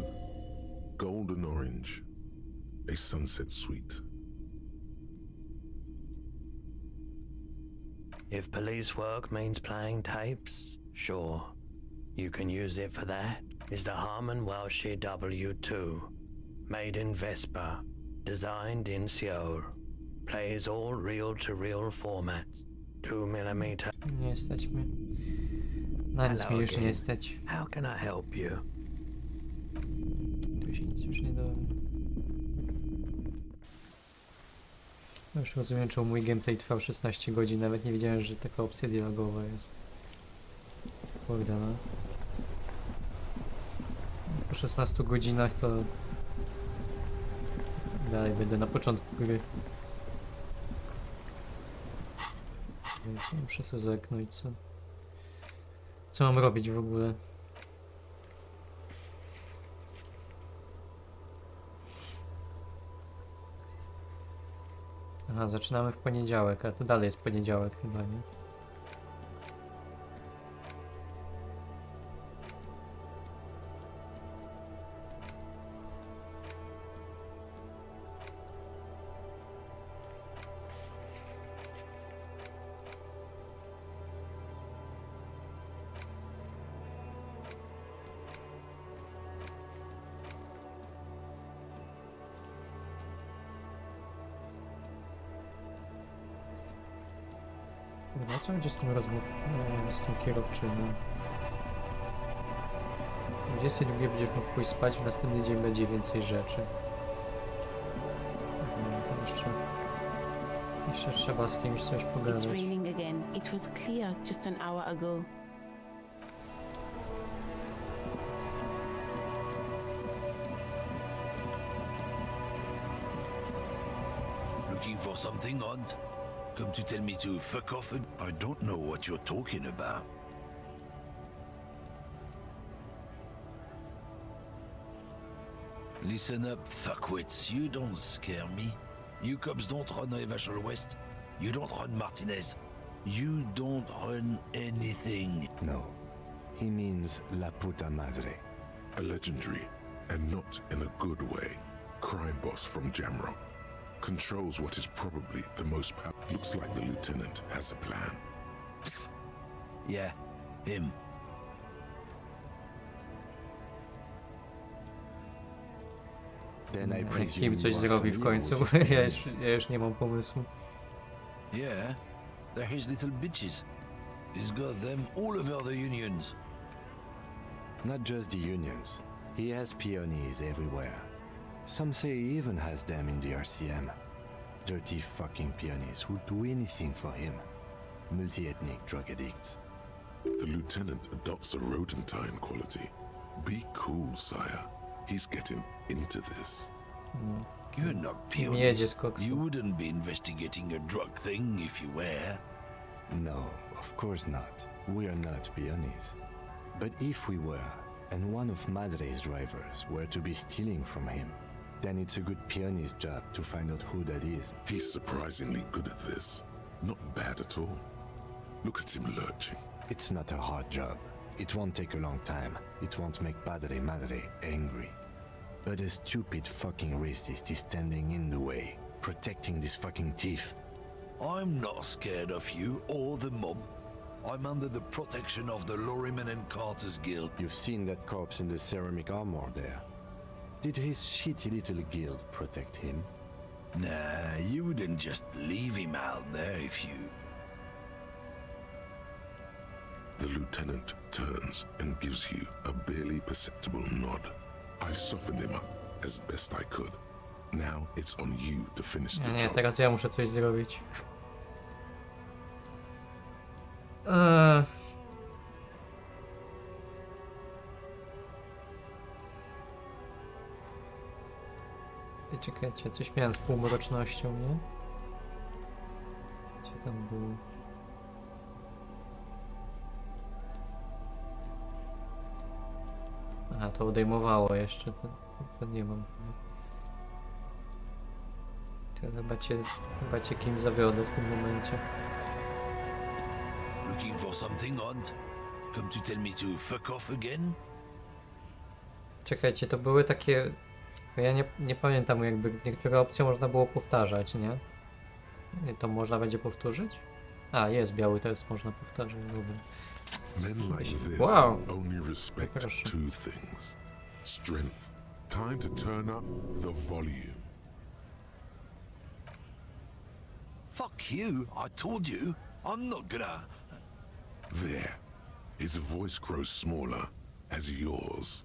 Golden orange. A sunset suite. If police work means playing tapes, sure. You can use it for that. It's the Harman Welsh W2. Made in Vespa. Designed in Seoul. Plays all reel-to-reel formats. 2mm. Nie stać mnie. Na nic mi już nie stać. How can I help you? Tu się nic już nie dowie. Już rozumiem, czemu mój gameplay trwał 16 godzin. Nawet nie wiedziałem, że taka opcja dialogowa jest. Kurde, no. Po 16 godzinach to... Dalej będę na początku gry. Muszę sobie zerknąć, co mam robić w ogóle. Aha, zaczynamy w poniedziałek, a to dalej jest poniedziałek chyba, nie? Kurwa, co będzie z tym z tym kierowczynem? 22 będziesz mógł pójść spać, w następny dzień będzie więcej rzeczy. To jeszcze trzeba z kimś coś pogadać. It's raining again. It was clear just an hour ago. Looking for something odd? Come to tell me to fuck off and I don't know what you're talking about. Listen up, fuckwits. You don't scare me. You cops don't run Evashel West. You don't run Martinez. You don't run anything. No. He means La Puta Madre. A legendary, and not in a good way, crime boss from Jamrock. Controls what is probably the most powerful. Looks like the lieutenant has a plan. Yeah, him. Then I Jak presume kim coś you are zrobi w familiar końcu, with his ja już nie mam pomysłu. Yeah, they're his little bitches. He's got them all over the unions. Not just the unions. He has peonies everywhere. Some say he even has them in the RCM. Dirty fucking peonies who'd do anything for him. Multi-ethnic drug addicts. The lieutenant adopts a rodentine quality. Be cool, sire. He's getting into this. You're not Jedzie z peonies. koksem. You wouldn't be investigating a drug thing if you were. No, of course not. We are not peonies. But if we were, and one of Madre's drivers were to be stealing from him, then it's a good peonist job to find out who that is. He's surprisingly good at this. Not bad at all. Look at him lurching. It's not a hard job. It won't take a long time. It won't make Padre Madre angry. But a stupid fucking racist is standing in the way, protecting this fucking thief. I'm not scared of you or the mob. I'm under the protection of the Lorrymen and Carters Guild. You've seen that corpse in the ceramic armor there. Did his shitty little guild protect him? Nah, you wouldn't just leave him out there if you... The lieutenant turns and gives you a barely perceptible nod. I've softened him up as best I could. Now it's on you to finish the Nie, job. teraz ja muszę coś zrobić. Czekajcie, coś miałem z półmrocznością, nie? Gdzie tam był? A to odejmowało jeszcze, to nie mam. To chyba cię kim zawiodę w tym momencie. Looking for something odd? Come to tell me to fuck off again? Czekajcie, to były takie... Ja nie pamiętam, jakby niektóre opcje można było powtarzać, nie? To można będzie powtórzyć? A, jest biały, teraz można powtarzać. Dobra. Men like this Wow. only respect two things. Strength. Time to turn up the volume. Fuck you, I told you. I'm not gonna... There. His voice grows smaller as yours.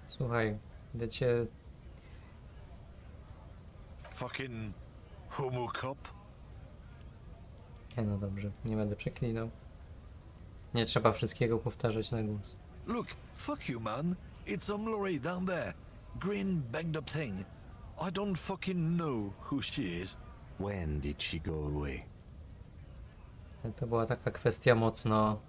Słuchaj, będę cię... Fucking homo cop. Nie, no dobrze, nie będę przeklinał. Nie trzeba wszystkiego powtarzać na głos. Look, fuck you, man. It's some lorry down there. Green, banged up thing. I don't fucking know who she is. When did she go away? To była taka kwestia mocno...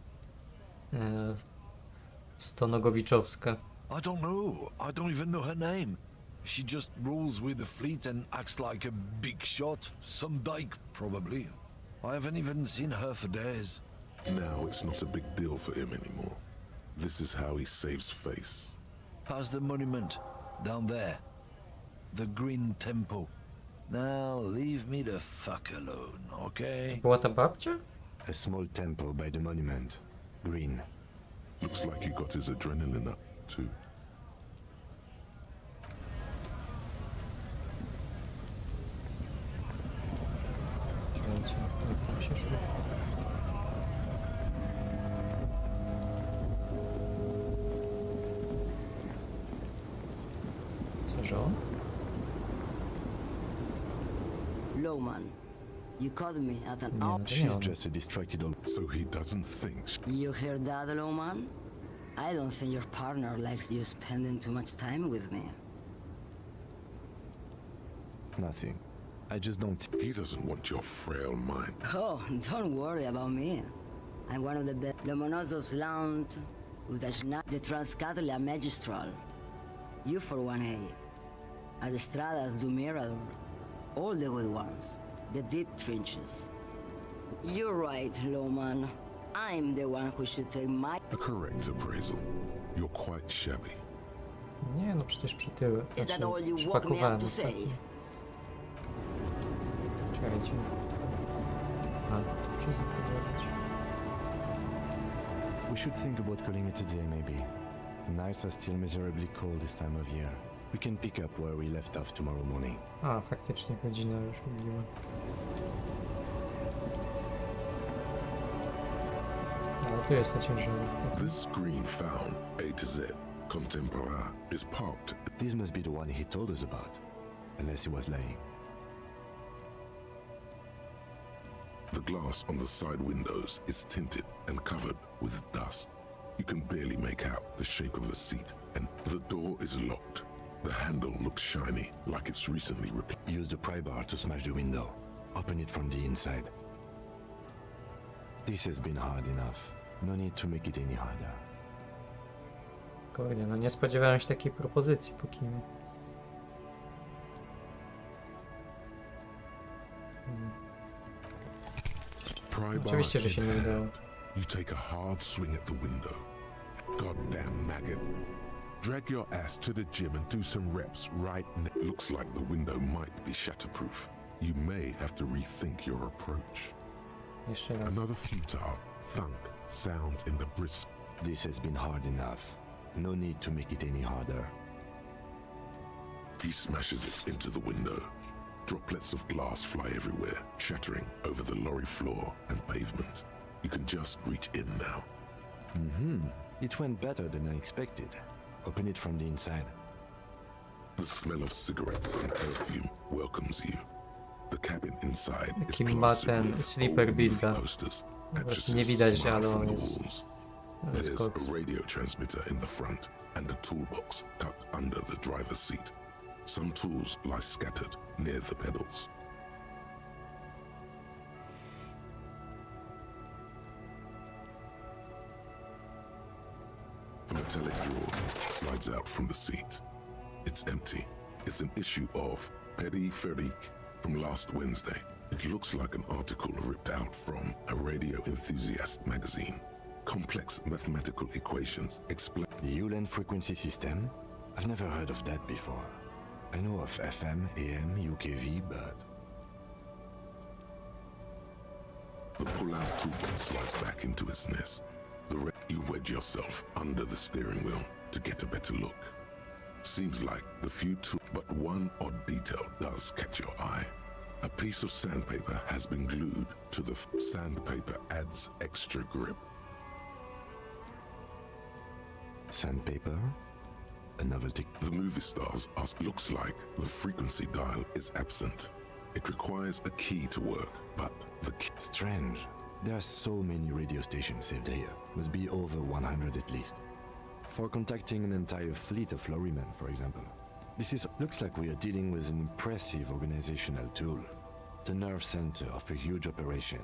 stonogowiczowska. I don't know. I don't even know her name. She just rolls with the fleet and acts like a big shot. Some dyke, probably. I haven't even seen her for days. Now it's not a big deal for him anymore. This is how he saves face. Past the monument. Down there. The Green Temple. Now leave me the fuck alone, okay? Była ta babcia? A small temple by the monument. Green. Looks like he got his adrenaline up, too. Czekajcie, jak tam się szło? Co, że on? Lowman, you caught me at an Nie, no to nie She's on. just a distracted old... So he doesn't think. You hear that, Lowman? I don't think your partner likes you spending too much time with me. Nothing. I just don't... He doesn't want your frail mind. Oh, don't worry about me. I'm one of the best. Lomonosov's land, Udashna, the Transcatolia Magistral. You for 1A. Adestradas do Mirador. All the good ones. The deep trenches. You're right, Lowman. I'm the one who should take my... A correct appraisal. You're quite shabby. Nie, no przecież przytyły. Is that Znaczy, all you want me przypakowałem to say? ostatnio. Czekajcie. A, to przez opowiadać. We should think about calling it a day, maybe. The nights are still miserably cold this time of year. We can pick up where we left off tomorrow morning. A, faktycznie godzina już mówiła. Ale tu jest ta ciężarówka. This screen found A to Z, contemporary, is parked. This must be the one he told us about. Unless he was lying. The glass on the side windows is tinted and covered with dust. You can barely make out the shape of the seat, and the door is locked. The handle looks shiny, like it's recently replaced. Use the pry bar to smash the window. Open it from the inside. This has been hard enough. No need to make it any harder. Kurde, no nie spodziewałem się takiej propozycji po kim. Pry bar Oczywiście, że się nie in udało. hand, you take a hard swing at the window. Goddamn maggot. Drag your ass to the gym and do some reps right now. Looks like the window might be shatterproof. You may have to rethink your approach. Jeszcze raz. Another futile thunk sounds in the brisk. This has been hard enough. No need to make it any harder. He smashes it into the window. Droplets of glass fly everywhere, shattering over the lorry floor and pavement. You can just reach in now. It went better than I expected. Open it from the inside. The smell of cigarettes and perfume welcomes you. The cabin inside is Kim ma plastered ten with sleeper old builda. posters, Po prostu actresses nie widać, smile ale from on the jest walls. There's Cox. a radio transmitter in the front and a toolbox tucked under the driver's seat. Some tools lie scattered near the pedals. A metallic drawer slides out from the seat. It's empty. It's an issue of Petty Ferik from last Wednesday. It looks like an article ripped out from a radio enthusiast magazine. Complex mathematical equations explain The Uland frequency system? I've never heard of that before. I know of FM, AM, UKV, but... The pull-out toolbox slides back into its nest. You wedge yourself under the steering wheel to get a better look. Seems like the few tools, but one odd detail does catch your eye. A piece of sandpaper has been glued to the sandpaper adds extra grip. Sandpaper? A novelty. The movie stars ask, looks like the frequency dial is absent. It requires a key to work, but the key... Strange. There are so many radio stations saved here. Must be over 100 at least. For contacting an entire fleet of lorrymen, for example. Looks like we are dealing with an impressive organizational tool. The nerve center of a huge operation.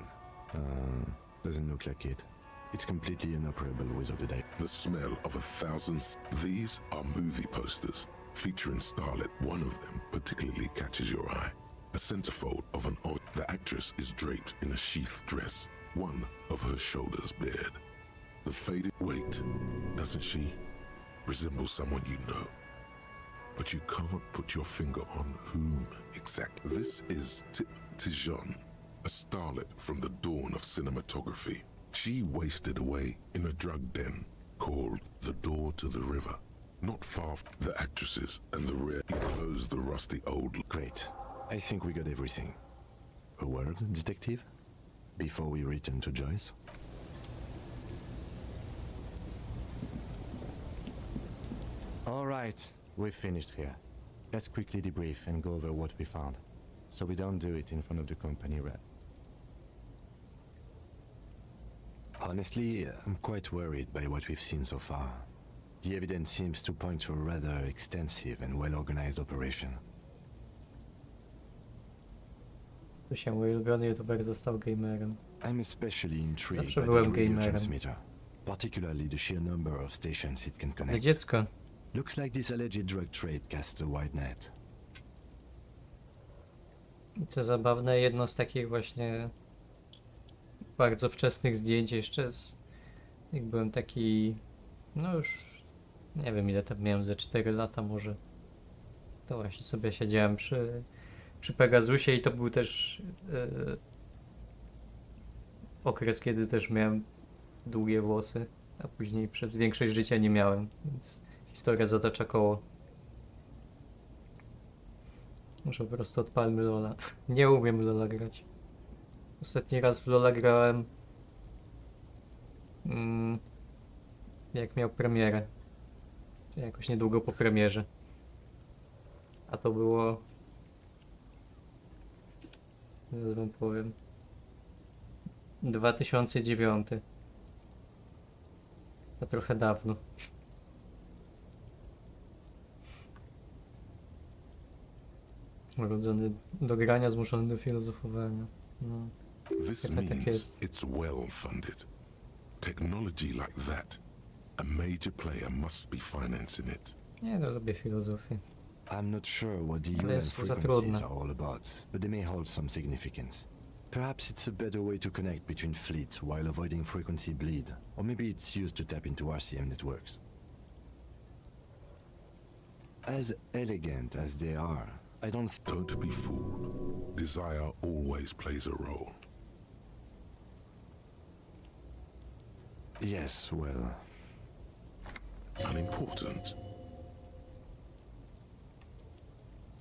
Doesn't look like it. It's completely inoperable without a date. The smell of 1,000... These are movie posters featuring Starlet. One of them particularly catches your eye. A centerfold of an oil. The actress is draped in a sheath dress, one of her shoulders bared. The faded... Wait, doesn't she resemble someone you know? But you can't put your finger on whom exactly. This is Tijon, a starlet from the dawn of cinematography. She wasted away in a drug den called The Door to the River. Not far from the actresses and the rear close the rusty old... Great. I think we got everything. A word, detective? Before we return to Joyce? All right, we've finished here. Let's quickly debrief and go over what we found, so we don't do it in front of the company rep. Honestly, I'm quite worried by what we've seen so far. The evidence seems to point to a rather extensive and well-organized operation. Tu się mój ulubiony youtuber został gamerem. I'm especially intrigued Zawsze by byłem the radio gamerem. transmitter, particularly the sheer number of stations it can Ale connect. dziecko. Looks like this alleged drug trade casts a wide net. I co zabawne, jedno z takich właśnie bardzo wczesnych zdjęć jeszcze jak byłem taki, no już nie wiem ile tam miałem, ze 4 lata może. To właśnie sobie siedziałem przy Pegasusie i to był też okres, kiedy też miałem długie włosy, a później przez większość życia nie miałem, więc historia zatacza koło. Może po prostu odpalmy Lola. Nie umiem Lola grać. Ostatni raz w Lola grałem jak miał premierę. Czyli jakoś niedługo po premierze. A to było... Zaraz wam powiem. 2009. To trochę dawno. Urodzony do grania, zmuszony do filozofowania. No. This means it's well funded. Technology like that, a major player must be financing it. Nie, no lubię filozofię. I'm not sure what the Ale UN jest za frequencies trudne. are all about, but they may hold some significance. Perhaps it's a better way to connect between fleets while avoiding frequency bleed, or maybe it's used to tap into RCM networks. As elegant as they are, I Don't be fooled. Desire always plays a role. Yes, well... Unimportant.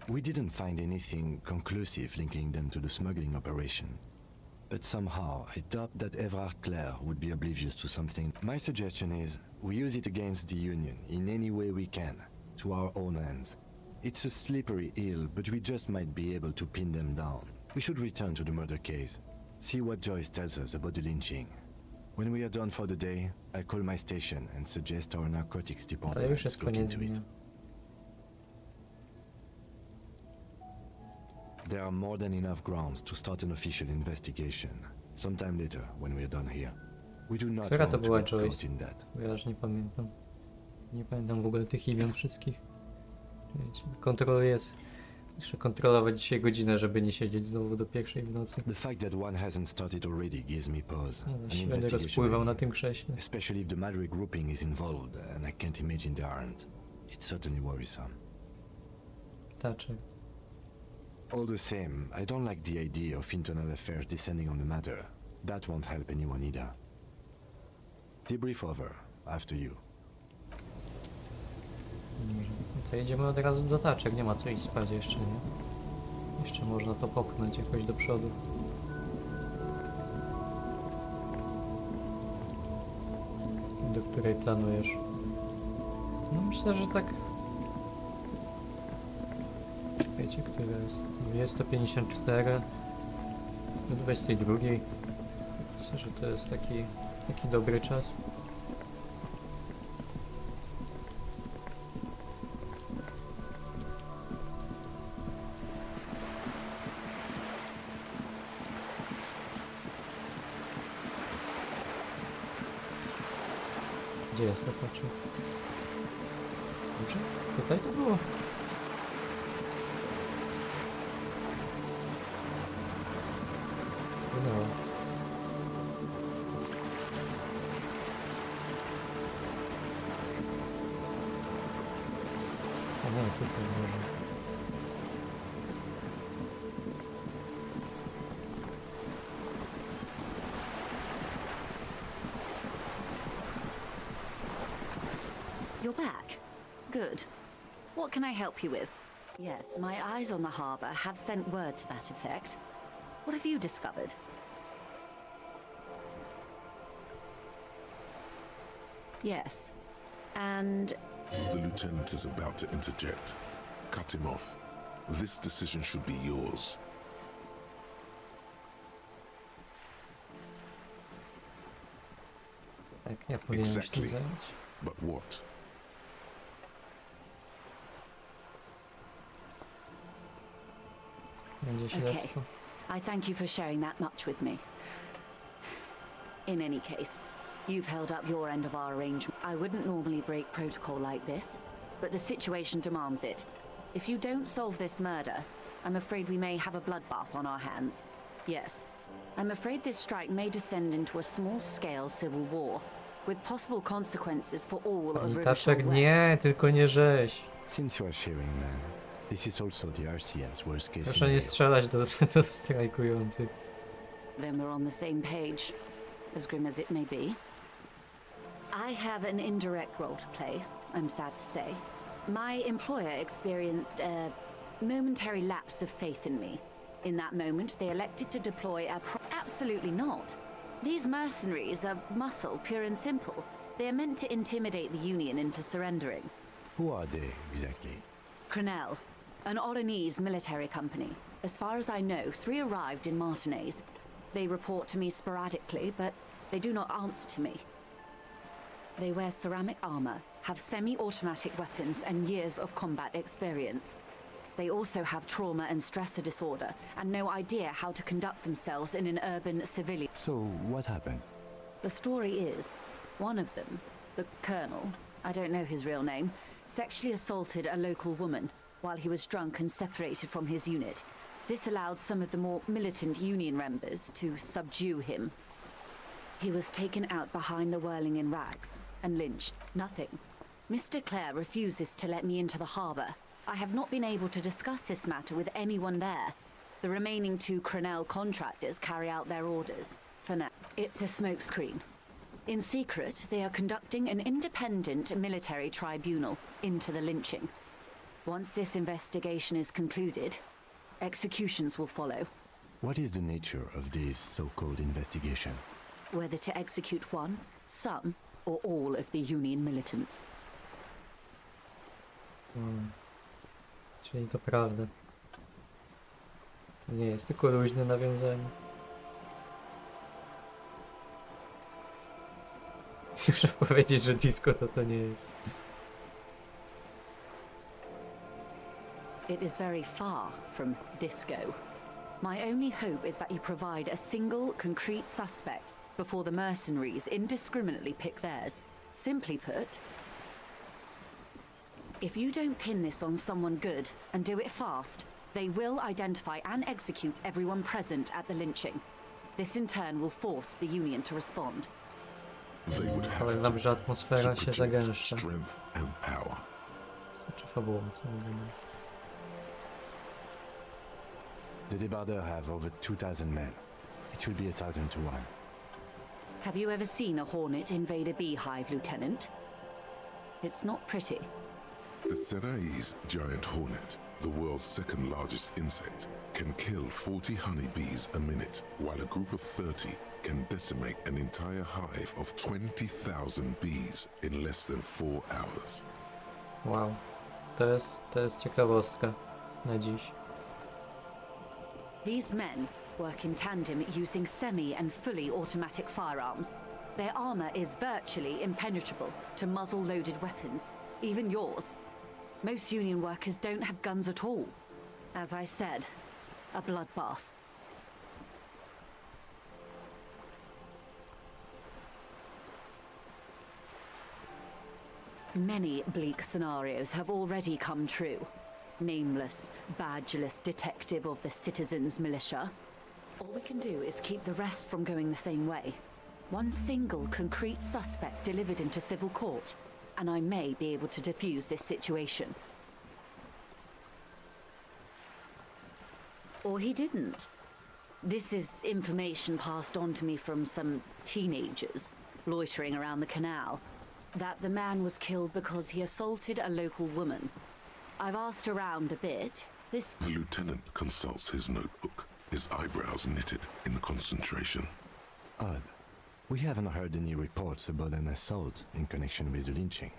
We didn't find anything conclusive linking them to the smuggling operation. But somehow, I doubt that Evrard Claire would be oblivious to something. My suggestion is, we use it against the Union in any way we can, to our own ends. It's a slippery hill, but we just might be able to pin them down. We should return to the murder case, see what Joyce tells us about the lynching. When we are done for the day, I call my station and suggest our narcotics Ale department już jest look koniec into it. dnia. There are more than enough grounds to start an official investigation. Sometime later, when we are done here. We do not Która to want to była get caught Joyce? in that. Bo ja już nie pamiętam. Nie pamiętam w ogóle tych imion wszystkich. Wiecie, kontroluję. Muszę kontrolować dzisiaj godzinę, żeby nie siedzieć znowu do pierwszej w nocy. The fact that one hasn't started already gives me pause. Ale An się będę investigation rozpływał na idea, tym krześle. especially if the Madrid grouping is involved, and I can't imagine they aren't. It's certainly worrisome. Taczek. All the same, I don't like the idea of internal affairs descending on the matter. That won't help anyone either. Debrief over. After you. To jedziemy od razu do taczek, nie ma co iść spać jeszcze, nie? Jeszcze można to popchnąć jakoś do przodu. Do której planujesz? No myślę, że tak... Wiecie, które jest? 254 do 22. Myślę, że to jest taki dobry czas. Gdzie jest to patrzył? Dobrze? Tutaj to było. No. O nie, tutaj może. You're back. Good. What can I help you with? Yes, my eyes on the harbour have sent word to that effect. What have you discovered? Yes. And... The lieutenant is about to interject. Cut him off. This decision should be yours. Tak, ja powinienem się tym zająć. But what? Będzie śledztwo. I thank you for sharing that much with me. In any case, you've held up your end of our arrangement. I wouldn't normally break protocol like this, but the situation demands it. If you don't solve this murder, I'm afraid we may have a bloodbath on our hands. Yes, I'm afraid this strike may descend into a small-scale civil war, with possible consequences for all of Pani Riverside Taczek, West. nie, tylko nie rzeź. Since you are sharing, man, this is also the RCM's worst case Proszę nie scenario. strzelać do strajkujących. Then we're on the same page, as grim as it may be. I have an indirect role to play, I'm sad to say. My employer experienced a momentary lapse of faith in me. In that moment, they elected to deploy a absolutely not. These mercenaries are muscle, pure and simple. They are meant to intimidate the Union into surrendering. Who are they, exactly? Crenell, an Oranese military company. As far as I know, 3 arrived in Martinez. They report to me sporadically, but they do not answer to me. They wear ceramic armor, have semi-automatic weapons, and years of combat experience. They also have trauma and stressor disorder, and no idea how to conduct themselves in an urban civilian. So, what happened? The story is, one of them, the colonel, I don't know his real name, sexually assaulted a local woman while he was drunk and separated from his unit. This allowed some of the more militant Union members to subdue him. He was taken out behind the whirling in rags and lynched. Nothing. Mr. Clare refuses to let me into the harbour. I have not been able to discuss this matter with anyone there. The remaining 2 Crenell contractors carry out their orders. For now, it's a smokescreen. In secret, they are conducting an independent military tribunal into the lynching. Once this investigation is concluded, executions will follow. What is the nature of this so-called investigation? Whether to execute one, some, or all of the Union militants. Czyli to prawda. To nie jest tylko luźne nawiązanie. Muszę powiedzieć, że disco to nie jest. It is very far from disco. My only hope is that you provide a single, concrete suspect before the mercenaries indiscriminately pick theirs. Simply put, if you don't pin this on someone good and do it fast, they will identify and execute everyone present at the lynching. This in turn will force the Union to respond. They would have Powiem wam, że atmosfera się project zagęszcza. strength and power. Znaczy fabułą, co mówimy. The Debarders have over 2,000 men. It will be 1,000 to 1. Have you ever seen a hornet invade a beehive, Lieutenant? It's not pretty. The Serai's giant hornet, the world's second largest insect, can kill 40 honeybees a minute, while a group of 30 can decimate an entire hive of 20,000 bees in less than 4 hours. Wow. To jest ciekawostka na dziś. These men work in tandem using semi and fully automatic firearms. Their armor is virtually impenetrable to muzzle-loaded weapons, even yours. Most Union workers don't have guns at all. As I said, a bloodbath. Many bleak scenarios have already come true. Nameless, badgeless detective of the citizens' militia. All we can do is keep the rest from going the same way. One single concrete suspect delivered into civil court, and I may be able to defuse this situation. Or he didn't. This is information passed on to me from some teenagers loitering around the canal. That the man was killed because he assaulted a local woman. I've asked around a bit. The lieutenant consults his notebook, his eyebrows knitted in concentration. Odd. We haven't heard any reports about an assault in connection with the lynching.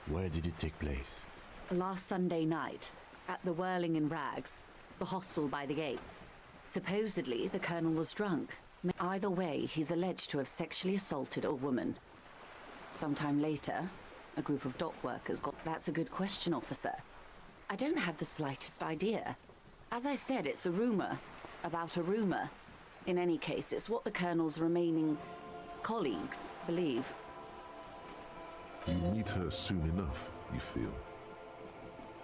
Where did it take place? Last Sunday night, at the Whirling in Rags, the hostel by the gates. Supposedly, the colonel was drunk. Either way, he's alleged to have sexually assaulted a woman. Sometime later, a group of dock workers got... That's a good question, officer. I don't have the slightest idea. As I said, it's a rumor about a rumor. In any case, it's what the colonel's remaining colleagues believe. You meet her soon enough, you feel?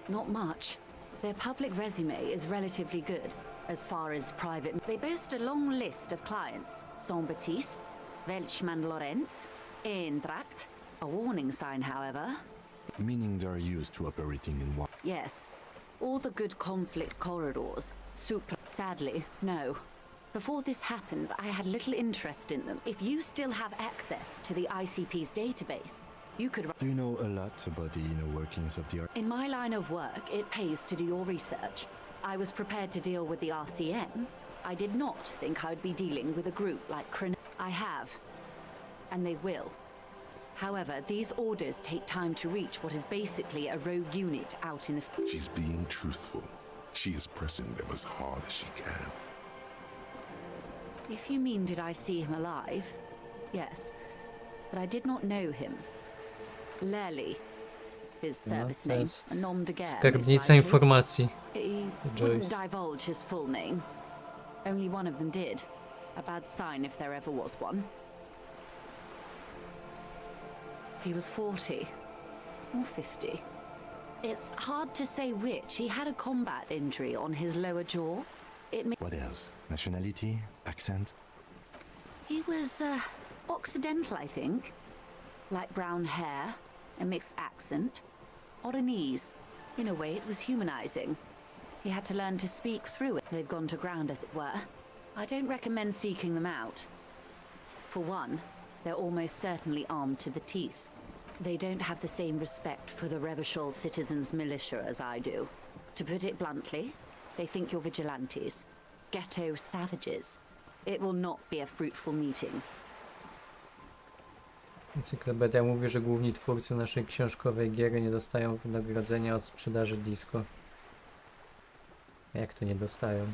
Not much. Their public resume is relatively good, as far as private... They boast a long list of clients. Saint-Baptiste, Welchman-Lorenz, Eintracht. A warning sign, however. Meaning they're used to operating in one. Yes. All the good conflict corridors. Sadly, no. Before this happened, I had little interest in them. If you still have access to the ICP's database, you could... Do you know a lot about the inner workings of the... In my line of work, it pays to do your research. I was prepared to deal with the RCM. I did not think I'd be dealing with a group like I have. And they will. However, these orders take time to reach what is basically a rogue unit out in the... She's being truthful. She is pressing them as hard as she can. If you mean did I see him alive? Yes. But I did not know him. Lely, his service name, a nom de guerre. Skarbnica informacji. He wouldn't divulge his full name. Only one of them did. A bad sign if there ever was one. He was 40 or 50. It's hard to say which. He had a combat injury on his lower jaw. What else? Nationality? Accent? He was Occidental, I think. Light brown hair, a mixed accent, Oranese. In a way, it was humanizing. He had to learn to speak through it. They've gone to ground, as it were. I don't recommend seeking them out. For one, they're almost certainly armed to the teeth. They don't have the same respect for the Revachol citizens' militia as I do. To put it bluntly, they think you're vigilantes. Ghetto savages. It will not be a fruitful meeting. Encyklopedia mówi, że główni twórcy naszej książkowej giery nie dostają wynagrodzenia od sprzedaży disco. Jak to nie dostają?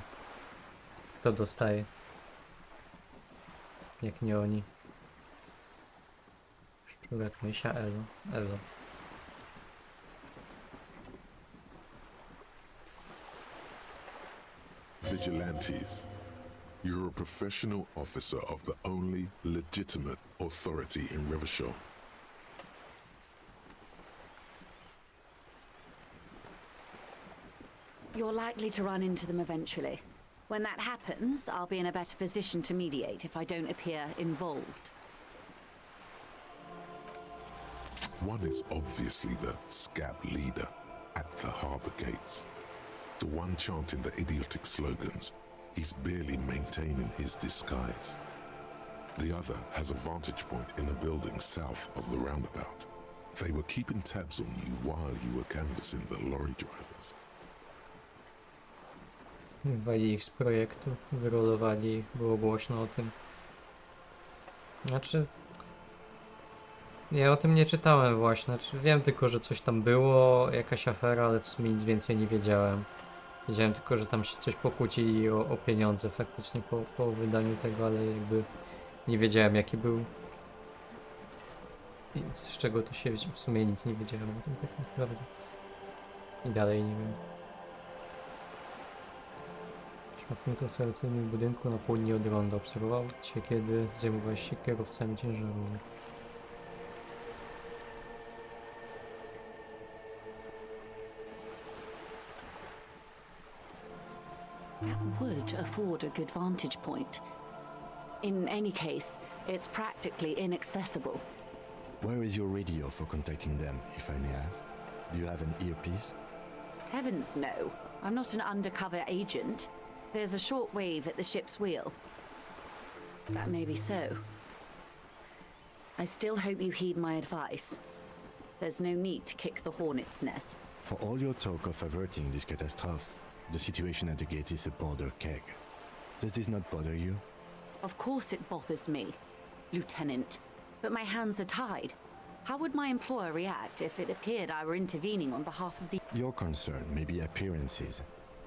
Kto dostaje? Jak nie oni? Akurat mysia Elo. Elo. Vigilantes. You're a professional officer of the only legitimate authority in Revachol. You're likely to run into them eventually. When that happens, I'll be in a better position to mediate if I don't appear involved. One is obviously the scab leader at the harbour gates. The one chanting the idiotic slogans. He's barely maintaining his disguise. The other has a vantage point in a building south of the roundabout. They were keeping tabs on you while you were canvassing the lorry drivers. Wywali ich z projektu, wyrolowali ich, było głośno o tym. Znaczy... Ja o tym nie czytałem właśnie, znaczy wiem tylko, że coś tam było, jakaś afera, ale w sumie nic więcej nie wiedziałem. Wiedziałem tylko, że tam się coś pokłócili o pieniądze faktycznie po wydaniu tego, ale jakby nie wiedziałem jaki był. I z czego to się w sumie nic nie wiedziałem o tym tak naprawdę. I dalej nie wiem. Szmatnik konserwacyjny w budynku na południe od ronda. Obserwował cię, kiedy zajmowałeś się kierowcami ciężarowych. That would afford a good vantage point. In any case, it's practically inaccessible. Where is your radio for contacting them, if I may ask? Do you have an earpiece? Heavens no. I'm not an undercover agent. There's a short wave at the ship's wheel. That may be so. I still hope you heed my advice. There's no need to kick the hornet's nest. For all your talk of averting this catastrophe, the situation at the gate is a powder keg. Does this not bother you? Of course it bothers me, Lieutenant. But my hands are tied. How would my employer react if it appeared I were intervening on behalf of the... Your concern may be appearances.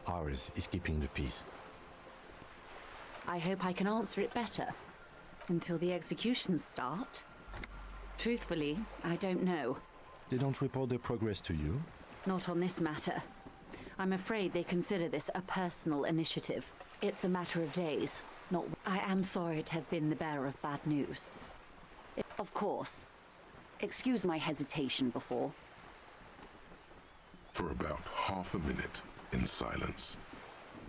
Ours is keeping the peace. I hope I can answer it better. Until the executions start? Truthfully, I don't know. They don't report their progress to you? Not on this matter. I'm afraid they consider this a personal initiative. It's a matter of days, not... I am sorry to have been the bearer of bad news. Of course. Excuse my hesitation before. For about half a minute, in silence.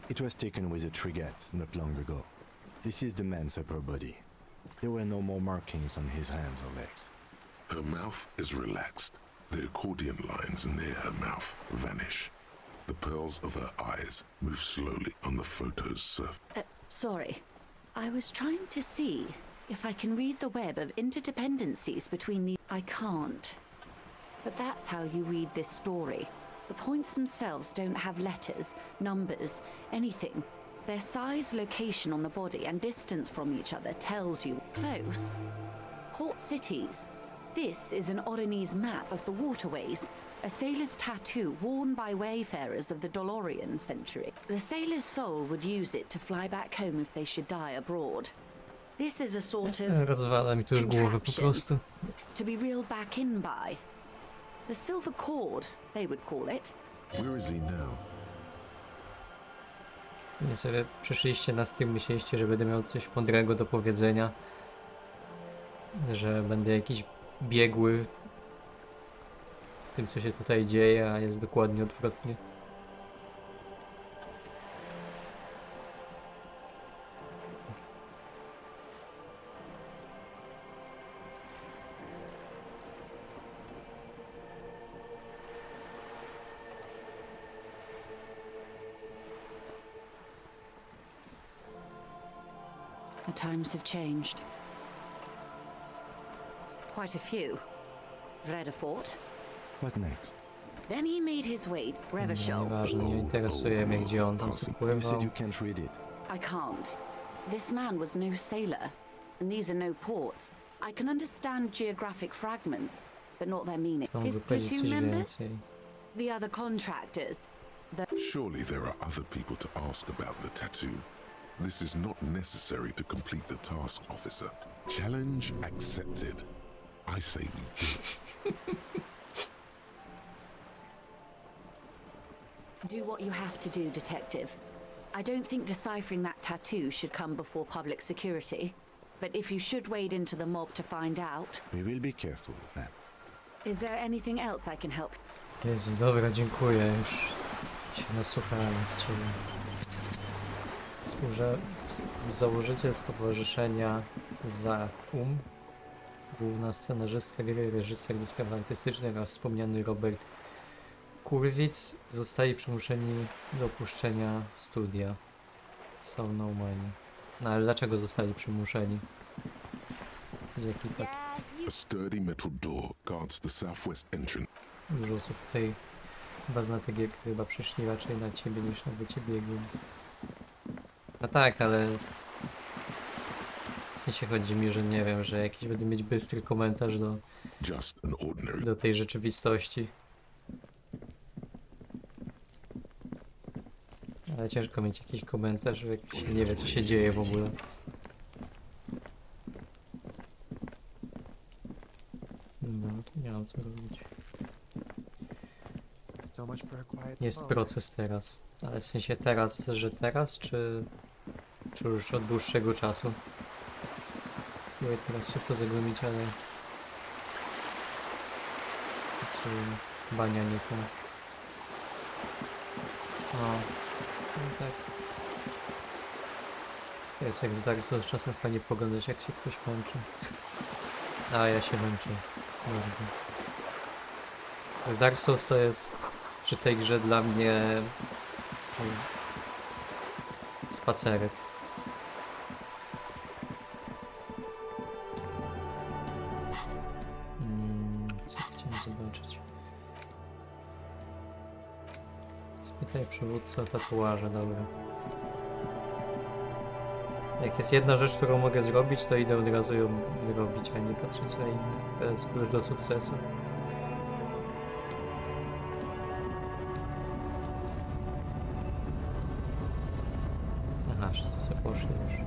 It was taken with a trigette not long ago. This is the man's upper body. There were no more markings on his hands or legs. Her mouth is relaxed. The accordion lines near her mouth vanish. The pearls of her eyes move slowly on the photo's surface. Sorry. I was trying to see if I can read the web of interdependencies between the... I can't. But that's how you read this story. The points themselves don't have letters, numbers, anything. Their size, location on the body, and distance from each other tells you close. Port cities. This is an Oronese map of the waterways, a sailor's tattoo worn by wayfarers of the Dolorian century. The sailor's soul would use it to fly back home if they should die abroad. This is a sort of Rozwala mi tu już głowę po prostu. to be reeled back in by. The silver cord, they would call it. Where is he now? Nie sobie przyszliście na stream, myśleliście, że będę miał coś mądrego do powiedzenia. Że będę jakiś biegły w tym, co się tutaj dzieje, a jest dokładnie odwrotnie. The times have changed. Quite a few. Vreda fought. What next? Then he made his way to Revachol. Nieważne, nie interesuje mnie, gdzie on tam You spływał. said you can't read it. I can't. This man was no sailor, and these are no ports. I can understand geographic fragments, but not their meaning. Chciałbym His powiedzieć platoon coś members? więcej. The other contractors? Surely there are other people to ask about the tattoo. This is not necessary to complete the task, officer. Challenge accepted. I say we do it. Do what you have to do, Detective. I don't think deciphering that tattoo should come before public security. But if you should wade into the mob to find out... We will be careful, ma'am. Is there anything else I can help? Jezu, dobra, dziękuję. Już się nasłuchałem ciebie. Założyciel stowarzyszenia ZAUM, główna scenarzystka gry, reżyser do spraw artystycznych, a wspomniany Robert Kurwic zostali przymuszeni do opuszczenia studia. Są no money. No ale dlaczego zostali przymuszeni? Z jakiej tak... A sturdy metal door guards the southwest entrance. Dużo osób tutaj chyba zna te gierki, chyba przyszli raczej na ciebie niż na bycie biegłym. No tak, ale... W sensie chodzi mi, że nie wiem, że jakiś będę mieć bystry komentarz do tej rzeczywistości. Ale ciężko mieć jakiś komentarz, jak się nie wie, co się dzieje w ogóle. No, to nie mam co robić. Jest proces teraz. Ale w sensie teraz, że teraz, czy już od dłuższego czasu? Próbuję teraz się w to zagłębić, ale... Bania nie to. No tak. Jest jak z Dark Souls, czasem fajnie poglądać, jak się ktoś męczy. A ja się męczę bardzo. Z Dark Souls to jest przy tej grze dla mnie spacerek. Co chciałem zobaczyć? Spytaj przywódcę o tatuaże, dobra. Jak jest jedna rzecz, którą mogę zrobić, to idę od razu ją robić, a nie patrzeć na inne. To jest klucz do sukcesu. Aha, wszyscy sobie poszli już.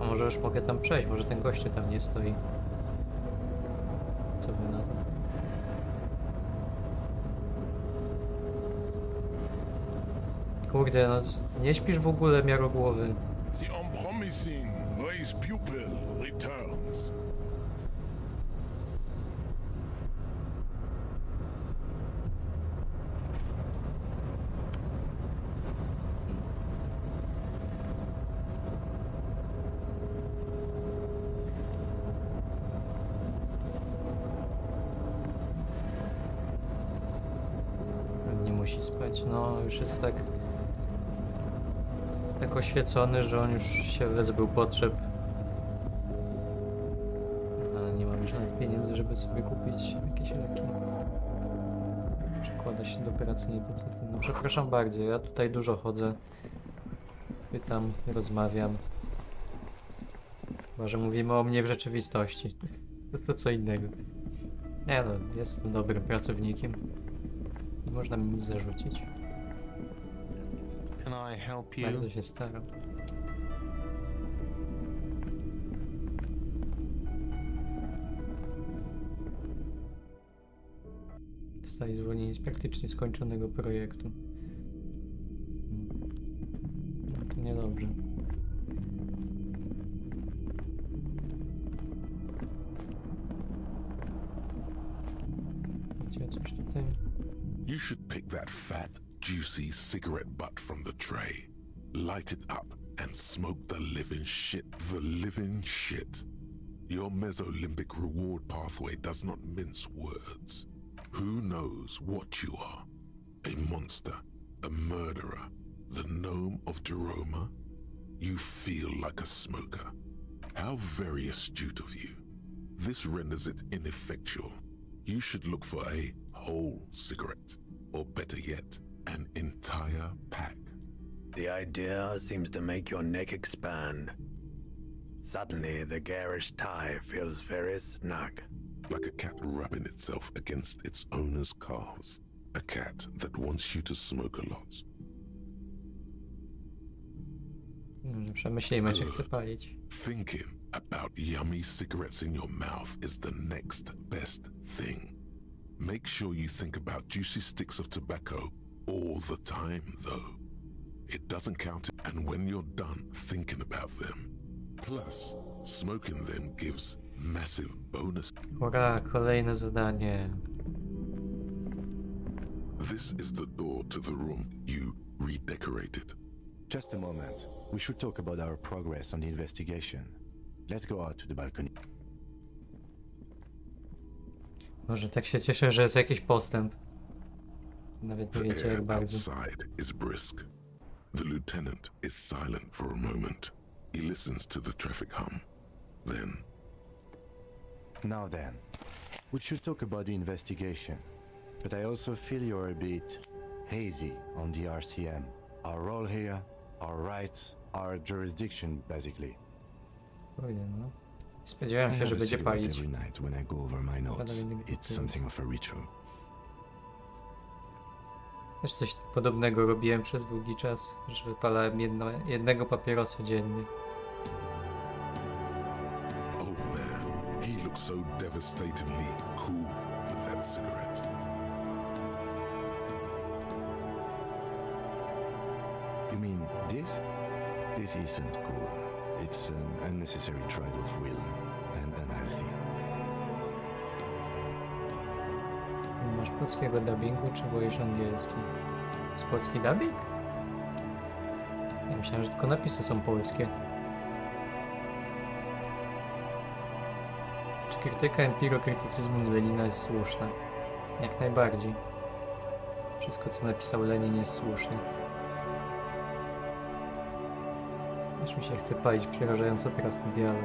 A może już mogę tam przejść, może ten gościu tam nie stoi. Co wy na to? Kurde, no nie śpisz w ogóle, miarogłowy. The unpromising race pupil returns. Nie musi spać, no już jest tak oświecony, że on już się wezbył potrzeb. Ale nie mam już nawet pieniędzy, żeby sobie kupić jakieś leki. Przykłada się do pracy, nie to co ty. No przepraszam bardzo, ja tutaj dużo chodzę. Pytam, rozmawiam. Chyba, że mówimy o mnie w rzeczywistości. To co innego. Nie no, jestem dobrym pracownikiem. Nie można mi nic zarzucić. Can I help you? Bardzo się staram. Zostali zwolnieni z praktycznie skończonego projektu. No to niedobrze. Wiecie coś tutaj? You should pick that fat, juicy cigarette butt from the tray, light it up, and smoke the living shit. The living shit. Your mesolimbic reward pathway does not mince words. Who knows what you are? A monster, a murderer, the gnome of Jeroma? You feel like a smoker. How very astute of you. This renders it ineffectual. You should look for a whole cigarette, or better yet, an entire pack. The idea seems to make your neck expand. Suddenly, the garish tie feels very snug. Like a cat rubbing itself against its owner's calves. A cat that wants you to smoke a lot. Przemyślimy, czy chce palić. Thinking about yummy cigarettes in your mouth is the next best thing. Make sure you think about juicy sticks of tobacco all the time, though. It doesn't count, and when you're done thinking about them. Plus, smoking them gives massive bonus. Ura, kolejne zadanie. This is the door to the room you redecorated. Just a moment. We should talk about our progress on the investigation. Let's go out to the balcony. Może tak się cieszę, że jest jakiś postęp. Nawet nie wiecie jak bardzo. Outside is brisk. The lieutenant is silent for a moment. He listens to the traffic hum. Then, Now then, we should talk about the investigation. But I also feel you're a bit hazy on the RCM. Our role here, our rights, our jurisdiction, basically. Kurde, no. Spodziewałem I się, have że a będzie cigarette palić. every night when I go over my notes. It's something of a ritual. Też coś podobnego robiłem przez długi czas, że wypalałem jednego papierosa dziennie. oh man, he looks so devastatingly cool with that cigarette. You mean this? This isn't cool. It's an unnecessary trial of will and unhealthy. Masz polskiego dubbingu, czy wolisz angielski? Jest polski dubbing? Ja myślałem, że tylko napisy są polskie. Czy krytyka empirokrytycyzmu Lenina jest słuszna? Jak najbardziej. Wszystko, co napisał Lenin, jest słuszne. Aż mi się chce palić przerażająco trafny dialog.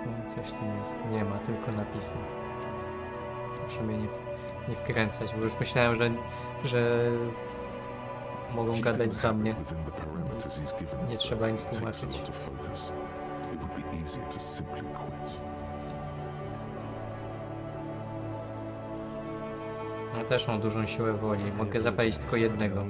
No, coś tam jest. Nie ma, tylko napisy. Proszę mnie nie wkręcać, bo już myślałem, że mogą gadać za mnie. Nie trzeba nic tłumaczyć. Ja też mam dużą siłę woli. Mogę zapalić tylko jednego.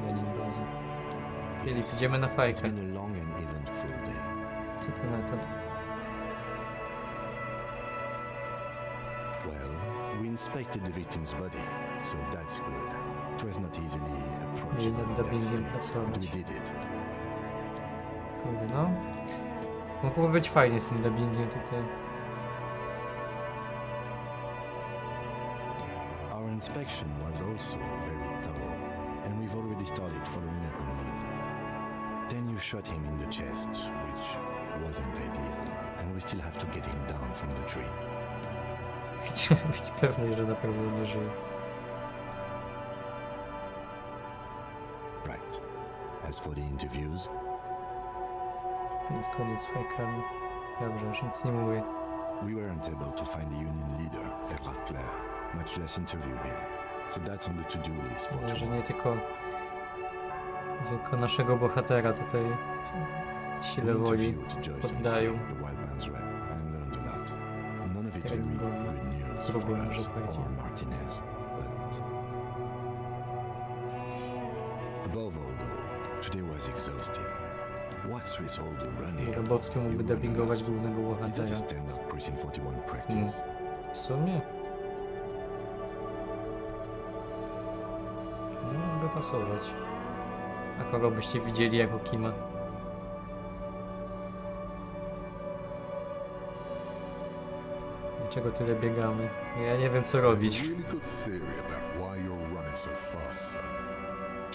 Lenin bazy. Filip, idziemy na fajkę. Co ty na to? Well, we inspected the victim's body, so that's good. It was not easily approachable. Nad dubbingiem pracować. We did it. Kurde, no. Mogłoby być fajnie z tym dubbingiem tutaj. Our inspection was also very thorough, and we've already started following up on leads. Then you shot him in the chest, which wasn't ideal, and we still have to get him down from the tree. Chciałem być pewny, że naprawdę nie żyje. Right. As for the interviews, Jest koniec z fajkami. Dobrze, już nic nie mówię. we weren't able to find the union leader, Ebrard Clare, much less interview him. So that's on the to-do list for Mówię, że tomorrow. nie tylko naszego bohatera tutaj siłę woli poddają. The Wild Man's rep and learned a lot. None of it very Treningowi. good news Zrobię for może us bardziej. or Martinez, but above all though, today was exhausting. What's with all the running? Grabowski mógłby dubbingować głównego Is that bohatera. a standard Prison 41 practice? W sumie? No, mógłby pasować. A kogo byście widzieli jako Kima? Dlaczego tyle biegamy? Ja nie wiem co robić. I have a really good theory about why you're running so fast, son.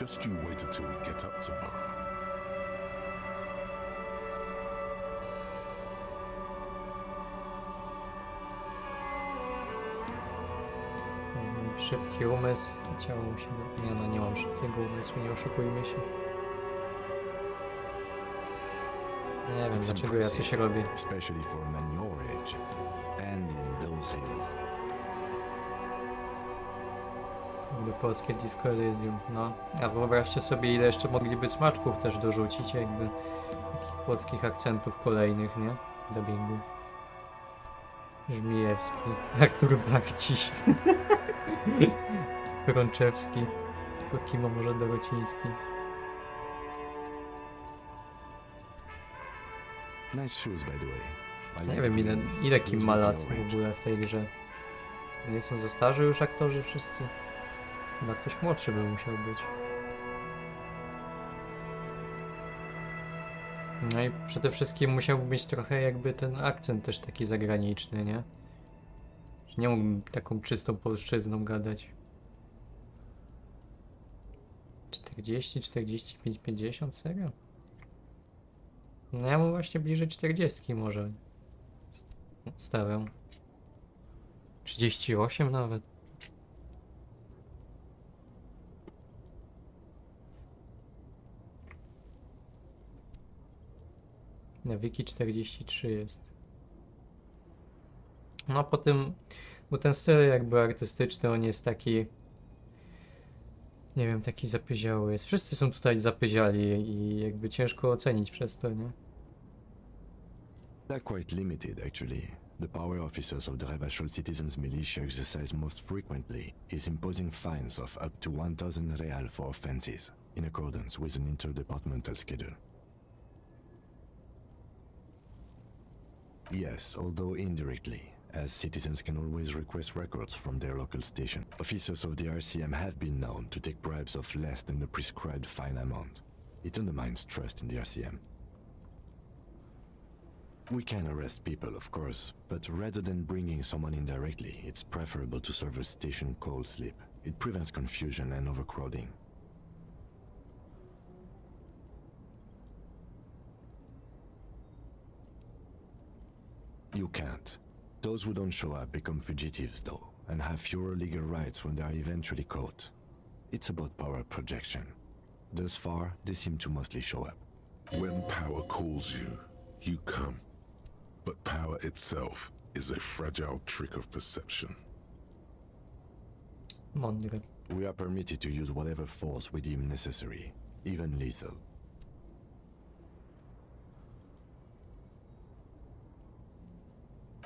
Just you wait until we get up tomorrow. Szybki umysł, ciało musi... Nie no, nie mam szybkiego umysłu, nie oszukujmy się. Nie wiem, dlaczego ja coś robię. Especially for a man your age and in those hills. Kurde, polskie disco Elysium, no. A wyobraźcie sobie, ile jeszcze mogliby smaczków też dorzucić, jakby takich polskich akcentów kolejnych, nie? W dubbingu. Żmijewski, Artur Barciś, Frączewski. Tylko Kimo może Dorociński. Nice shoes, by the way. Nie wiem ile Kim ma lat w ogóle w tej grze. Nie są za starzy już aktorzy wszyscy. Chyba ktoś młodszy by musiał być. No i przede wszystkim musiałby mieć trochę jakby ten akcent też taki zagraniczny, nie? Nie mógłbym taką czystą polszczyzną gadać. 40, 45, 50, serio? No ja mu właśnie bliżej 40 może stawiam. 38 nawet. Na wiki 43 jest. No po tym, bo ten styl jakby artystyczny, on jest taki, nie wiem, taki zapyziały jest. Wszyscy są tutaj zapyziali i jakby ciężko ocenić przez to, nie? They're quite limited, actually. The power officers of the Revachol Citizens Militia exercise most frequently is imposing fines of up to 1,000 real for offenses, in accordance with an interdepartmental schedule. Yes, although indirectly, as citizens can always request records from their local station. Officers of the RCM have been known to take bribes of less than the prescribed fine amount. It undermines trust in the RCM. We can arrest people, of course, but rather than bringing someone in directly, it's preferable to serve a station cold sleep. It prevents confusion and overcrowding. You can't. Those who don't show up become fugitives, though, and have fewer legal rights when they are eventually caught. It's about power projection. Thus far, they seem to mostly show up. When power calls you, you come. But power itself is a fragile trick of perception. Mądre. We are permitted to use whatever force we deem necessary, even lethal.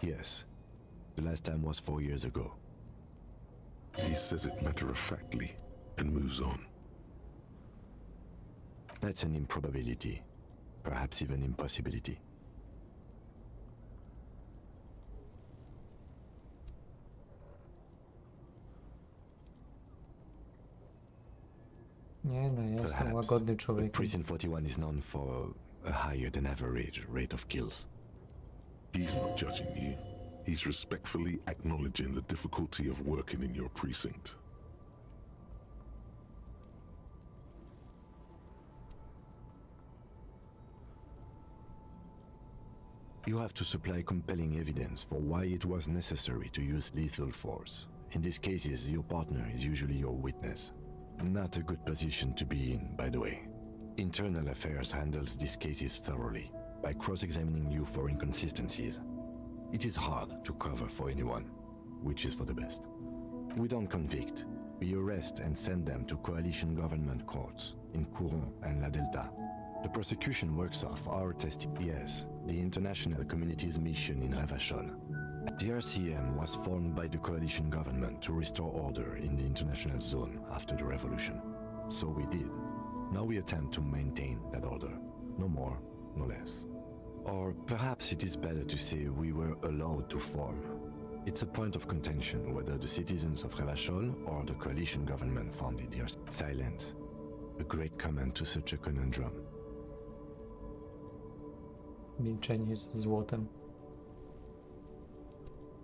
Yes. The last time was 4 years ago. He says it matter-of-factly and moves on. That's an improbability. Perhaps even impossibility. Nie no, ja jestem Perhaps, łagodny but człowiek. Prison 41 is known for a higher than average rate of kills. He's not judging you. He's respectfully acknowledging the difficulty of working in your precinct. You have to supply compelling evidence for why it was necessary to use lethal force. In these cases, your partner is usually your witness. Not a good position to be in, by the way. Internal Affairs handles these cases thoroughly, by cross-examining you for inconsistencies. It is hard to cover for anyone, which is for the best. We don't convict. We arrest and send them to coalition government courts in Couron and La Delta. The prosecution works off our testimony. Yes, the international community's mission in Revachol. The RCM was formed by the coalition government to restore order in the international zone after the revolution. So we did. Now we attempt to maintain that order. No more, no less. Or perhaps it is better to say we were allowed to form. It's a point of contention whether the citizens of Revachol or the coalition government founded the RCM. Silence. A great comment to such a conundrum. Milczenie jest złotem.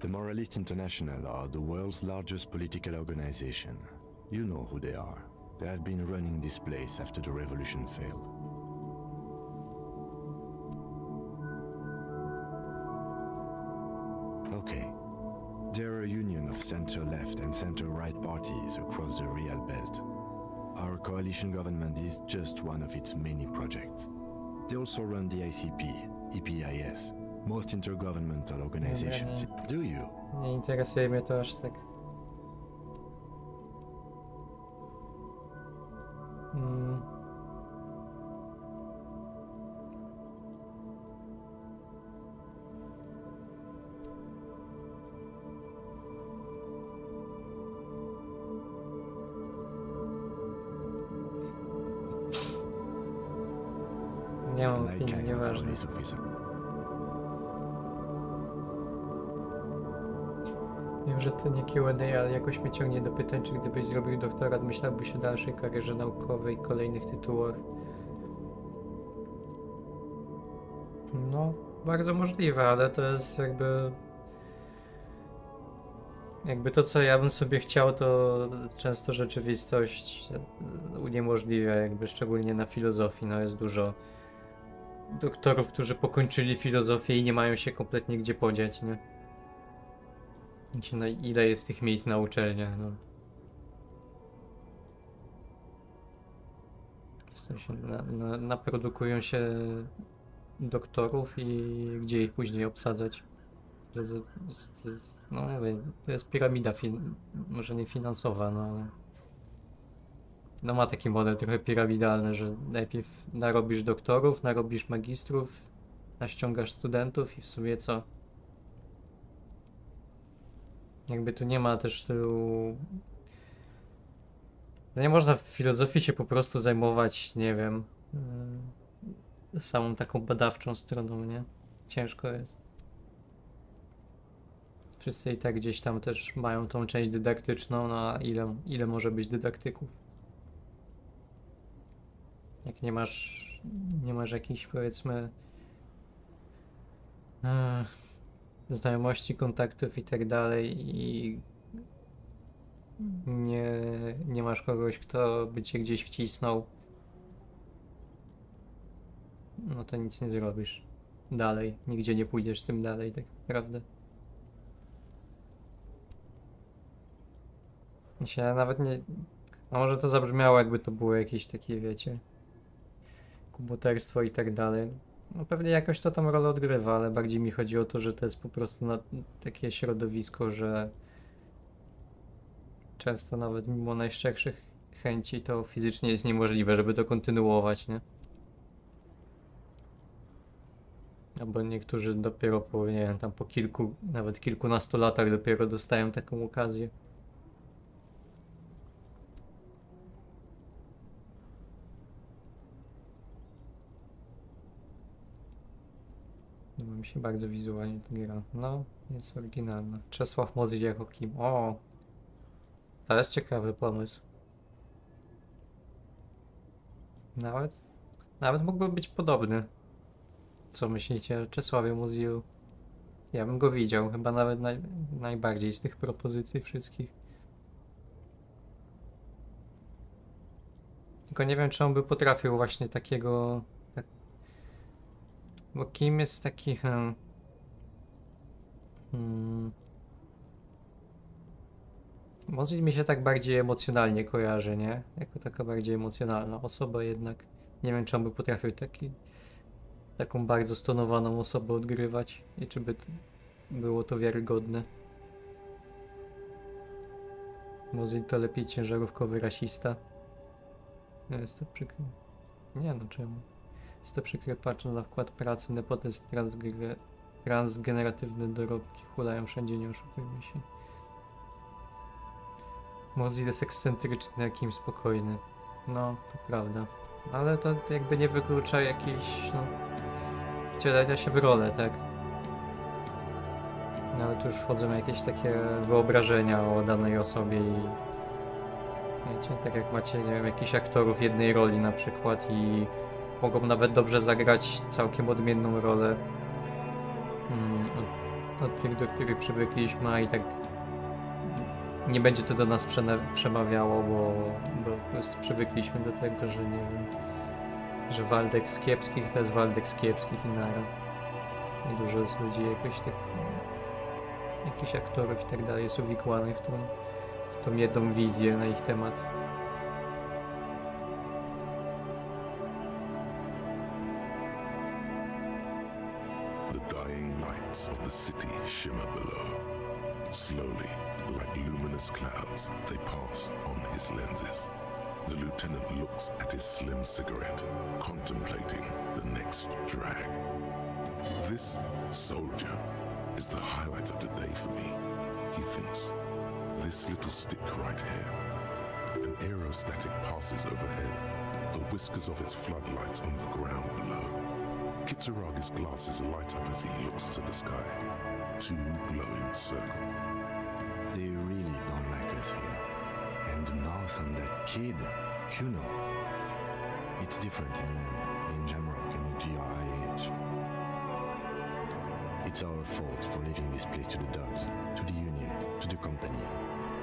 The Moralist International are the world's largest political organization. You know who they are. They have been running this place after the revolution failed. Okay. They're a union of center-left and center-right parties across the Real Belt. Our coalition government is just one of its many projects. They also run the ICP, EPIS, most intergovernmental organizations. Do you? Nie interesuje mnie to aż tak. Nie mam and I opinii, came nieważne. for this officer. Wiem, że to nie Q&A, ale jakoś mnie ciągnie do pytań, czy gdybyś zrobił doktorat, myślałbyś o dalszej karierze naukowej i kolejnych tytułach. No, bardzo możliwe, ale to jest jakby to, co ja bym sobie chciał, to często rzeczywistość uniemożliwia, jakby szczególnie na filozofii. No jest dużo doktorów, którzy pokończyli filozofię i nie mają się kompletnie gdzie podziać, nie? Wiecie, no ile jest tych miejsc na uczelniach, no. W sensie naprodukują się doktorów i gdzie ich później obsadzać. No mówię, to jest piramida, może nie finansowa, no ale no ma taki model trochę piramidalny, że najpierw narobisz doktorów, narobisz magistrów, naściągasz studentów i w sumie co? Jakby tu nie ma też tylu... Nie można w filozofii się po prostu zajmować, nie wiem, samą taką badawczą stroną, nie? Ciężko jest. Wszyscy i tak gdzieś tam też mają tą część dydaktyczną, no a ile może być dydaktyków? Jak nie masz jakichś, powiedzmy, znajomości, kontaktów i tak dalej i nie masz kogoś, kto by cię gdzieś wcisnął, no to nic nie zrobisz dalej, nigdzie nie pójdziesz z tym dalej, tak naprawdę. Ja nawet nie... No może to zabrzmiało, jakby to było jakieś takie, wiecie, kuboterstwo i tak dalej. No pewnie jakoś to tam rolę odgrywa, ale bardziej mi chodzi o to, że to jest po prostu takie środowisko, że często nawet mimo najszczerszych chęci to fizycznie jest niemożliwe, żeby to kontynuować, nie? Albo niektórzy dopiero po, nie wiem, tam po kilku, nawet kilkunastu latach dopiero dostają taką okazję. Mi się bardzo wizualnie to gra. No, jest oryginalna. Czesław Mozil jako Kim. O! To jest ciekawy pomysł. Nawet mógłby być podobny. Co myślicie o Czesławie Mozilu? Ja bym go widział, chyba nawet najbardziej z tych propozycji wszystkich. Tylko nie wiem, czy on by potrafił właśnie takiego... Bo Kim jest taki... Mozil mi się tak bardziej emocjonalnie kojarzy, nie? Jako taka bardziej emocjonalna osoba jednak. Nie wiem, czy on by potrafił taką bardzo stonowaną osobę odgrywać i czy by było to wiarygodne. Mozil to lepiej ciężarówkowy rasista. No jest to przykre. Nie no, czemu? Jest to przykre, patrząc na wkład pracy, nepotyzm, transgeneratywne dorobki hulają wszędzie, nie oszukujmy się. Mozil jest ekscentryczny, jakim spokojny. No, to prawda. Ale to jakby nie wyklucza jakiejś, no, wcielenia się w rolę, tak? No, ale tu już wchodzą jakieś takie wyobrażenia o danej osobie i... Wiecie, tak jak macie, nie wiem, jakichś aktorów jednej roli na przykład i mogą nawet dobrze zagrać całkiem odmienną rolę od tych, do których przywykliśmy, a i tak nie będzie to do nas przemawiało, bo po prostu przywykliśmy do tego, że nie wiem, że Waldek z kiepskich to jest Waldek z kiepskich i nara. I dużo jest ludzi jakoś tak, jakichś aktorów i tak dalej jest uwikłanych w tą jedną wizję na ich temat. The dying lights of the city shimmer below. Slowly, like luminous clouds, they pass on his lenses. The lieutenant looks at his slim cigarette, contemplating the next drag. This soldier is the highlight of the day for me, he thinks. This little stick right here. An aerostatic passes overhead, the whiskers of its floodlights on the ground below. Kitsuragi's glasses light up as he looks to the sky. 2 glowing circles. They really don't like us here. And now I'm that kid, Kuno. It's different in Jamrock and the GRIH. It's our fault for leaving this place to the dogs, to the union, to the company,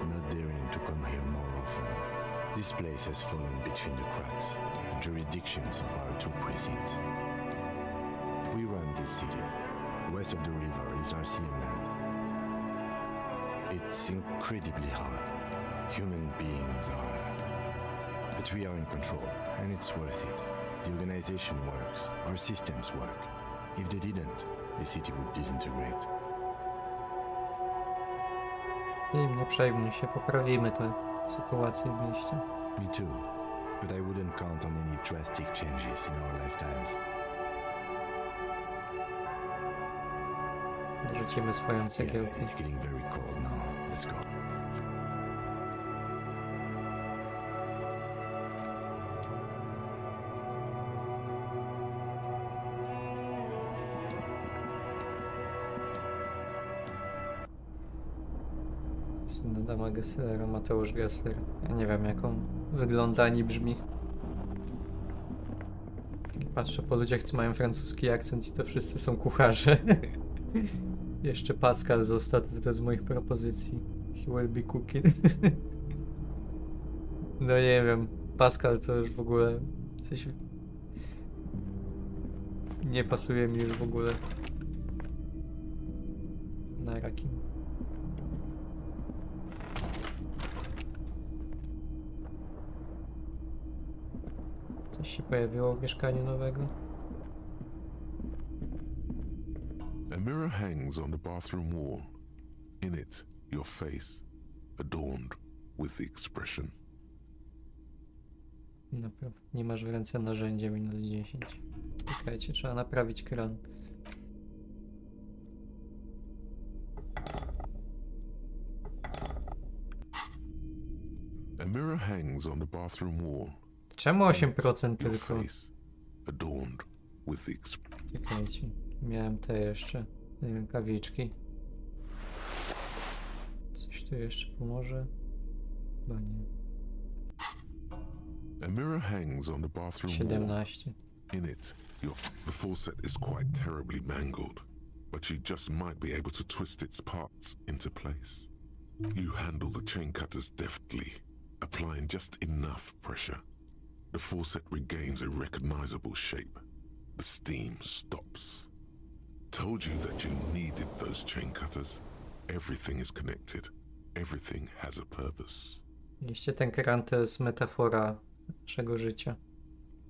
not daring to come here more often. This place has fallen between the cracks, the jurisdictions of our 2 precincts. We run this city. West of the river is RCM land. It's incredibly hard. Human beings are. But we are in control, and it's worth it. The organization works, our systems work. If they didn't, the city would disintegrate. I nie przejmuj się, poprawimy tę sytuację w mieście. Me too. But I wouldn't count on any drastic changes in our lifetimes. Dorzucimy swoją cegiełkę. It's getting very cold now. Let's go. Syn Adama Gesslera, Mateusz Gessler. Ja nie wiem, jak on wygląda ani brzmi. Patrzę po ludziach, co mają francuski akcent i to wszyscy są kucharze. Jeszcze Pascal został z moich propozycji. He will be cooking. No nie wiem, Pascal to już w ogóle coś... Nie pasuje mi już w ogóle. Na rakim. Coś się pojawiło w mieszkaniu nowego. A mirror hangs on the bathroom wall. In it, your face, adorned with the expression. Naprawdę, nie masz w ręce narzędzia -10. Czekajcie, trzeba naprawić kran. A mirror hangs on the bathroom wall. Czemu 8% Your tylko? face, adorned with the Czekajcie, miałem te jeszcze rękawiczki. Coś tu jeszcze pomoże? Chyba nie. A mirror hangs on the bathroom 17. wall. In it, the faucet is quite terribly mangled, but you just might be able to twist its parts into place. You handle the chain cutters deftly, applying just enough pressure. The faucet regains a recognizable shape. The steam stops. Told you that you needed those chain cutters. Everything is connected. Everything has a purpose. Jeśli ten kran to jest metafora naszego życia.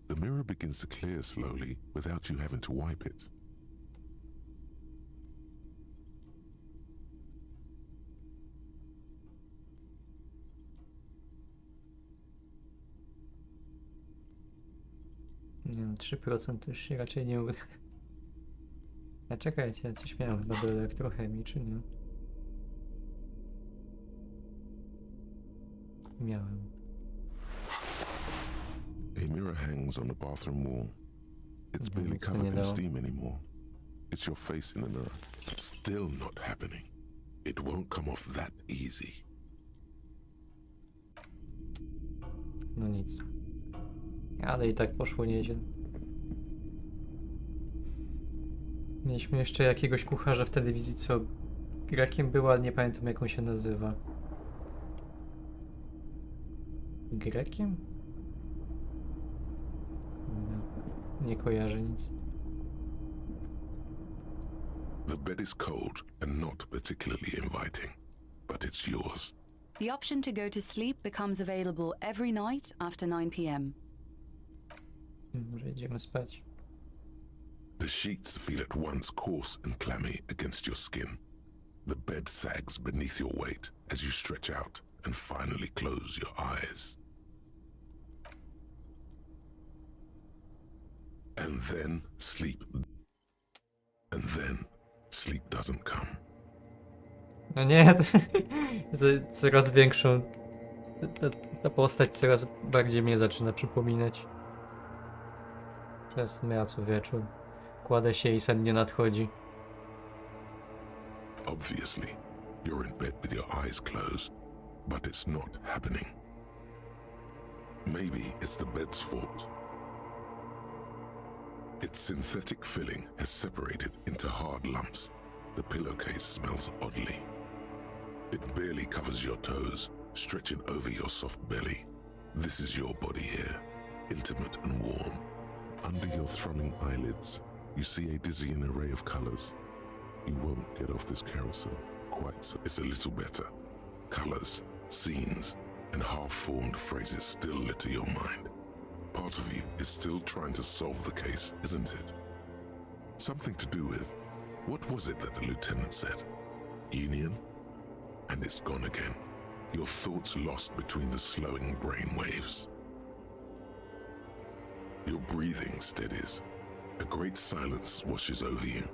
The mirror begins to clear slowly without you having to wipe it. Nie wiem, 3% to już się raczej nie uda. A czekajcie, coś miałem chyba do elektrochemii, czy nie? Miałem. A mirror hangs on the bathroom wall. It's barely covered in steam anymore. It's your face in the mirror. Still not happening. It won't come off that easy. No nic. Ale i tak poszło nieźle. Mieliśmy jeszcze jakiegoś kucharza w telewizji, co Grekiem był, ale nie pamiętam, jak on się nazywa. Grekiem? Nie kojarzę nic. The bed is cold and not particularly inviting, but it's yours. The option to go to sleep becomes available every night after 9 p.m. Może idziemy spać. The sheets feel at once coarse and clammy against your skin. The bed sags beneath your weight as you stretch out and finally close your eyes. And then sleep. And then sleep doesn't come. No nie, coraz większą... Ta postać coraz bardziej mnie zaczyna przypominać. To jest ja co wieczór. Kładę się i sen nie nadchodzi. Obviously, you're in bed with your eyes closed, but it's not happening. Maybe it's the bed's fault. Its synthetic filling has separated into hard lumps. The pillowcase smells oddly. It barely covers your toes, stretching over your soft belly. This is your body here, intimate and warm. Under your thrumming eyelids, you see a dizzying array of colors. You won't get off this carousel quite so. It's a little better. Colors, scenes, and half-formed phrases still litter your mind. Part of you is still trying to solve the case, isn't it? Something to do with, what was it that the lieutenant said? Union? And it's gone again. Your thoughts lost between the slowing brain waves. Your breathing steadies. A great silence washes over you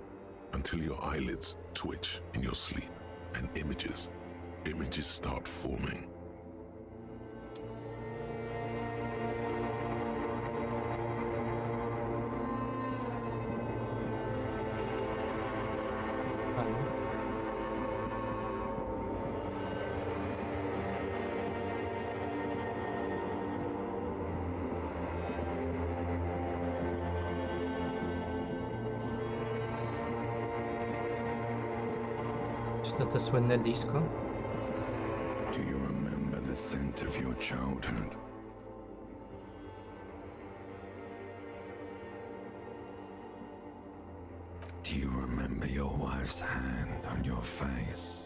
until your eyelids twitch in your sleep and images start forming. Czy to te słynne disco? Do you remember the scent of your childhood? Do you remember your wife's hand on your face?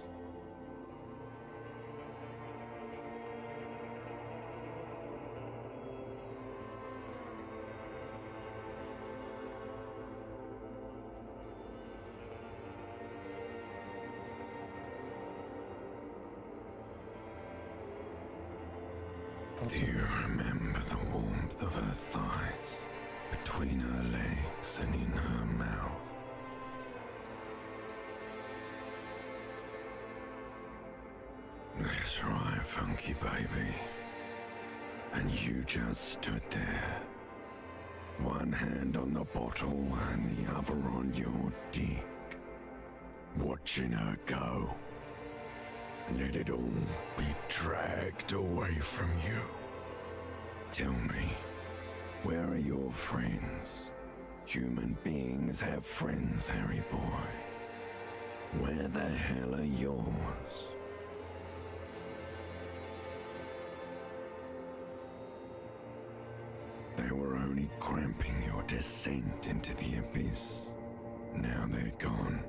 Do you remember the warmth of her thighs, between her legs and in her mouth? That's right, funky baby. And you just stood there, one hand on the bottle and the other on your dick, watching her go. Let it all be dragged away from you. Tell me, where are your friends? Human beings have friends, Harry boy. Where the hell are yours? They were only cramping your descent into the abyss. Now they're gone.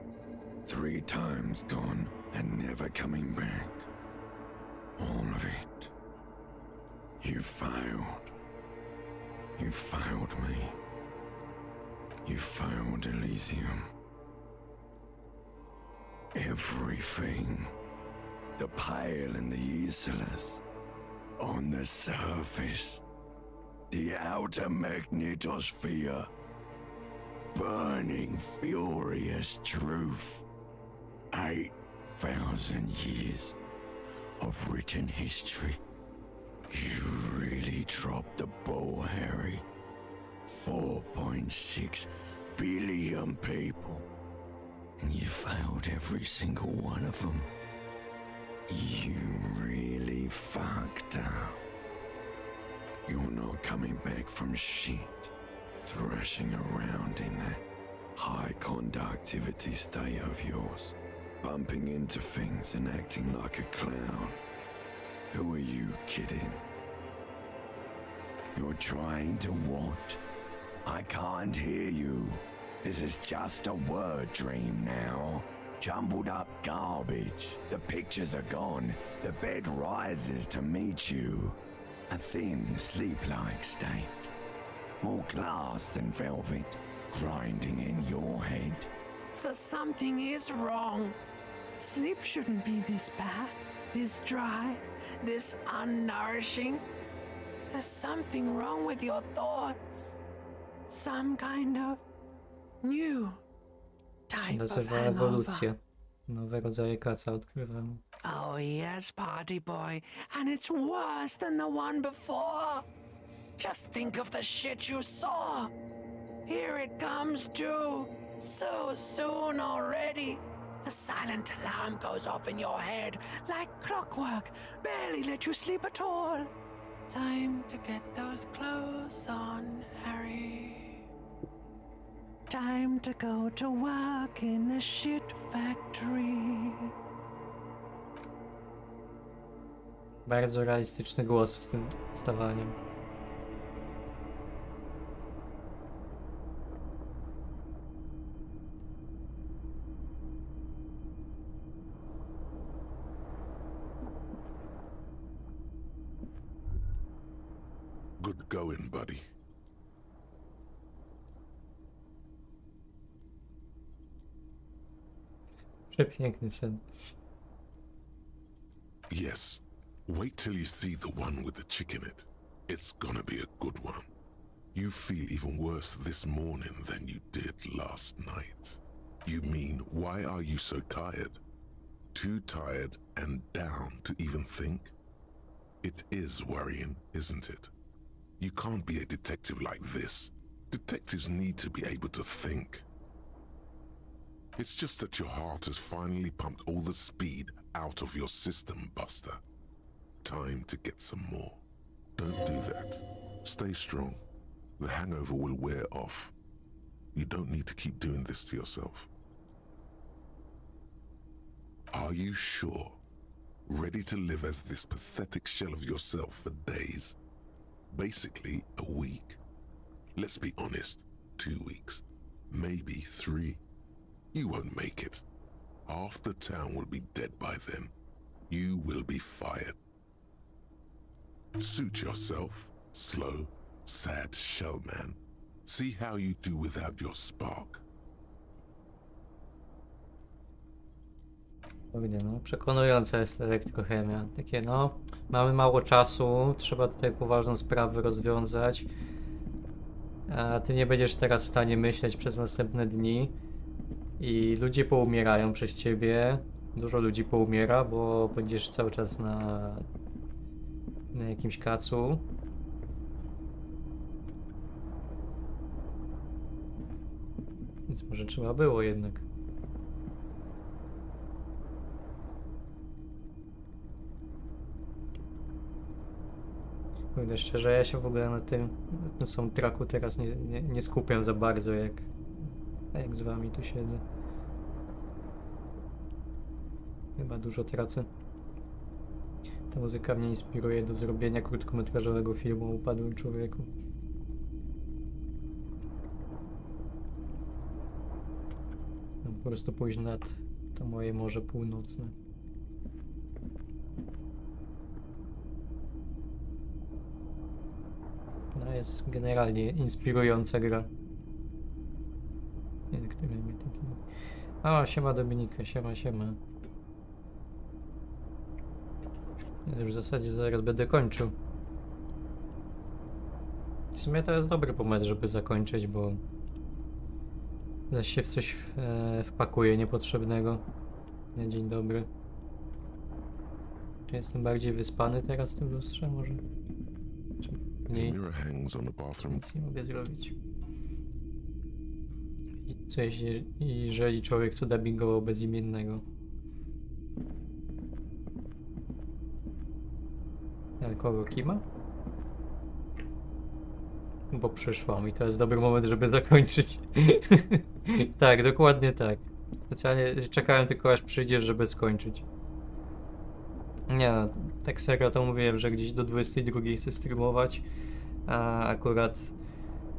3 times gone and never coming back. All of it. You failed. You failed me. You failed Elysium. Everything. The pale and the islas. On the surface. The outer magnetosphere. Burning, furious truth. 8,000 years of written history. You really dropped the ball, Harry. 4.6 billion people. And you failed every single one of them. You really fucked up. You're not coming back from shit, thrashing around in that high conductivity state of yours, bumping into things and acting like a clown. Who are you kidding? You're trying to what? I can't hear you. This is just a word dream now. Jumbled up garbage. The pictures are gone. The bed rises to meet you. A thin, sleep-like state. More glass than velvet, grinding in your head. So something is wrong. Sleep shouldn't be this bad, this dry, this unnourishing. There's something wrong with your thoughts. Some kind of new type of Nazywa hangover. ewolucję. Nowe rodzaje kaca odkrywamy. Oh yes, party boy, and it's worse than the one before. Just think of the shit you saw. Here it comes too. So soon already. A silent alarm goes off in your head like clockwork. Barely let you sleep at all. Time to get those clothes on, Harry. Time to go to work in the shit factory. Bardzo realistyczny głos z tym stawaniem. Good going, buddy. Przepiękny sen. Yes. Wait till you see the one with the chick in it. It's gonna be a good one. You feel even worse this morning than you did last night. You mean, why are you so tired? Too tired and down to even think? It is worrying, isn't it? You can't be a detective like this. Detectives need to be able to think. It's just that your heart has finally pumped all the speed out of your system, Buster. Time to get some more. Don't do that. Stay strong. The hangover will wear off. You don't need to keep doing this to yourself. Are you sure? Ready to live as this pathetic shell of yourself for days? Basically, a week. Let's be honest, 2 weeks. Maybe 3. You won't make it. Half the town will be dead by then. You will be fired. Suit yourself, slow, sad shell man. See how you do without your spark. No, przekonująca jest elektrochemia. Takie no, mamy mało czasu, trzeba tutaj poważną sprawę rozwiązać. A ty nie będziesz teraz w stanie myśleć przez następne dni. I ludzie poumierają przez ciebie. Dużo ludzi poumiera, bo będziesz cały czas na jakimś kacu. Więc może trzeba było jednak. Powiem szczerze, ja się w ogóle na tym soundtracku teraz nie skupiam za bardzo, jak z wami tu siedzę. Chyba dużo tracę. Ta muzyka mnie inspiruje do zrobienia krótkometrażowego filmu o upadłym człowieku. No, po prostu pójść nad to moje Morze Północne. No, jest generalnie inspirująca gra. Niektóre mi takie... O, siema Dominika, siema. Ja już w zasadzie zaraz będę kończył. W sumie to jest dobry pomysł, żeby zakończyć, bo zaś się w coś wpakuje niepotrzebnego. Na dzień dobry. Czy jestem bardziej wyspany teraz w tym lustrze może? Czy mniej? Nic nie mogę zrobić. Co jeżeli człowiek co dubbingował bezimiennego? Ale kogo Kima? Bo przyszłam i to jest dobry moment, żeby zakończyć. Tak, dokładnie tak. Specjalnie czekałem tylko aż przyjdziesz, żeby skończyć. Nie no, tak serio to mówiłem, że gdzieś do 22 chcę streamować, a akurat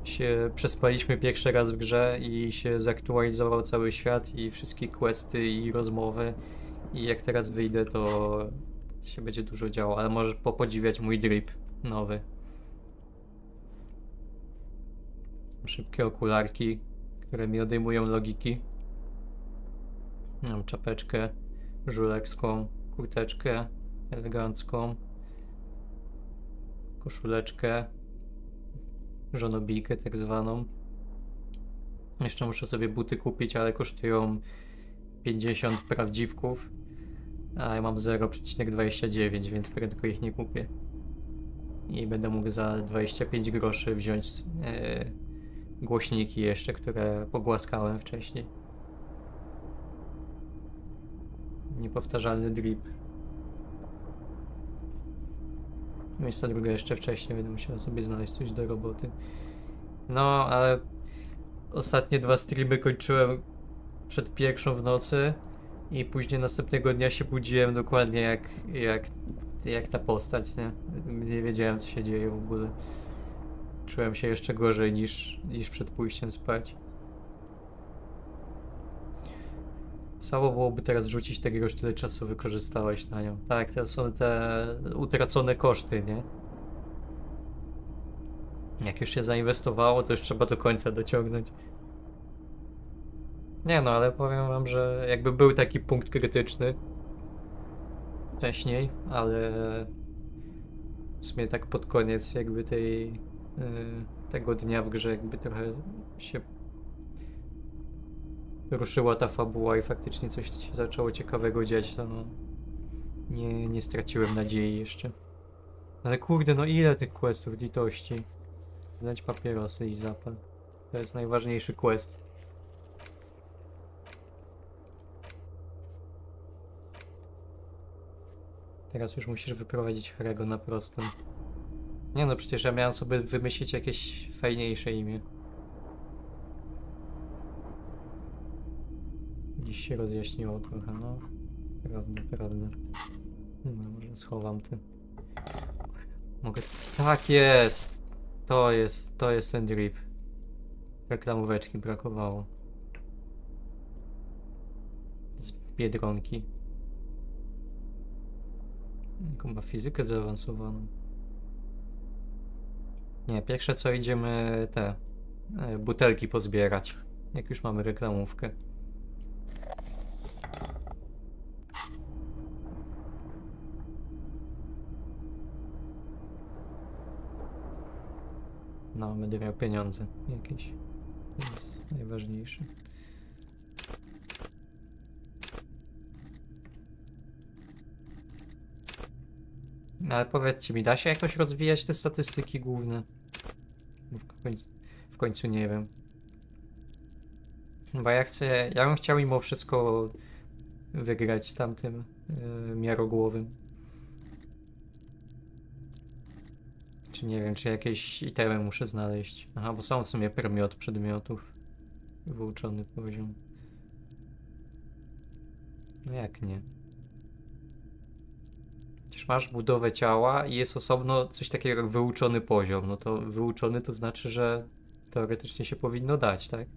się przespaliśmy pierwszy raz w grze i się zaktualizował cały świat i wszystkie questy i rozmowy i jak teraz wyjdę, to się będzie dużo działo, ale możesz podziwiać mój drip nowy. Szybkie okularki, które mi odejmują logiki. Mam czapeczkę żulekską, kurteczkę elegancką, koszuleczkę, żonobijkę tak zwaną. Jeszcze muszę sobie buty kupić, ale kosztują 50 prawdziwków, a ja mam 0,29, więc prędko ich nie kupię. I będę mógł za 25 groszy wziąć głośniki jeszcze, które pogłaskałem wcześniej. Niepowtarzalny drip. Miejsca druga jeszcze wcześniej, będę musiał sobie znaleźć coś do roboty. No, ale ostatnie 2 streamy kończyłem przed 1 w nocy i później następnego dnia się budziłem dokładnie jak ta postać, nie? Nie wiedziałem, co się dzieje w ogóle. Czułem się jeszcze gorzej niż przed pójściem spać. Słabo byłoby teraz rzucić tego, już tyle czasu wykorzystałeś na nią. Tak, to są te utracone koszty, nie? Jak już się zainwestowało, to już trzeba do końca dociągnąć. Nie no, ale powiem wam, że jakby był taki punkt krytyczny wcześniej, ale w sumie tak pod koniec jakby tego dnia w grze jakby trochę się ruszyła ta fabuła i faktycznie coś się zaczęło ciekawego dziać, to no, nie straciłem nadziei jeszcze. Ale kurde, no ile tych questów, litości. Znać papierosy i zapal. To jest najważniejszy quest. Teraz już musisz wyprowadzić Harego na prostą. Nie no, przecież ja miałem sobie wymyślić jakieś fajniejsze imię. Dziś się rozjaśniło trochę, no. Prawda. No, może schowam ty. Mogę... Tak jest! To jest ten drip. Reklamóweczki brakowało. Z Biedronki. Jaką ma fizykę zaawansowaną. Nie, pierwsze co idziemy te butelki pozbierać. Jak już mamy reklamówkę. No, będę miał pieniądze jakieś. To jest najważniejsze. Ale powiedzcie mi, da się jakoś rozwijać te statystyki główne? Bo w końcu nie wiem. Bo ja bym chciał mimo wszystko wygrać z tamtym miarogłowym. Czy nie wiem, czy jakieś itemy muszę znaleźć. Aha, bo są w sumie przedmiotów. Wyuczony poziom. No jak nie? Przecież masz budowę ciała i jest osobno coś takiego jak wyuczony poziom. No to wyuczony to znaczy, że teoretycznie się powinno dać, tak?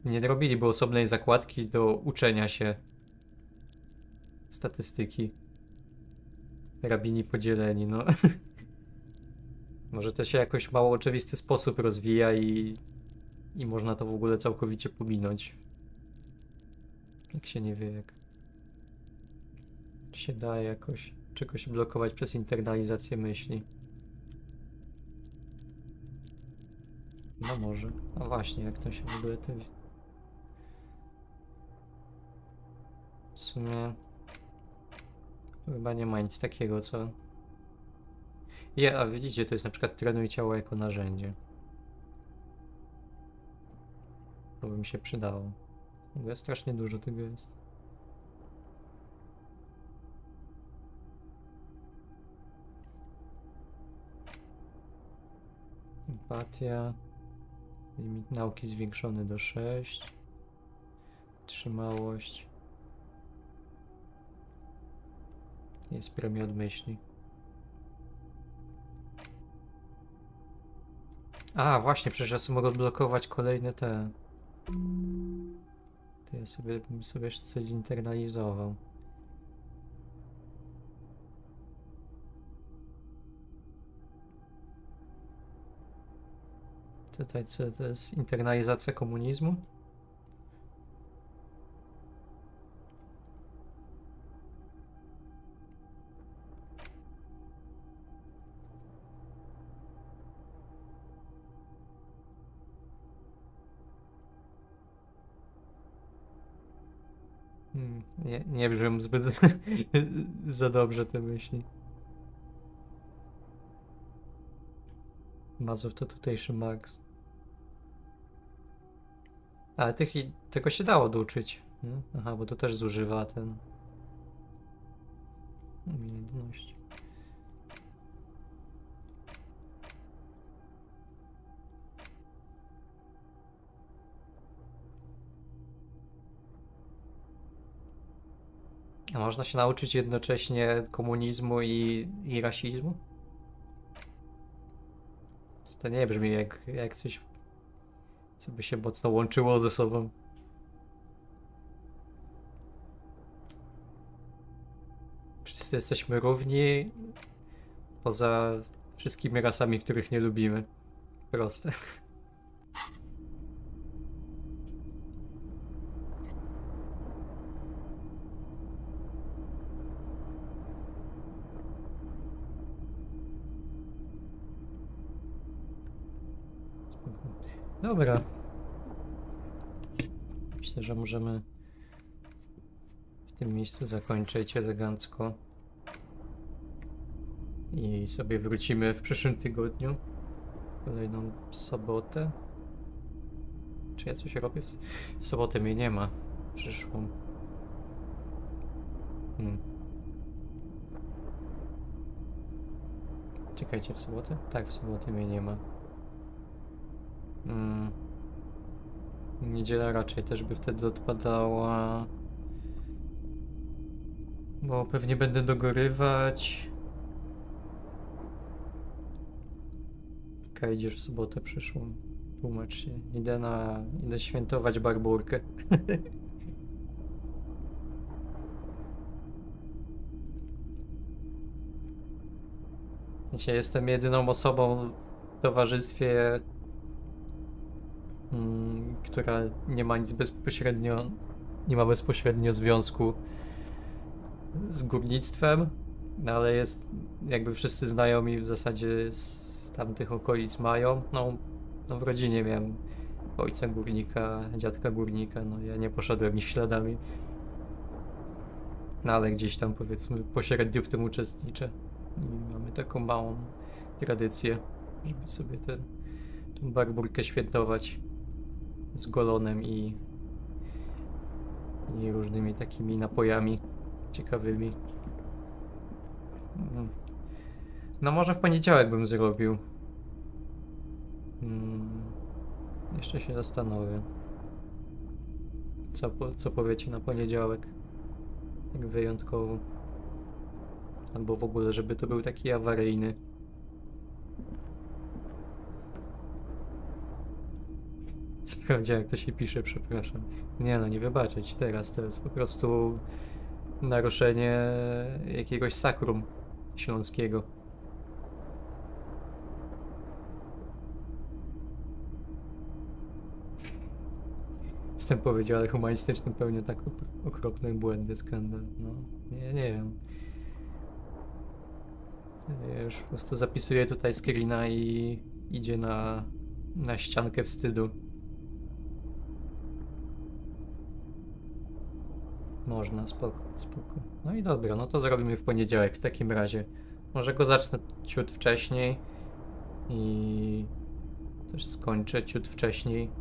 Nie robiliby osobnej zakładki do uczenia się statystyki. Rabini podzieleni, no. Może to się jakoś w mało oczywisty sposób rozwija i można to w ogóle całkowicie pominąć. Jak się nie wie jak. Czy się da jakoś czegoś blokować przez internalizację myśli. No może. A właśnie, jak to się w ogóle to... W sumie... Chyba nie ma nic takiego, co... A widzicie, to jest na przykład trenuj ciało jako narzędzie. To by mi się przydało. Bo strasznie dużo tego jest. Empatia. Limit nauki zwiększony do 6. Trzymałość. Jest premia od myśli. A, właśnie, przecież ja sobie mogę odblokować kolejne te... To ja bym sobie jeszcze coś zinternalizował. Tutaj co to jest? Internalizacja komunizmu? Nie brzmią zbyt za dobrze te myśli. Mazów to tutejszy Max. Ale tego się dało douczyć. Nie? Aha, bo to też zużywa ten... umiejętność. A można się nauczyć jednocześnie komunizmu i rasizmu? To nie brzmi jak coś, co by się mocno łączyło ze sobą. Wszyscy jesteśmy równi, poza wszystkimi rasami, których nie lubimy. Proste. Dobra. Myślę, że możemy w tym miejscu zakończyć elegancko. I sobie wrócimy w przyszłym tygodniu. Kolejną sobotę. Czy ja coś robię? W sobotę mnie nie ma. Przyszłą. Czekajcie, w sobotę? Tak, w sobotę mnie nie ma. Niedziela raczej też by wtedy odpadała. Bo pewnie będę dogorywać. Okej, idziesz w sobotę przyszłą. Tłumacz się. Idę świętować barburkę. Dzisiaj jestem jedyną osobą w towarzystwie, która nie ma bezpośrednio związku z górnictwem, no ale jest, jakby wszyscy znajomi w zasadzie z tamtych okolic mają. No w rodzinie miałem ojca górnika, dziadka górnika, no ja nie poszedłem ich śladami. No ale gdzieś tam, powiedzmy, pośrednio w tym uczestniczę. I mamy taką małą tradycję, żeby sobie tą barburkę świętować z golonem i różnymi takimi napojami ciekawymi. No może w poniedziałek bym zrobił. Jeszcze się zastanowię. Co powiecie na poniedziałek? Tak wyjątkowo. Albo w ogóle, żeby to był taki awaryjny. Sprawdziłem, jak to się pisze, przepraszam. Nie no, nie wybaczyć teraz. To jest po prostu naruszenie jakiegoś sakrum śląskiego. Jestem powiedział, ale humanistycznym pełnię tak okropne błędy, skandal. No, nie wiem. Ja już po prostu zapisuję tutaj screena i idzie na ściankę wstydu. Można, spoko. No i dobra, no to zrobimy w poniedziałek w takim razie. Może go zacznę ciut wcześniej i też skończę ciut wcześniej.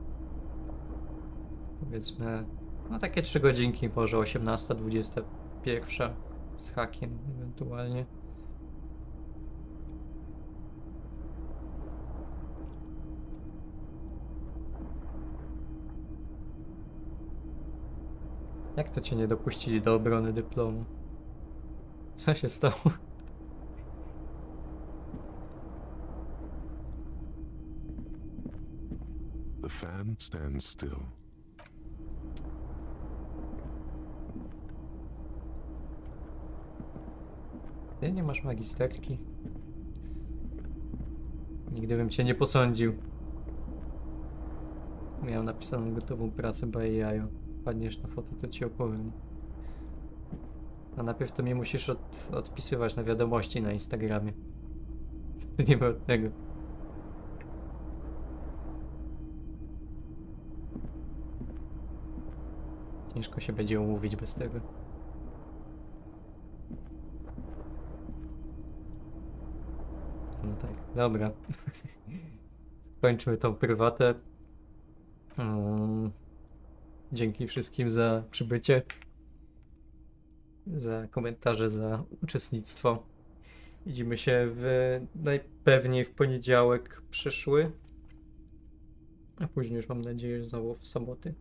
Powiedzmy, no takie 3 godzinki, może 18, 21 z hakiem ewentualnie. Jak to cię nie dopuścili do obrony dyplomu? Co się stało? The fan stands still. Ty nie masz magisterki? Nigdy bym cię nie posądził. Miałem napisaną gotową pracę by jajo. Wpadniesz na foto, to ci opowiem. A najpierw to mnie musisz odpisywać na wiadomości na Instagramie. Co ty nie ma od tego? Ciężko się będzie umówić bez tego. No tak, dobra. Skończmy tą prywatę. Dzięki wszystkim za przybycie, za komentarze, za uczestnictwo. Widzimy się najpewniej w poniedziałek przyszły, a później już mam nadzieję, że znowu w soboty.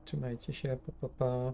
Trzymajcie się, pa.